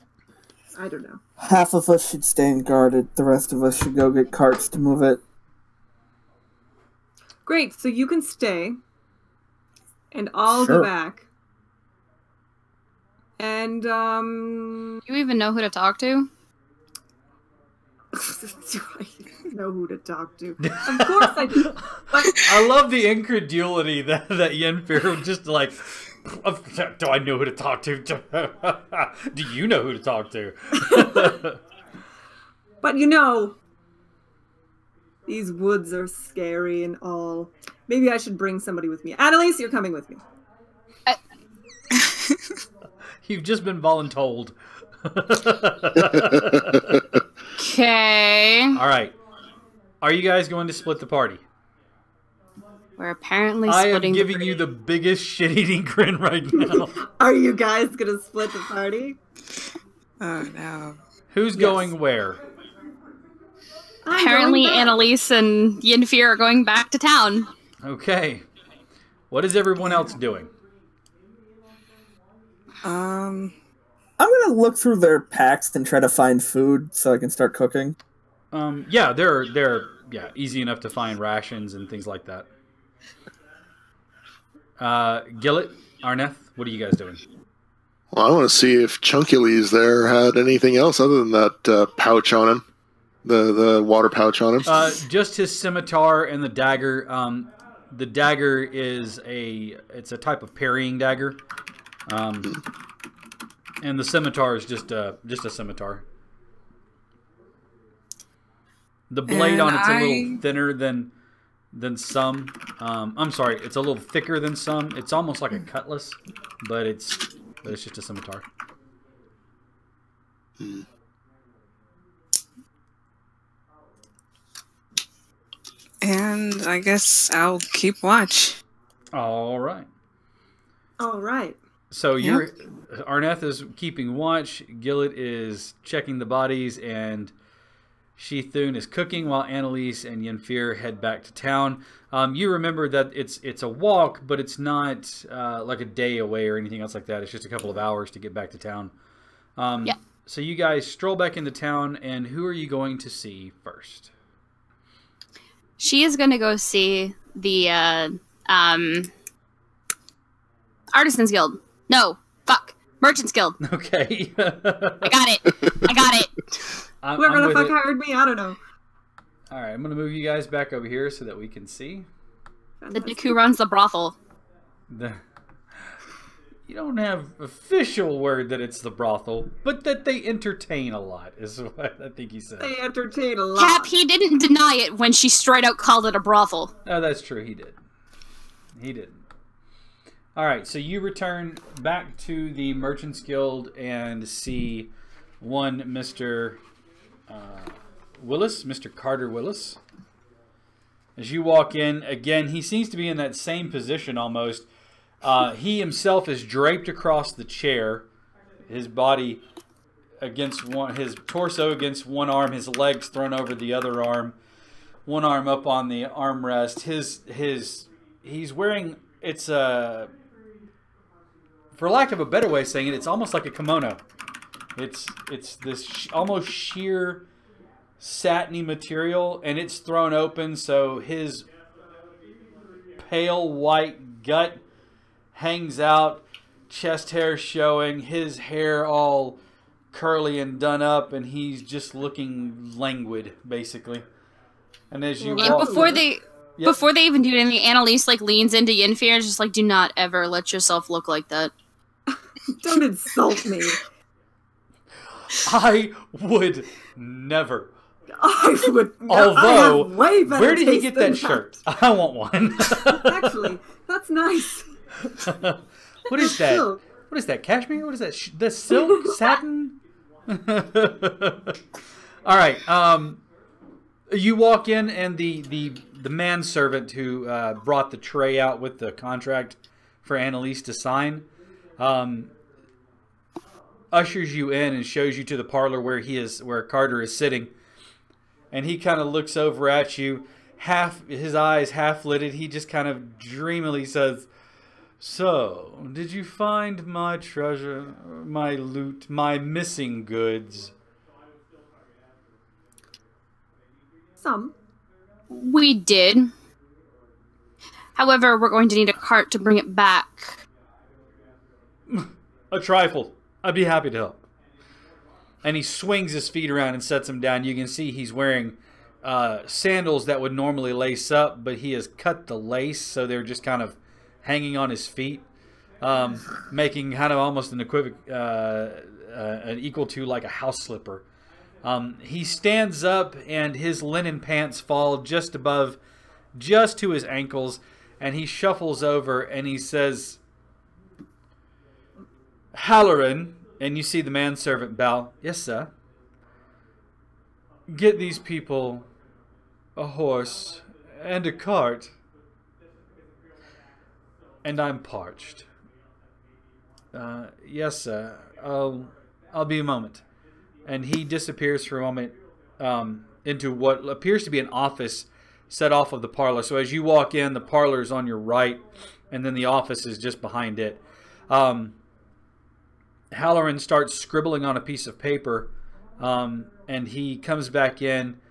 I don't know. Half of us should stand guarded. The rest of us should go get carts to move it. Great, so you can stay, and I'll go back. And, You even know who to talk to? do I know who to talk to? Of course I do. But I love the incredulity that Yennefer just like, do I know who to talk to? Do you know who to talk to? But you know, these woods are scary and all. Maybe I should bring somebody with me. Annalise, you're coming with me. You've just been voluntold. Okay. All right. Are you guys going to split the party? We're apparently I am splitting giving you the biggest shit-eating grin right now. Are you guys going to split the party? Oh, no. Who's going where? Apparently Annalise and Yennefer are going back to town. Okay. What is everyone else doing? I'm gonna look through their packs and try to find food so I can start cooking. Yeah, they're easy enough to find rations and things like that. Gillet, Arneth, what are you guys doing? Well, I want to see if Chunkules there had anything else other than that pouch on him, the water pouch on him. Just his scimitar and the dagger. The dagger is it's a type of parrying dagger. And the scimitar is just a scimitar. The blade on it's a little thinner than some. I'm sorry, it's a little thicker than some. It's almost like a cutlass, but it's just a scimitar. And I guess I'll keep watch. All right. All right. So Arneth is keeping watch, Gillet is checking the bodies, and Sheathun is cooking while Annalise and Yennefer head back to town. You remember that it's a walk, but it's not like a day away or anything else like that. It's just a couple of hours to get back to town. Yeah. So you guys stroll back into town, and who are you going to see first? She is going to go see the Artisans Guild. No, fuck. Merchants Guild. Okay. I got it. Whoever the fuck hired me, I don't know. All right, I'm gonna move you guys back over here so that we can see. The dick who runs the brothel. You don't have official word that it's the brothel, but that they entertain a lot is what I think he said. They entertain a lot. Cap, he didn't deny it when she straight out called it a brothel. Oh, that's true. He did. He didn't. All right, so you return back to the Merchants Guild and see one Mr. Willis, Mr. Carter Willis. As you walk in, again, he seems to be in that same position almost. He himself is draped across the chair, his body against his torso against one arm, his legs thrown over the other arm, one arm up on the armrest. He's wearing, it's a, for lack of a better way of saying it, it's almost like a kimono. It's this almost sheer satiny material, and it's thrown open, so his pale white gut hangs out, chest hair showing, his hair all curly and done up, and he's just looking languid, basically. And as you walk, before they even do anything, Annalise like leans into Yenfir and is just like, "Do not ever let yourself look like that." Don't insult me. I would never. I would. Although, way better where did he taste get than that shirt? I want one. Actually, that's nice. What is that? Silk. What is that? Cashmere? What is that? The silk? Satin? All right. You walk in, and the manservant who brought the tray out with the contract for Annalise to sign ushers you in and shows you to the parlor where Carter is sitting. And he kind of looks over at you, his eyes half lidded. He just kind of dreamily says, "So, did you find my treasure, my loot, my missing goods?" Some. We did. However, we're going to need a cart to bring it back. A trifle. I'd be happy to help. And he swings his feet around and sets them down. You can see he's wearing sandals that would normally lace up, but he has cut the lace so they're just kind of hanging on his feet, making kind of almost an equal to like a house slipper. He stands up, and his linen pants fall just to his ankles, and he shuffles over and he says, "Halloran," and you see the manservant bow. "Yes, sir." "Get these people a horse and a cart. And I'm parched." "Yes, sir. I'll be a moment." And he disappears for a moment into what appears to be an office set off of the parlor. So as you walk in, the parlor is on your right, and then the office is just behind it. Halloran starts scribbling on a piece of paper, and he comes back in,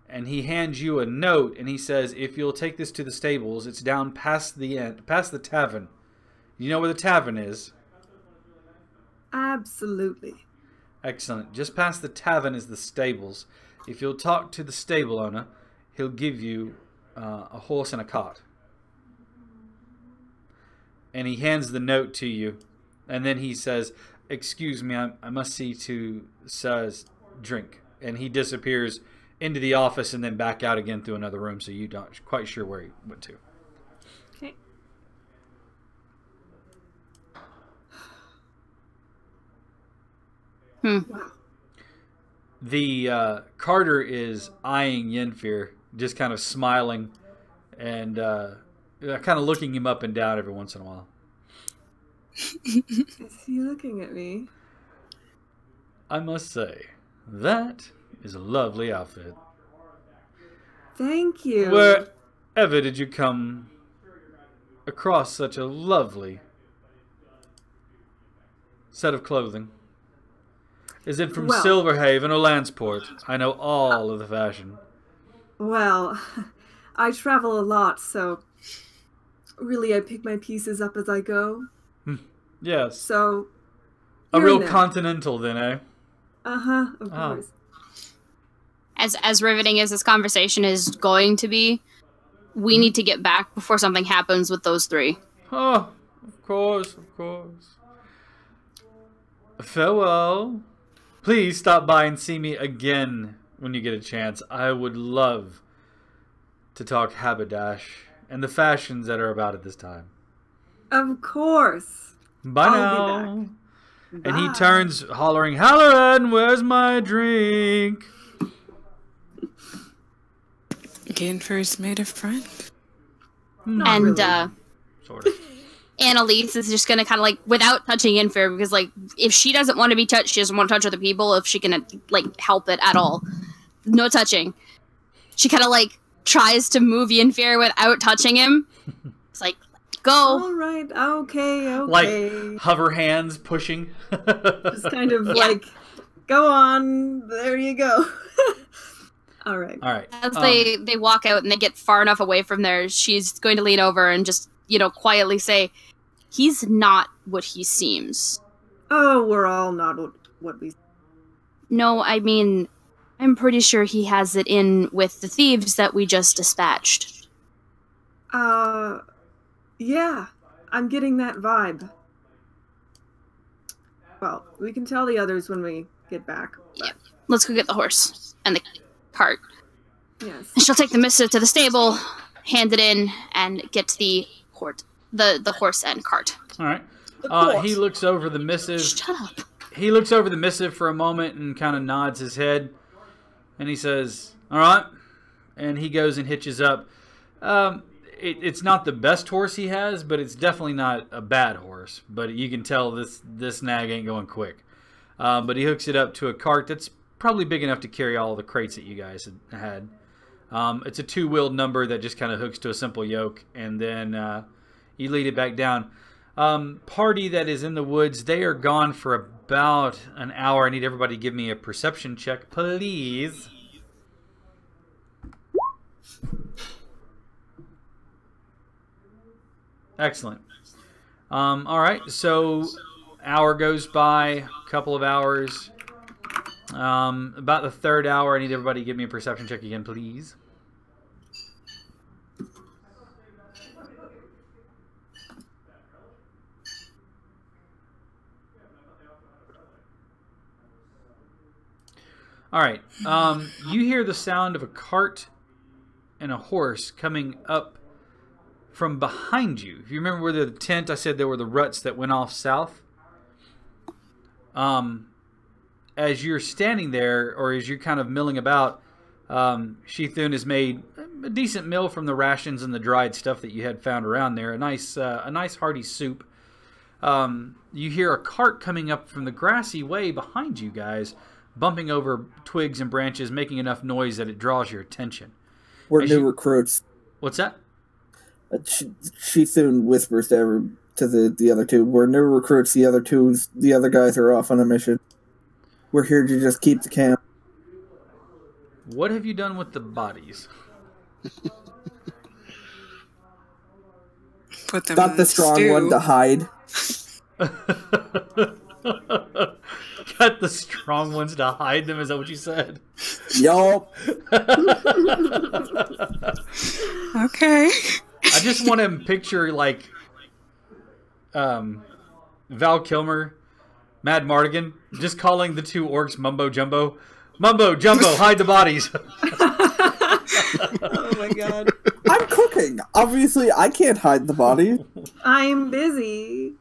and he hands you a note, and he says, "If you'll take this to the stables, it's down past the tavern. You know where the tavern is?" Absolutely. "Excellent. Just past the tavern is the stables. If you'll talk to the stable owner, he'll give you a horse and a cart." And he hands the note to you, and then he says, "Excuse me, I must see to Sir's drink." And he disappears into the office and then back out again through another room, so you're not quite sure where he went to. Okay. Wow. The Carter is eyeing Yenfir, just kind of smiling and kind of looking him up and down every once in a while. Is he looking at me? "I must say, that is a lovely outfit. Thank you. Wherever did you come across such a lovely set of clothing? Is it from Well- Silverhaven or Lanceport? I know all of the fashion." Well, I travel a lot, so really I pick my pieces up as I go. Yes. So A here real and there. continental, then, eh? Of Oh. course. As riveting as this conversation is going to be, we need to get back before something happens with those three. Oh, of course, of course. Farewell. Please stop by and see me again when you get a chance. I would love to talk haberdash and the fashions that are about at this time. Of course. Bye I'll now. be back. And he Bye. turns, hollering, Halloran, where's my drink? Ganfer's made a friend. Not And really. Sort of. Annalise is just gonna kind of like, without touching Infair, because like if she doesn't want to be touched, she doesn't want to touch other people. If she can like help it at all, no touching. She kind of like tries to move Infair without touching him. It's like, go. All right. Okay. Like hover hands pushing. Just kind of like, go on. There you go. All right. All right. As they walk out and they get far enough away from there, she's going to lean over and just, quietly say, he's not what he seems. Oh, we're all not what we. No, I mean, I'm pretty sure he has it in with the thieves that we just dispatched. Yeah. I'm getting that vibe. Well, we can tell the others when we get back. Yeah. Let's go get the horse and the cart. Yes. And she'll take the missive to the stable, hand it in, and get the horse and cart. All right. course. He looks over the missive. Shut up. He looks over the missive for a moment and kind of nods his head. And he says, all right. And he goes and hitches up. It's not the best horse he has, but it's definitely not a bad horse. But you can tell this nag ain't going quick. But he hooks it up to a cart that's probably big enough to carry all the crates that you guys had. It's a two-wheeled number that just kind of hooks to a simple yoke. And then you lead it back down. Party that is in the woods, they are gone for about an hour. I need everybody to give me a perception check, please. Excellent. All right, so hour goes by, couple of hours. About the third hour, I need everybody to give me a perception check again, please. All right. You hear the sound of a cart and a horse coming up from behind you. If you remember where the tent, I said there were the ruts that went off south. As you're standing there, or as you're kind of milling about, Shithun has made a decent meal from the rations and the dried stuff that you had found around there. A nice hearty soup. You hear a cart coming up from the grassy way behind you guys, bumping over twigs and branches, making enough noise that it draws your attention. We're new recruits. What's that? She soon whispers to the other two. We're new recruits. The other guys are off on a mission. We're here to just keep the camp. What have you done with the bodies? Put them Got in the strong stew. one to hide. Got the strong ones to hide them, is that what you said? Yup. Okay. I just want to picture, like, Val Kilmer, Mad Mardigan, just calling the two orcs Mumbo Jumbo. Mumbo Jumbo, hide the bodies. Oh my god. I'm cooking. Obviously, I can't hide the body. I'm busy.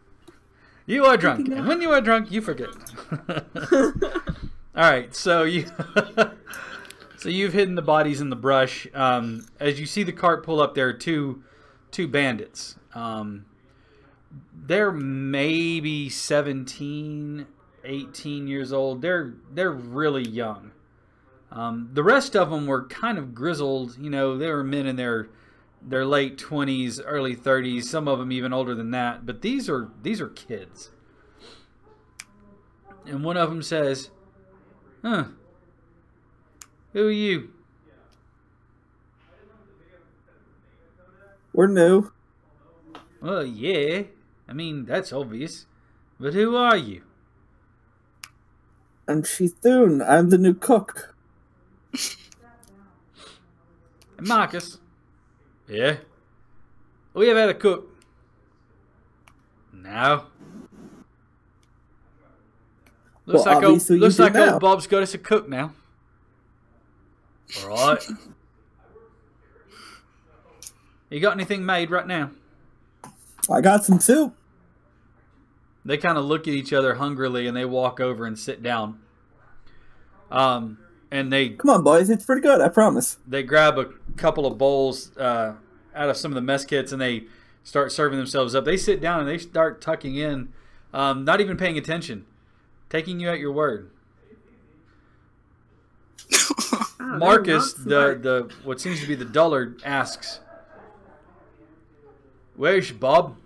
You are drunk, and when you are drunk, you forget. All right, so you've hidden the bodies in the brush. As you see the cart pull up, there are two bandits. They're maybe 17, 18 years old. They're really young. The rest of them were kind of grizzled. They were men in their late 20s, early 30s. Some of them even older than that. But these are kids. And one of them says, "Huh? Who are you?" We're new. "Well, yeah. I mean, that's obvious. But who are you? I'm Thune. I'm the new cook. Marcus. Yeah? We have had a cook. No. Looks Well, like old Bob's got us a cook now. Alright. You got anything made right now? I got some soup. They kind of look at each other hungrily and they walk over and sit down. And they Come on, boys. It's pretty good, I promise. they grab a couple of bowls out of some of the mess kits and they start serving themselves up. They sit down and they start tucking in, not even paying attention, taking you at your word. Oh, Marcus, they're not smart. the what seems to be the dullard, asks, "Where's Bob?"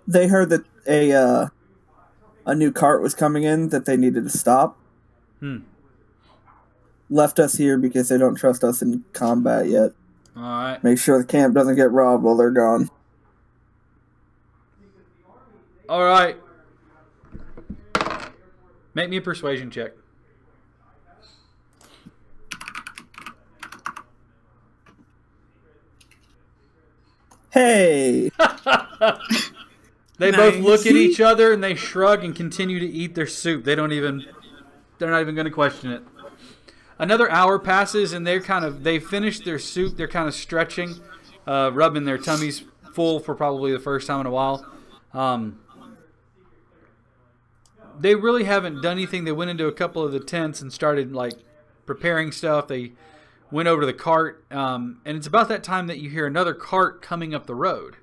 They heard that a new cart was coming in that they needed to stop. Left us here because they don't trust us in combat yet. All right. Make sure the camp doesn't get robbed while they're gone. All right. Make me a persuasion check. Hey! They both Nice. look at each other and they shrug and continue to eat their soup. They're not even going to question it. Another hour passes and they finish their soup. They're kind of stretching, rubbing their tummies full for probably the first time in a while. They really haven't done anything. They went into a couple of the tents and started preparing stuff. They went over to the cart, and it's about that time that you hear another cart coming up the road.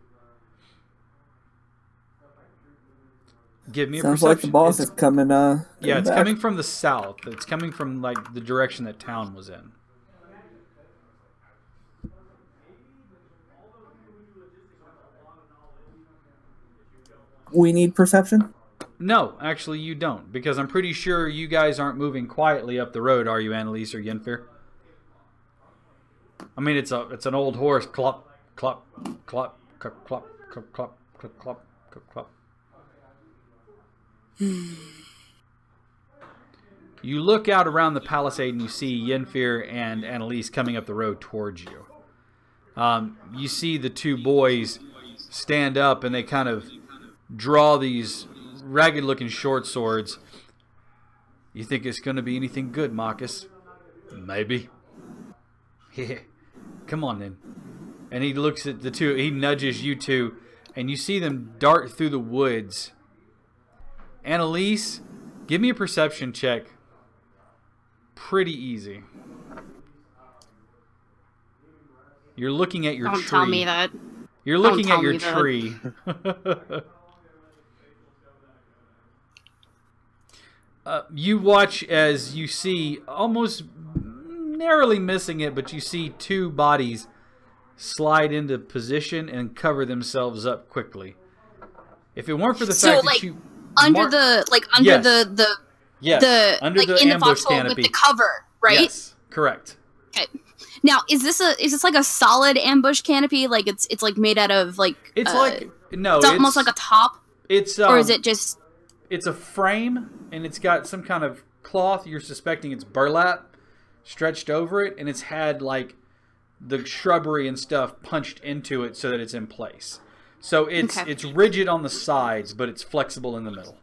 Give me a Sounds perception. like the boss is coming, Yeah, it's back. coming from the south. It's coming from the direction that town was in. We need perception? No, actually you don't, because I'm pretty sure you guys aren't moving quietly up the road, are you, Annalise or Yenfir? I mean, it's an old horse. Clop, clop, clop, clop, clop, clop, clop, clop, clop, clop, clop. You look out around the palisade and you see Yenfir and Annalise coming up the road towards you. You see the two boys stand up and they kind of draw these ragged-looking short swords. You think it's going to be anything good, Marcus? Maybe. Come on then. And he looks at the two. He nudges you two, and you see them dart through the woods. Annalise, give me a perception check. Pretty easy. You're looking at your Don't tree. tell me that. You're looking Don't at your tell me tree. You watch as you see, almost narrowly missing it, but you see two bodies slide into position and cover themselves up quickly. If it weren't for the So, fact like, that you Under Mar- the Yes. the yes, the under like the in the ambush foxhole canopy, with the cover, right? Yes, correct. Okay. Now, is this like a solid ambush canopy? Like it's like made out of like It's like no, it's almost like a top, it's or is it just It's a frame, and it's got some kind of cloth. You're suspecting it's burlap stretched over it, and it's had like the shrubbery and stuff punched into it so that it's in place. So it's rigid on the sides, but it's flexible in the middle.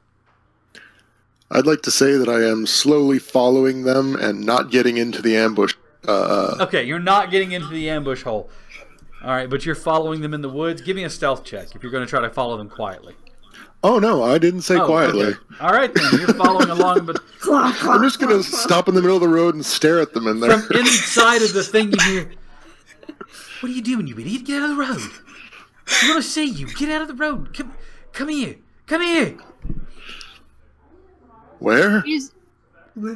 I'd like to say that I am slowly following them and not getting into the ambush. Okay, you're not getting into the ambush hole. All right, but you're following them in the woods. Give me a stealth check if you're going to try to follow them quietly. Oh, no, I didn't say quietly. Okay. All right, then. You're following along, but I'm just going to stop in the middle of the road and stare at them in there. from inside of the thing you hear, "What are you doing, you idiot? Get out of the road. I'm going to see you. Get out of the road. Come here. Come here." Where?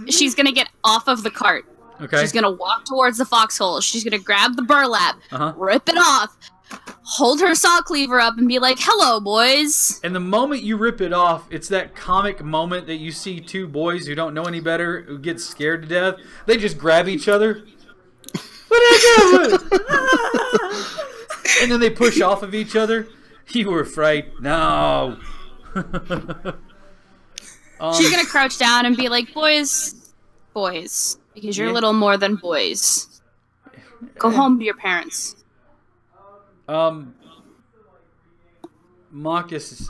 she's gonna get off of the cart. Okay. She's gonna walk towards the foxhole. She's gonna grab the burlap, rip it off, hold her saw cleaver up, and be like, "Hello, boys." And the moment you rip it off, it's that comic moment that you see two boys who don't know any better, who get scared to death. They just grab each other. What are you doing? And then they push off of each other. You were afraid? No. She's gonna crouch down and be like, boys, because you're little more than boys. Go home to your parents. Marcus,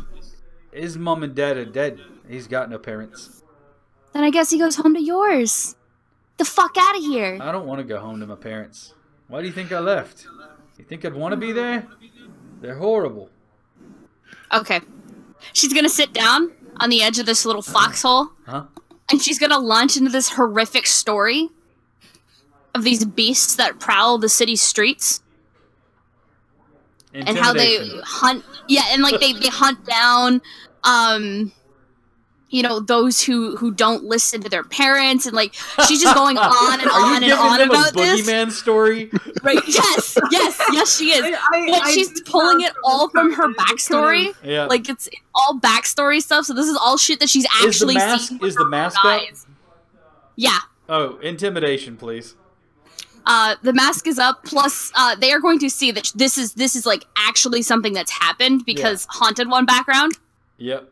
his mom and dad are dead. He's got no parents. Then I guess he goes home to yours. The fuck out of here. I don't want to go home to my parents. Why do you think I left? You think I'd want to be there? They're horrible. Okay. She's gonna sit down on the edge of this little foxhole. Huh? And she's gonna launch into this horrific story of these beasts that prowl the city streets. And how they hunt, and like they hunt down, those who don't listen to their parents, and like she's just going on and on and on about this. Boogeyman story, right? Yes, she is. But she's pulling it all from her backstory. Yeah, like it's all backstory stuff. So this is all shit that she's actually seen. Is the mask up? Yeah. Oh, intimidation, please. The mask is up. Plus, they are going to see that this is like actually something that's happened because Haunted One background. Yep.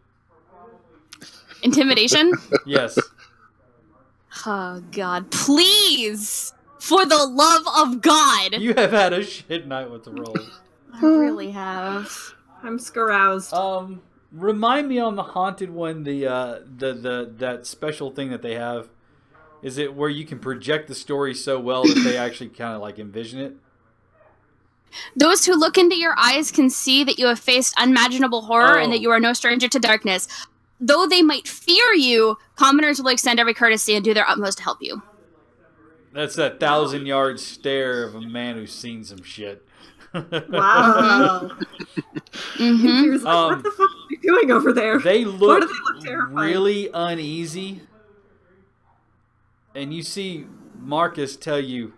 Intimidation. Yes. Oh God! Please, for the love of God. You have had a shit night with the rolls. I really have. I'm scaroused. Remind me on the Haunted One, the that special thing that they have. Is it where you can project the story so well that they actually kind of like envision it? Those who look into your eyes can see that you have faced unimaginable horror and that you are no stranger to darkness. Though they might fear you, commoners will extend every courtesy and do their utmost to help you. That's that 1,000-yard stare of a man who's seen some shit. Wow. Mm-hmm. Like, what the fuck are you doing over there? They look, Why do they look terrifying? really uneasy. And you see Marcus tell you,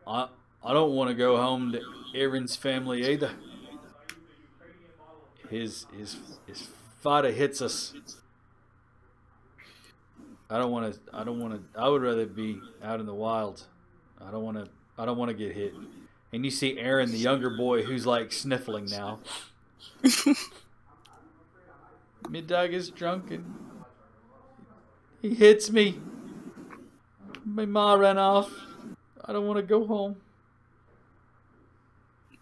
I don't want to go home to Aaron's family either. His father hits us. I would rather be out in the wild. I don't want to get hit. And you see Aaron, the younger boy, who's like sniffling now. Mid-dog is drunk and he hits me. My ma ran off. I don't want to go home.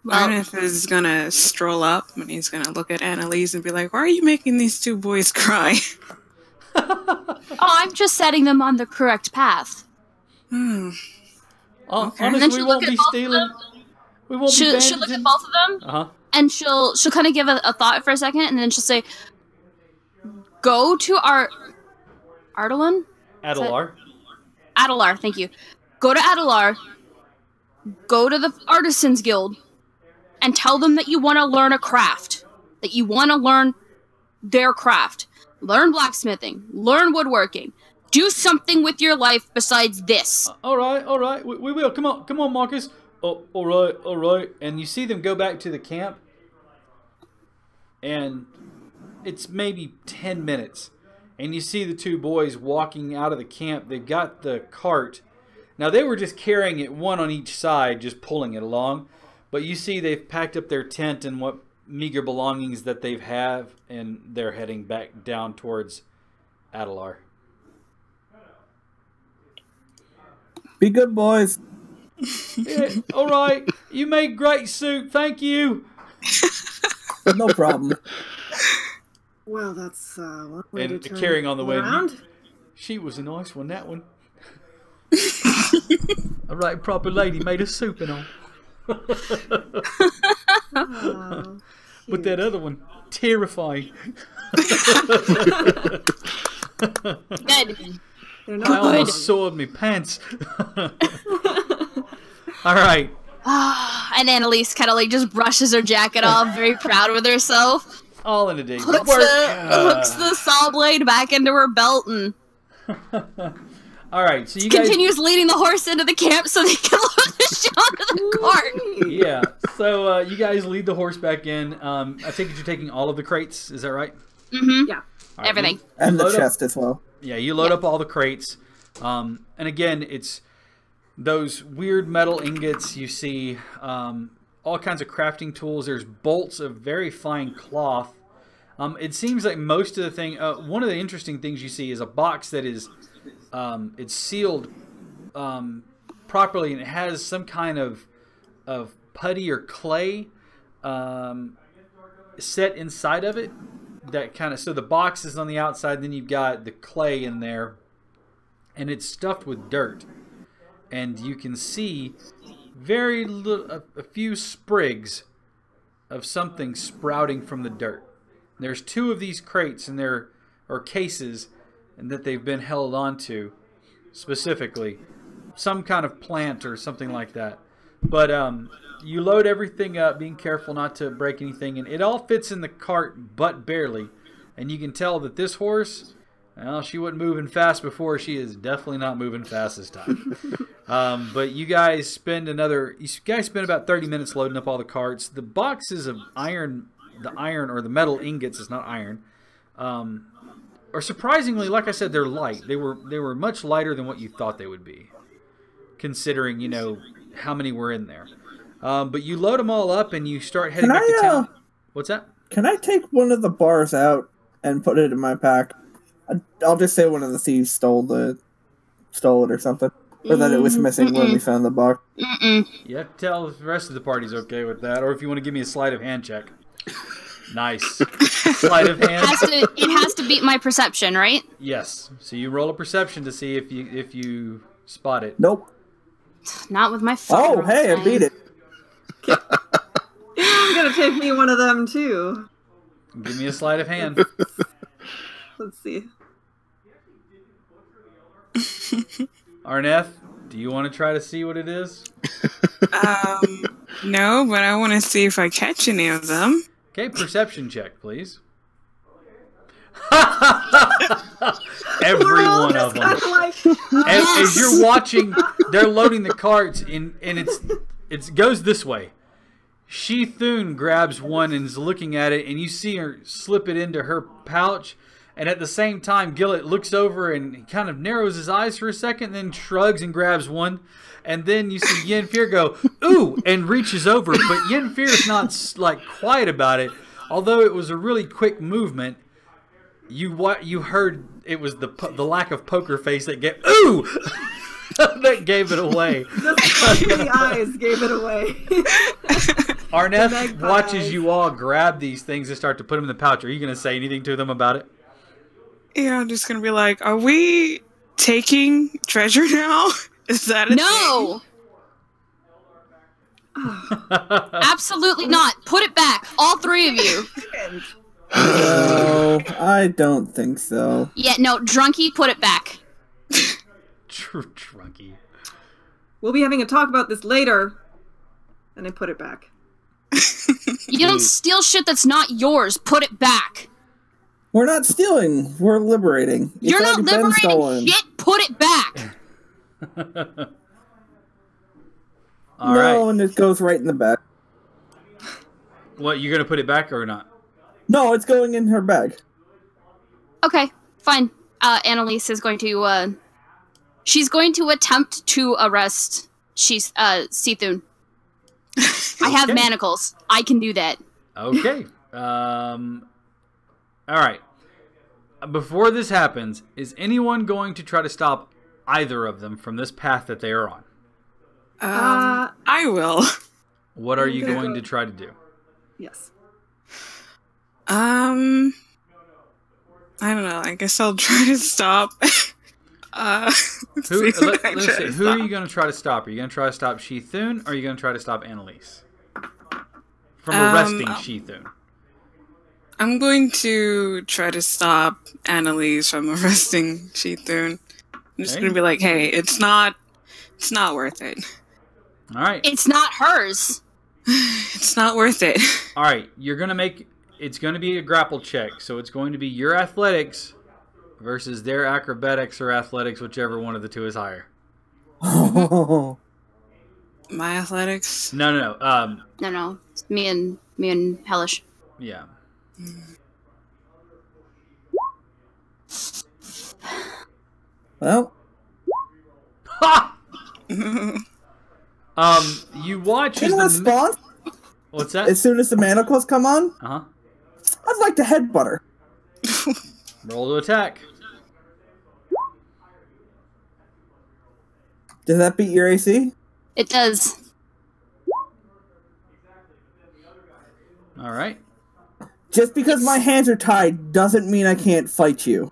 Arnith is gonna stroll up and he's gonna look at Annalise and be like, "Why are you making these two boys cry?" I'm just setting them on the correct path. Okay. Honestly, we won't be stealing. We won't be She'll look at both of them, and she'll kind of give a thought for a second, and then she'll say, "Go to our Ardalan? Adelar. Adelar, thank you. Go to Adelar. Go to the Artisans Guild, and tell them that you want to learn a craft. That you want to learn their craft. Learn blacksmithing. Learn woodworking. Do something with your life besides this." All right. We will. Come on, Marcus. Oh, all right. And you see them go back to the camp, and it's maybe 10 minutes. And you see the two boys walking out of the camp. They've got the cart. Now, they were just carrying it, one on each side, just pulling it along. But you see they've packed up their tent and what meager belongings that they have, and they're heading back down towards Adelar. Be good, boys. Yeah, all right. You made great soup. Thank you. No problem. Well, that's one way And to turn carrying on the way. around. She was a nice one, that one. A right proper lady made a soup and all. Oh, But that other one, terrifying. Good. they're I not almost soiled me pants. All right. And Annalise kind of like just brushes her jacket off, very proud with herself. All in a day. Hooks the saw blade back into her belt and All right. So you guys continues leading the horse into the camp so they can load the shit onto the cart. Yeah. So you guys lead the horse back in. I think you're taking all of the crates. Is that right? Mm-hmm. Yeah. All right, Everything. And the load up- chest as well. Yeah, you load up all the crates. And again, it's those weird metal ingots. You see all kinds of crafting tools. There's bolts of very fine cloth. It seems like most of the thing. One of the interesting things you see is a box that is it's sealed properly, and it has some kind of putty or clay set inside of it. That kind of, so the box is on the outside, then you've got the clay in there, and it's stuffed with dirt, and you can see very little, a few sprigs of something sprouting from the dirt. There's 2 of these crates in there, or cases, and that they've been held onto specifically, some kind of plant or something like that. But you load everything up, being careful not to break anything, and it all fits in the cart but barely. And you can tell that this horse, well, she wasn't moving fast before. She is definitely not moving fast this time. But you guys spend about 30 minutes loading up all the carts. The boxes of iron, or the metal ingots, is not iron, are surprisingly, like I said, they're light. They were much lighter than what you thought they would be, considering, you know, how many were in there. But you load them all up and you start heading back to town. What's that? Can I take one of the bars out and put it in my pack? I'll just say one of the thieves stole it or something. Or that it was missing when we found the box. You have to tell if the rest of the party's okay with that, or if you want to give me a sleight of hand check. Nice. Sleight of hand. It has to beat my perception, right? Yes. So you roll a perception to see if you spot it. Nope. Not with my phone. Oh, hey, I beat it. It's gonna take me one of them too. Give me a sleight of hand. Let's see. Arneth, do you want to try to see what it is? No, but I want to see if I catch any of them. Okay, perception check, please. Every one of them. As you're watching, they're loading the carts, and it goes this way. She-Thun grabs one and is looking at it, and you see her slip it into her pouch. And at the same time, Gillett looks over and he kind of narrows his eyes for a second, then shrugs and grabs one. And then you see Yennefer go, ooh, and reaches over. But Yennefer's not like quiet about it. Although it was a really quick movement, you heard it was the lack of poker face that gave, ooh! That gave it away. The eyes gave it away. Arneth watches you all grab these things and start to put them in the pouch. Are you going to say anything to them about it? Yeah, I'm just gonna be like, are we taking treasure now? Is that a No! Absolutely not. Put it back. All 3 of you. No, I don't think so. Yeah, no, Drunky, put it back. Drunky. We'll be having a talk about this later. And I put it back. You don't steal shit that's not yours. Put it back. We're not stealing. We're liberating. You're not liberating shit. Put it back. All no, right. and it goes right in the back. What, you're going to put it back or not? No, it's going in her bag. Okay, fine. Annalise is going to, she's going to attempt to arrest She-Thun. I have manacles. I can do that. Okay. All right. Before this happens, is anyone going to try to stop either of them from this path that they are on? I will. What are you going to try to do? Yes. I don't know. I guess I'll try to stop. Who are you going to try to stop? Are you going to try to stop She-Thun, or are you going to try to stop Annalise from arresting She-Thun? I'm going to try to stop Annalise from arresting She-Thun. I'm just going to be like, hey, it's not worth it. All right. It's not hers. It's not worth it. All right. You're going to make, it's going to be a grapple check. So it's going to be your athletics versus their acrobatics or athletics, whichever one of the two is higher. Oh. My athletics? No. No. It's me and Hellish. Yeah. Well. Ha! You watch In response, What's that? as soon as the manacles come on, Uh-huh. I'd like to headbutt her. Roll to attack. Does that beat your AC? It does. All right. Just because my hands are tied doesn't mean I can't fight you.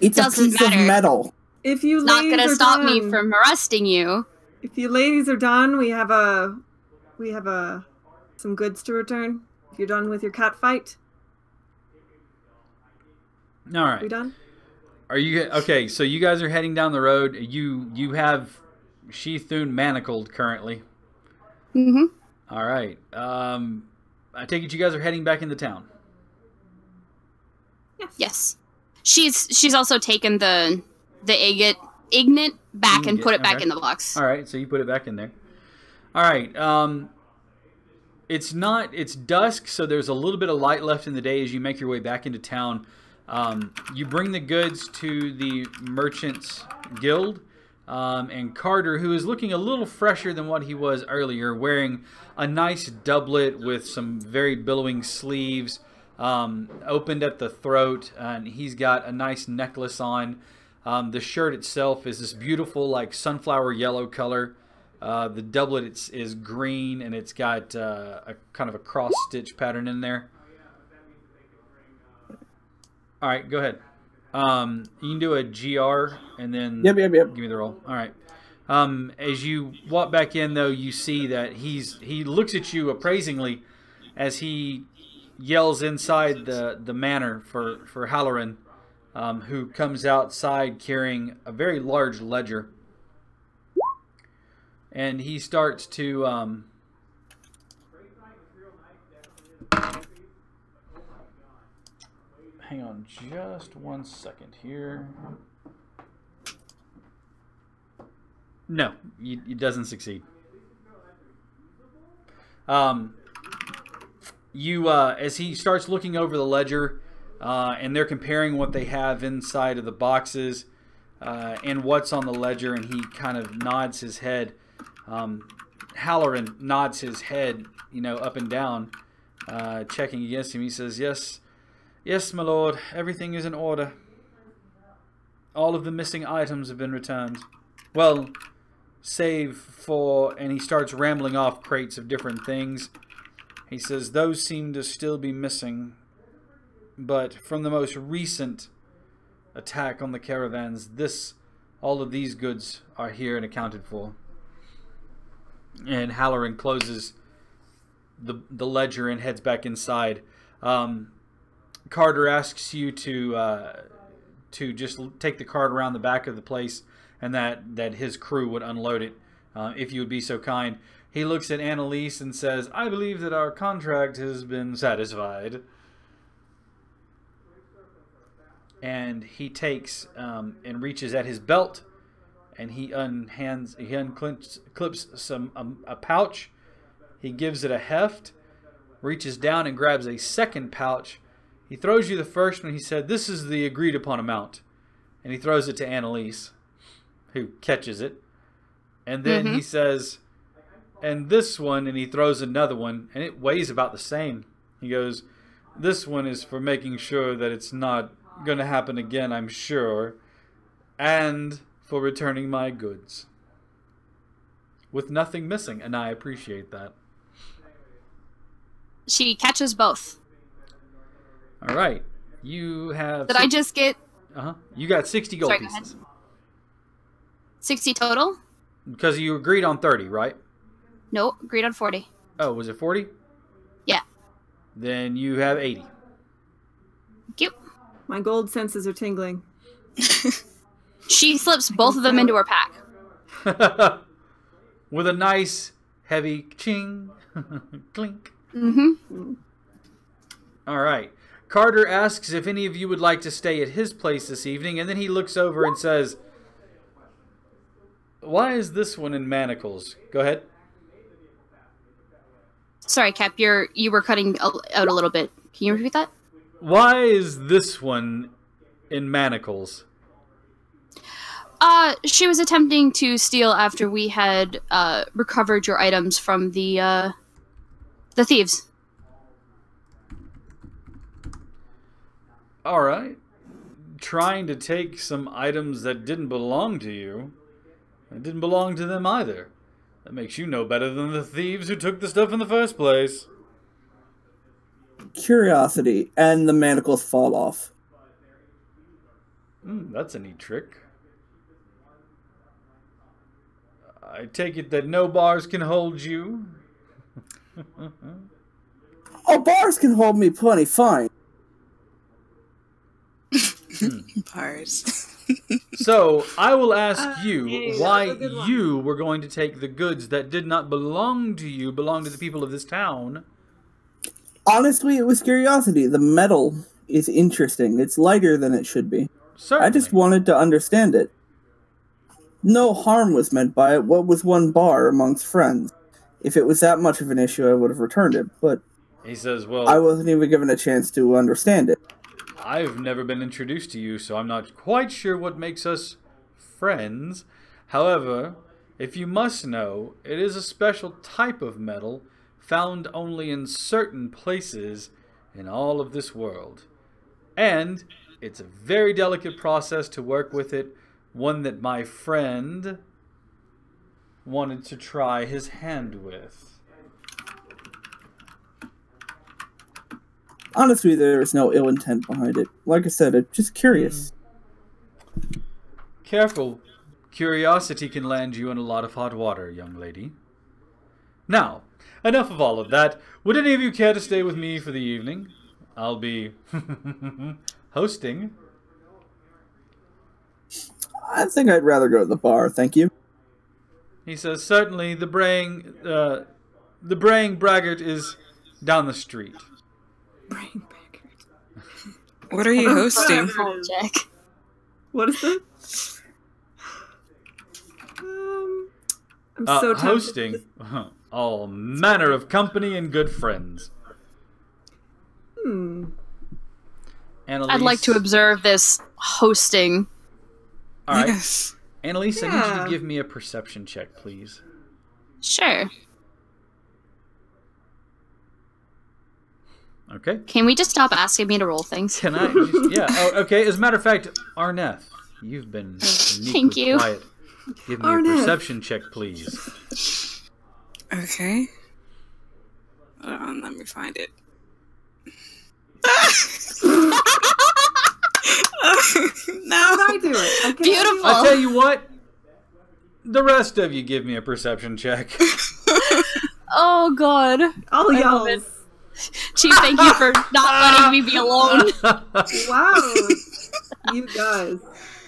It's a Doesn't piece matter. of metal. If you It's not ladies gonna are stop me done- from arresting you. If you ladies are done, we have some goods to return. If you're done with your cat fight, All right. we done? Are you okay? So you guys are heading down the road. You have Sheathun manacled currently. Mm-hmm. All right. I take it you guys are heading back into town. Yes. She's also taken the ignet back and Ingot, put it back okay. in the box. All right. So you put it back in there. All right. It's dusk, so there's a little bit of light left in the day as you make your way back into town. You bring the goods to the Merchants Guild, and Carter, who is looking a little fresher than what he was earlier, wearing a nice doublet with some very billowing sleeves, opened at the throat, and he's got a nice necklace on. The shirt itself is this beautiful, like, sunflower yellow color. The doublet is green, and it's got a kind of a cross-stitch pattern in there. All right, go ahead. You can do a GR and then Yep. give me the roll. All right. As you walk back in, though, you see that he looks at you appraisingly as he yells inside the manor for Halloran, who comes outside carrying a very large ledger. And he starts to hang on just 1 second here. No, it doesn't succeed. As he starts looking over the ledger, and they're comparing what they have inside of the boxes and what's on the ledger, and he kind of nods his head. Halloran nods his head, up and down, checking against him. He says, Yes, my lord, everything is in order. All of the missing items have been returned. Well, save for... And he starts rambling off crates of different things. He says, those seem to still be missing. But from the most recent attack on the caravans, all of these goods are here and accounted for. And Halloran closes the ledger and heads back inside. Carter asks you to just take the cart around the back of the place, and that his crew would unload it, if you would be so kind. He looks at Annalise and says, I believe that our contract has been satisfied. And he takes and reaches at his belt, and he unclips a pouch. He gives it a heft, reaches down and grabs a second pouch. He throws you the first one. He said, this is the agreed upon amount. And he throws it to Annalise, who catches it. And then he says, and this one, and he throws another one, and it weighs about the same. He goes, this one is for making sure that it's not going to happen again, I'm sure. And for returning my goods. With nothing missing, and I appreciate that. She catches both. All right. You have... Did I just get... You got 60 gold Sorry, go pieces. ahead. 60 total? Because you agreed on 30, right? No, agreed on 40. Oh, was it 40? Yeah. Then you have 80. Thank you. My gold senses are tingling. She slips both of them into her pack. With a nice, heavy ching, clink. Mm-hmm. All right. Carter asks if any of you would like to stay at his place this evening, and then he looks over and says, why is this one in manacles? Go ahead. Sorry, Cap, you were cutting out a little bit. Can you repeat that? Why is this one in manacles? She was attempting to steal after we had recovered your items from the thieves. All right. Trying to take some items that didn't belong to you. It didn't belong to them either. That makes you no better than the thieves who took the stuff in the first place. Curiosity, and the manacles fall off. That's a neat trick. I take it that no bars can hold you. Oh, bars can hold me plenty fine. Bars. So, I will ask you why you were going to take the goods that did not belong to you, belong to the people of this town. Honestly, it was curiosity. The metal is interesting. It's lighter than it should be. Certainly. I just wanted to understand it. No harm was meant by it. What was one bar amongst friends? If it was that much of an issue, I would have returned it, but He says, well, I wasn't even given a chance to understand it. I've never been introduced to you, so I'm not quite sure what makes us friends. However, if you must know, it is a special type of metal found only in certain places in all of this world. And it's a very delicate process to work with it, one that my friend wanted to try his hand with. Honestly, there is no ill intent behind it. Like I said, I'm just curious. Careful. Curiosity can land you in a lot of hot water, young lady. Now, enough of all of that. Would any of you care to stay with me for the evening? I'll be hosting. I think I'd rather go to the bar, thank you. He says, certainly, the braying braggart is down the street. What are you hosting? Jack. What is it? I'm so tempted. Hosting all manner of company and good friends. Annalise, I'd like to observe this hosting. all right. Yes. Annalise, I need you Yeah. to give me a perception check, please. Sure. Okay. Can we just stop asking me to roll things? Can I? Yeah. Oh, okay. As a matter of fact, Arneth, you've been Thank uniquely you. quiet. Give me Arneth. a perception check, please. Okay. Hold on, let me find it. No. How'd I do it? I can't Beautiful. I'll tell you what. The rest of you give me a perception check. Oh god. All I love it. Chief, thank you for not letting me be alone. Wow. You guys.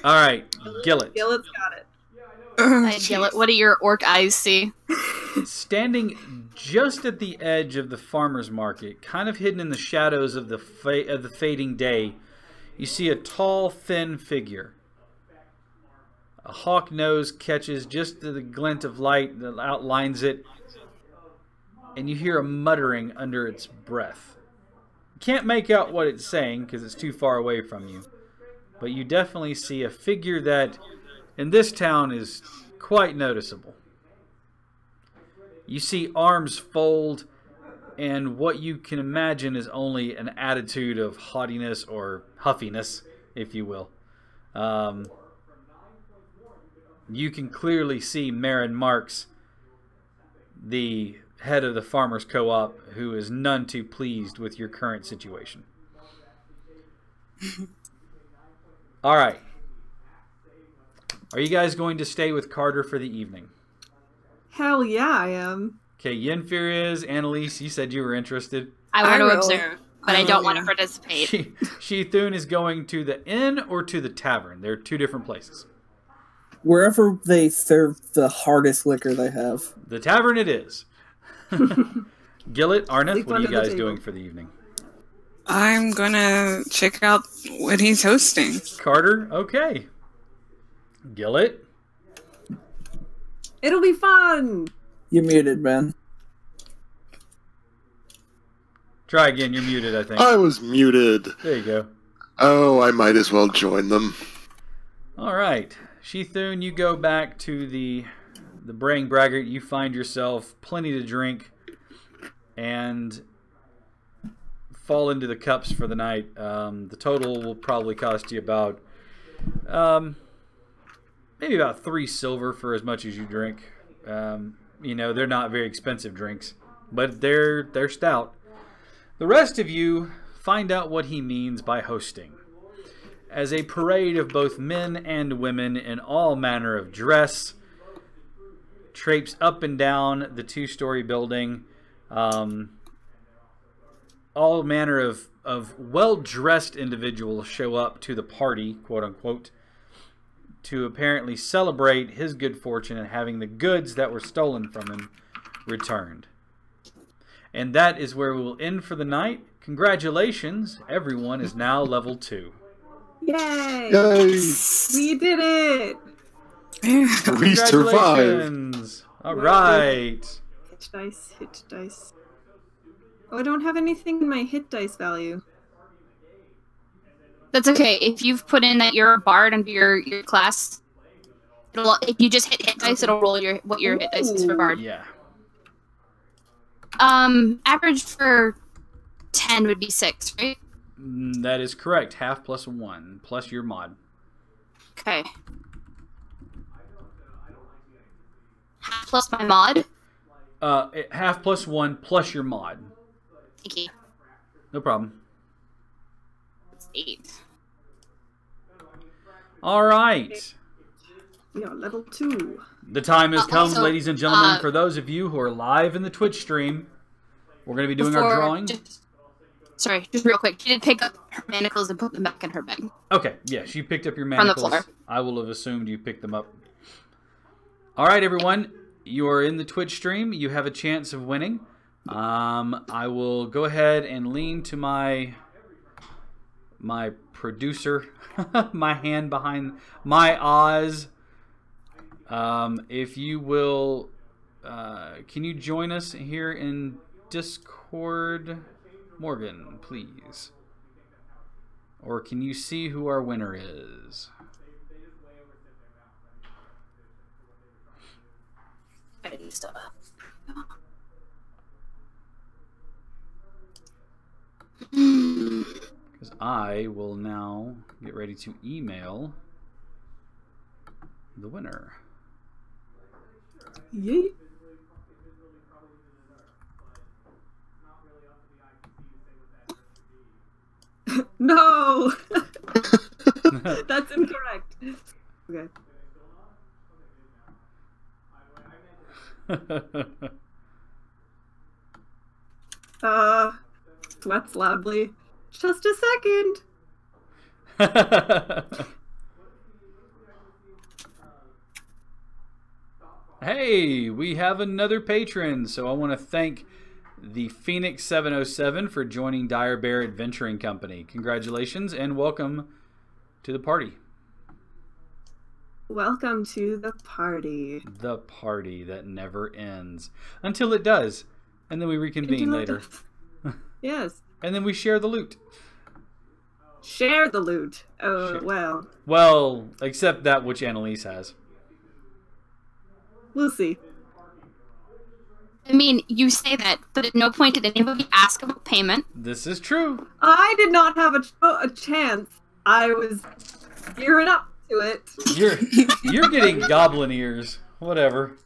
All right, Gillett. Gillet's got it. What do your orc eyes see? Standing just at the edge of the farmer's market, kind of hidden in the shadows of the fading day, you see a tall, thin figure. A hawk nose catches just the glint of light that outlines it, and you hear a muttering under its breath. You can't make out what it's saying because it's too far away from you, but you definitely see a figure that in this town is quite noticeable. You see arms fold and what you can imagine is only an attitude of haughtiness or huffiness, if you will. You can clearly see Marin Marks, the head of the Farmers Co-op, who is none too pleased with your current situation. All right. Are you guys going to stay with Carter for the evening? Hell yeah, I am. Okay, Yenfir is. Annalise, you said you were interested. I want I to will. observe, but I don't want to participate. Shithun is going to the inn or to the tavern. They're two different places. Wherever they serve the hardest liquor they have. The tavern it is. Gillett, Arneth, Sleep what are you under the guys table. doing for the evening? I'm gonna check out what he's hosting. Carter, okay. Gillett, It'll be fun. You're muted, man. try again. You're muted, I think. I was muted. There you go. Oh, I might as well join them. All right. Sheathune, you go back to the Braying Braggart. You find yourself plenty to drink and fall into the cups for the night. The total will probably cost you about maybe about 3 silver for as much as you drink. You know, they're not very expensive drinks, but they're stout. The rest of you find out what he means by hosting. As a parade of both men and women in all manner of dress traipse up and down the 2-story building, all manner of well-dressed individuals show up to the party, quote-unquote, to apparently celebrate his good fortune and having the goods that were stolen from him returned. And that is where we will end for the night. Congratulations, everyone is now level 2. Yay! Yay! We did it! We survived. Congratulations! All right. Hit dice, hit dice. Oh, I don't have anything in my hit dice value. That's okay. If you've put in that you're a bard under your class, if you just hit dice, it'll roll what your hit dice is for bard. Yeah. Average for 10 would be 6, right? That is correct. Half plus 1 plus your mod. Okay. Half plus my mod. Half plus 1 plus your mod. Thank you. No problem. It's 8. All right. We are level 2. The time has come, Also, ladies and gentlemen, for those of you who are live in the Twitch stream. We're going to be doing our drawing. Sorry, just real quick. She did pick up her manacles and put them back in her bag. Okay, yes, you picked up your From the manacles. floor. I will have assumed you picked them up. All right, everyone. You are in the Twitch stream. You have a chance of winning. I will go ahead and lean to my producer, my hand behind my Oz. If you will, can you join us here in Discord? Morgan, please. Or can you see who our winner is? Because I will now get ready to email the winner. Yeet. No! That's incorrect. Okay. Sweats loudly. Just a second. Hey, we have another patron, so I want to thank the Phoenix 707 for joining Dire Bear Adventuring Company. Congratulations and welcome to the party. Welcome to the party. The party that never ends. Until it does. And then we reconvene later. Yes. And then we share the loot. Share the loot. Oh, Share. well. Well, except that which Annalise has. We'll see. I mean, you say that, but at no point did anybody ask about payment. This is true. I did not have a chance. I was gearing up to it. You're getting goblin ears. Whatever.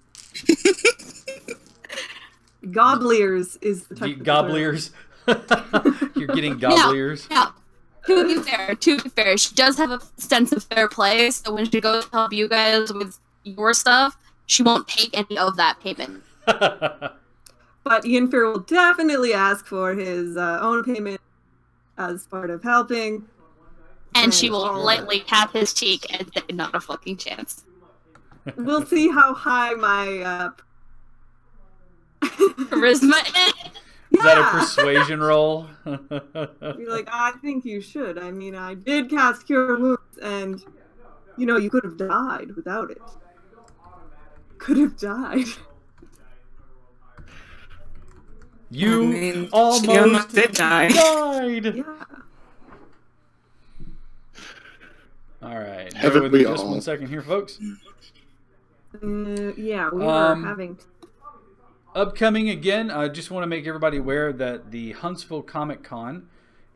Gobbliers is the technical Gobbliers. You're getting gobbliers. Now, to be fair, she does have a sense of fair play, so when she goes to help you guys with your stuff, she won't take any of that payment. But Yenfir will definitely ask for his own payment as part of helping. And she will lightly tap his cheek and say, not a fucking chance. We'll see how high my Charisma is. Is that a persuasion roll? Be like, I think you should. I mean, I did cast Cure Wounds, and, you know, you could have died without it. Could have died. You almost did die. died. Yeah. All right. Bear Haven't with me we just all? 1 second here, folks. Yeah, we were having. Upcoming again, I just want to make everybody aware that the Huntsville Comic Con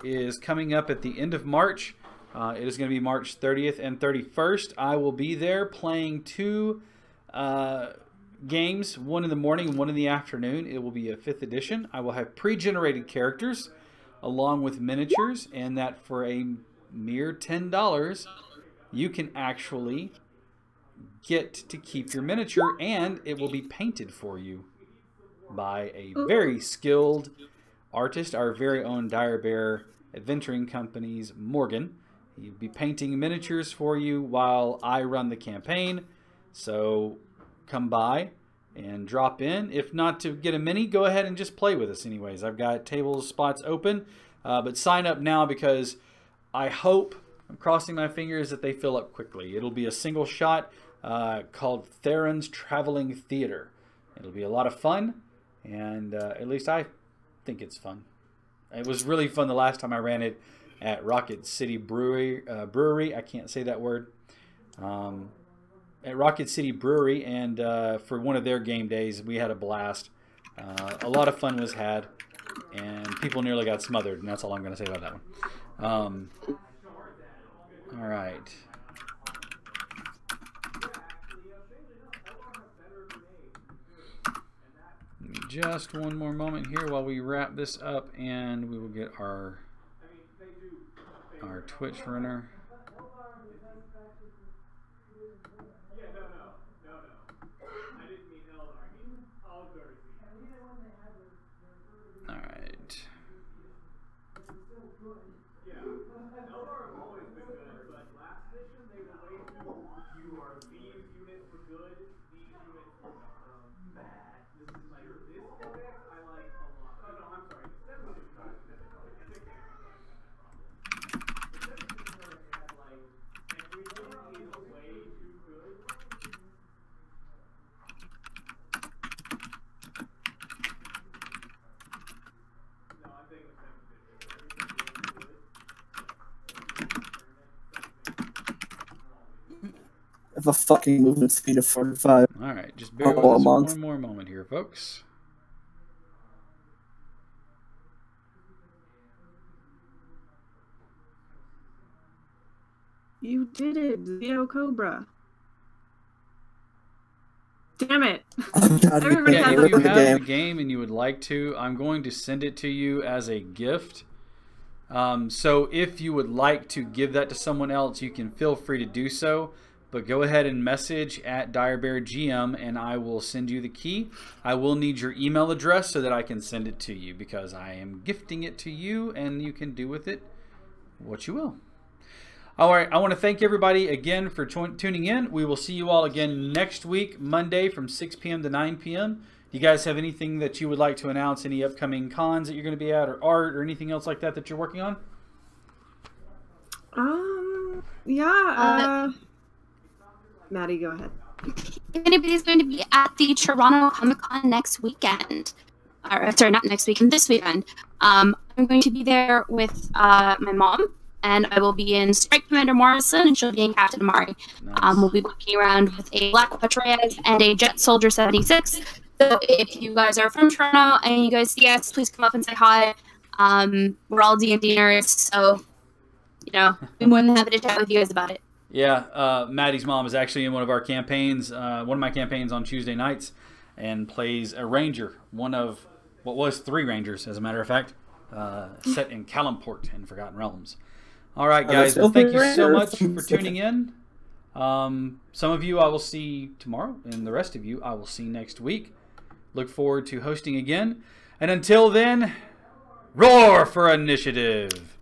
is coming up at the end of March. It is going to be March 30th and 31st. I will be there playing 2 games, one in the morning and one in the afternoon. It will be a 5th edition. I will have pre-generated characters along with miniatures, and that for a mere $10, you can actually get to keep your miniature, and it will be painted for you by a very skilled artist, our very own Dire Bear Adventuring Company's Morgan. He'll be painting miniatures for you while I run the campaign. So come by and drop in. If not to get a mini, go ahead and just play with us anyways. I've got table spots open, but sign up now because I hope, I'm crossing my fingers, that they fill up quickly. It'll be a single shot called Theron's Traveling Theater. It'll be a lot of fun, and at least I think it's fun. It was really fun the last time I ran it at Rocket City Brewery. I can't say that word. At Rocket City Brewery, and for one of their game days, we had a blast. A lot of fun was had, and people nearly got smothered, and that's all I'm going to say about that one. All right. Just one more moment here while we wrap this up, and we will get our Twitch runner. All right. I have a fucking movement speed of 45. All right, just bear with us one more moment here, folks. You did it, Zeo Cobra. Damn it. Yeah, if you have the game and you would like to, I'm going to send it to you as a gift. So if you would like to give that to someone else, you can feel free to do so. But go ahead and message at DireBearGM and I will send you the key. I will need your email address so that I can send it to you, because I am gifting it to you and you can do with it what you will. All right, I want to thank everybody again for tuning in. We will see you all again next week, Monday from 6 p.m. to 9 p.m. Do you guys have anything that you would like to announce? Any upcoming cons that you're going to be at, or art, or anything else like that that you're working on? Yeah. Maddie, go ahead. If anybody's going to be at the Toronto Comic Con next weekend, or sorry, not next weekend, this weekend, I'm going to be there with my mom, and I will be in Strike Commander Morrison, and she'll be in Captain Amari. Nice. We'll be walking around with a Black Patreyev and a Jet Soldier 76. So if you guys are from Toronto and you guys see us, please come up and say hi. We're all D&D nerds, so, you know, we're more than happy to chat with you guys about it. Yeah, Maddie's mom is actually in one of our campaigns, one of my campaigns on Tuesday nights, and plays a ranger, one of what was 3 rangers, as a matter of fact, set in Calimport in Forgotten Realms. All right, guys, well, thank you so much for tuning in. Some of you I will see tomorrow, and the rest of you I will see next week. Look forward to hosting again, and until then, roar for initiative!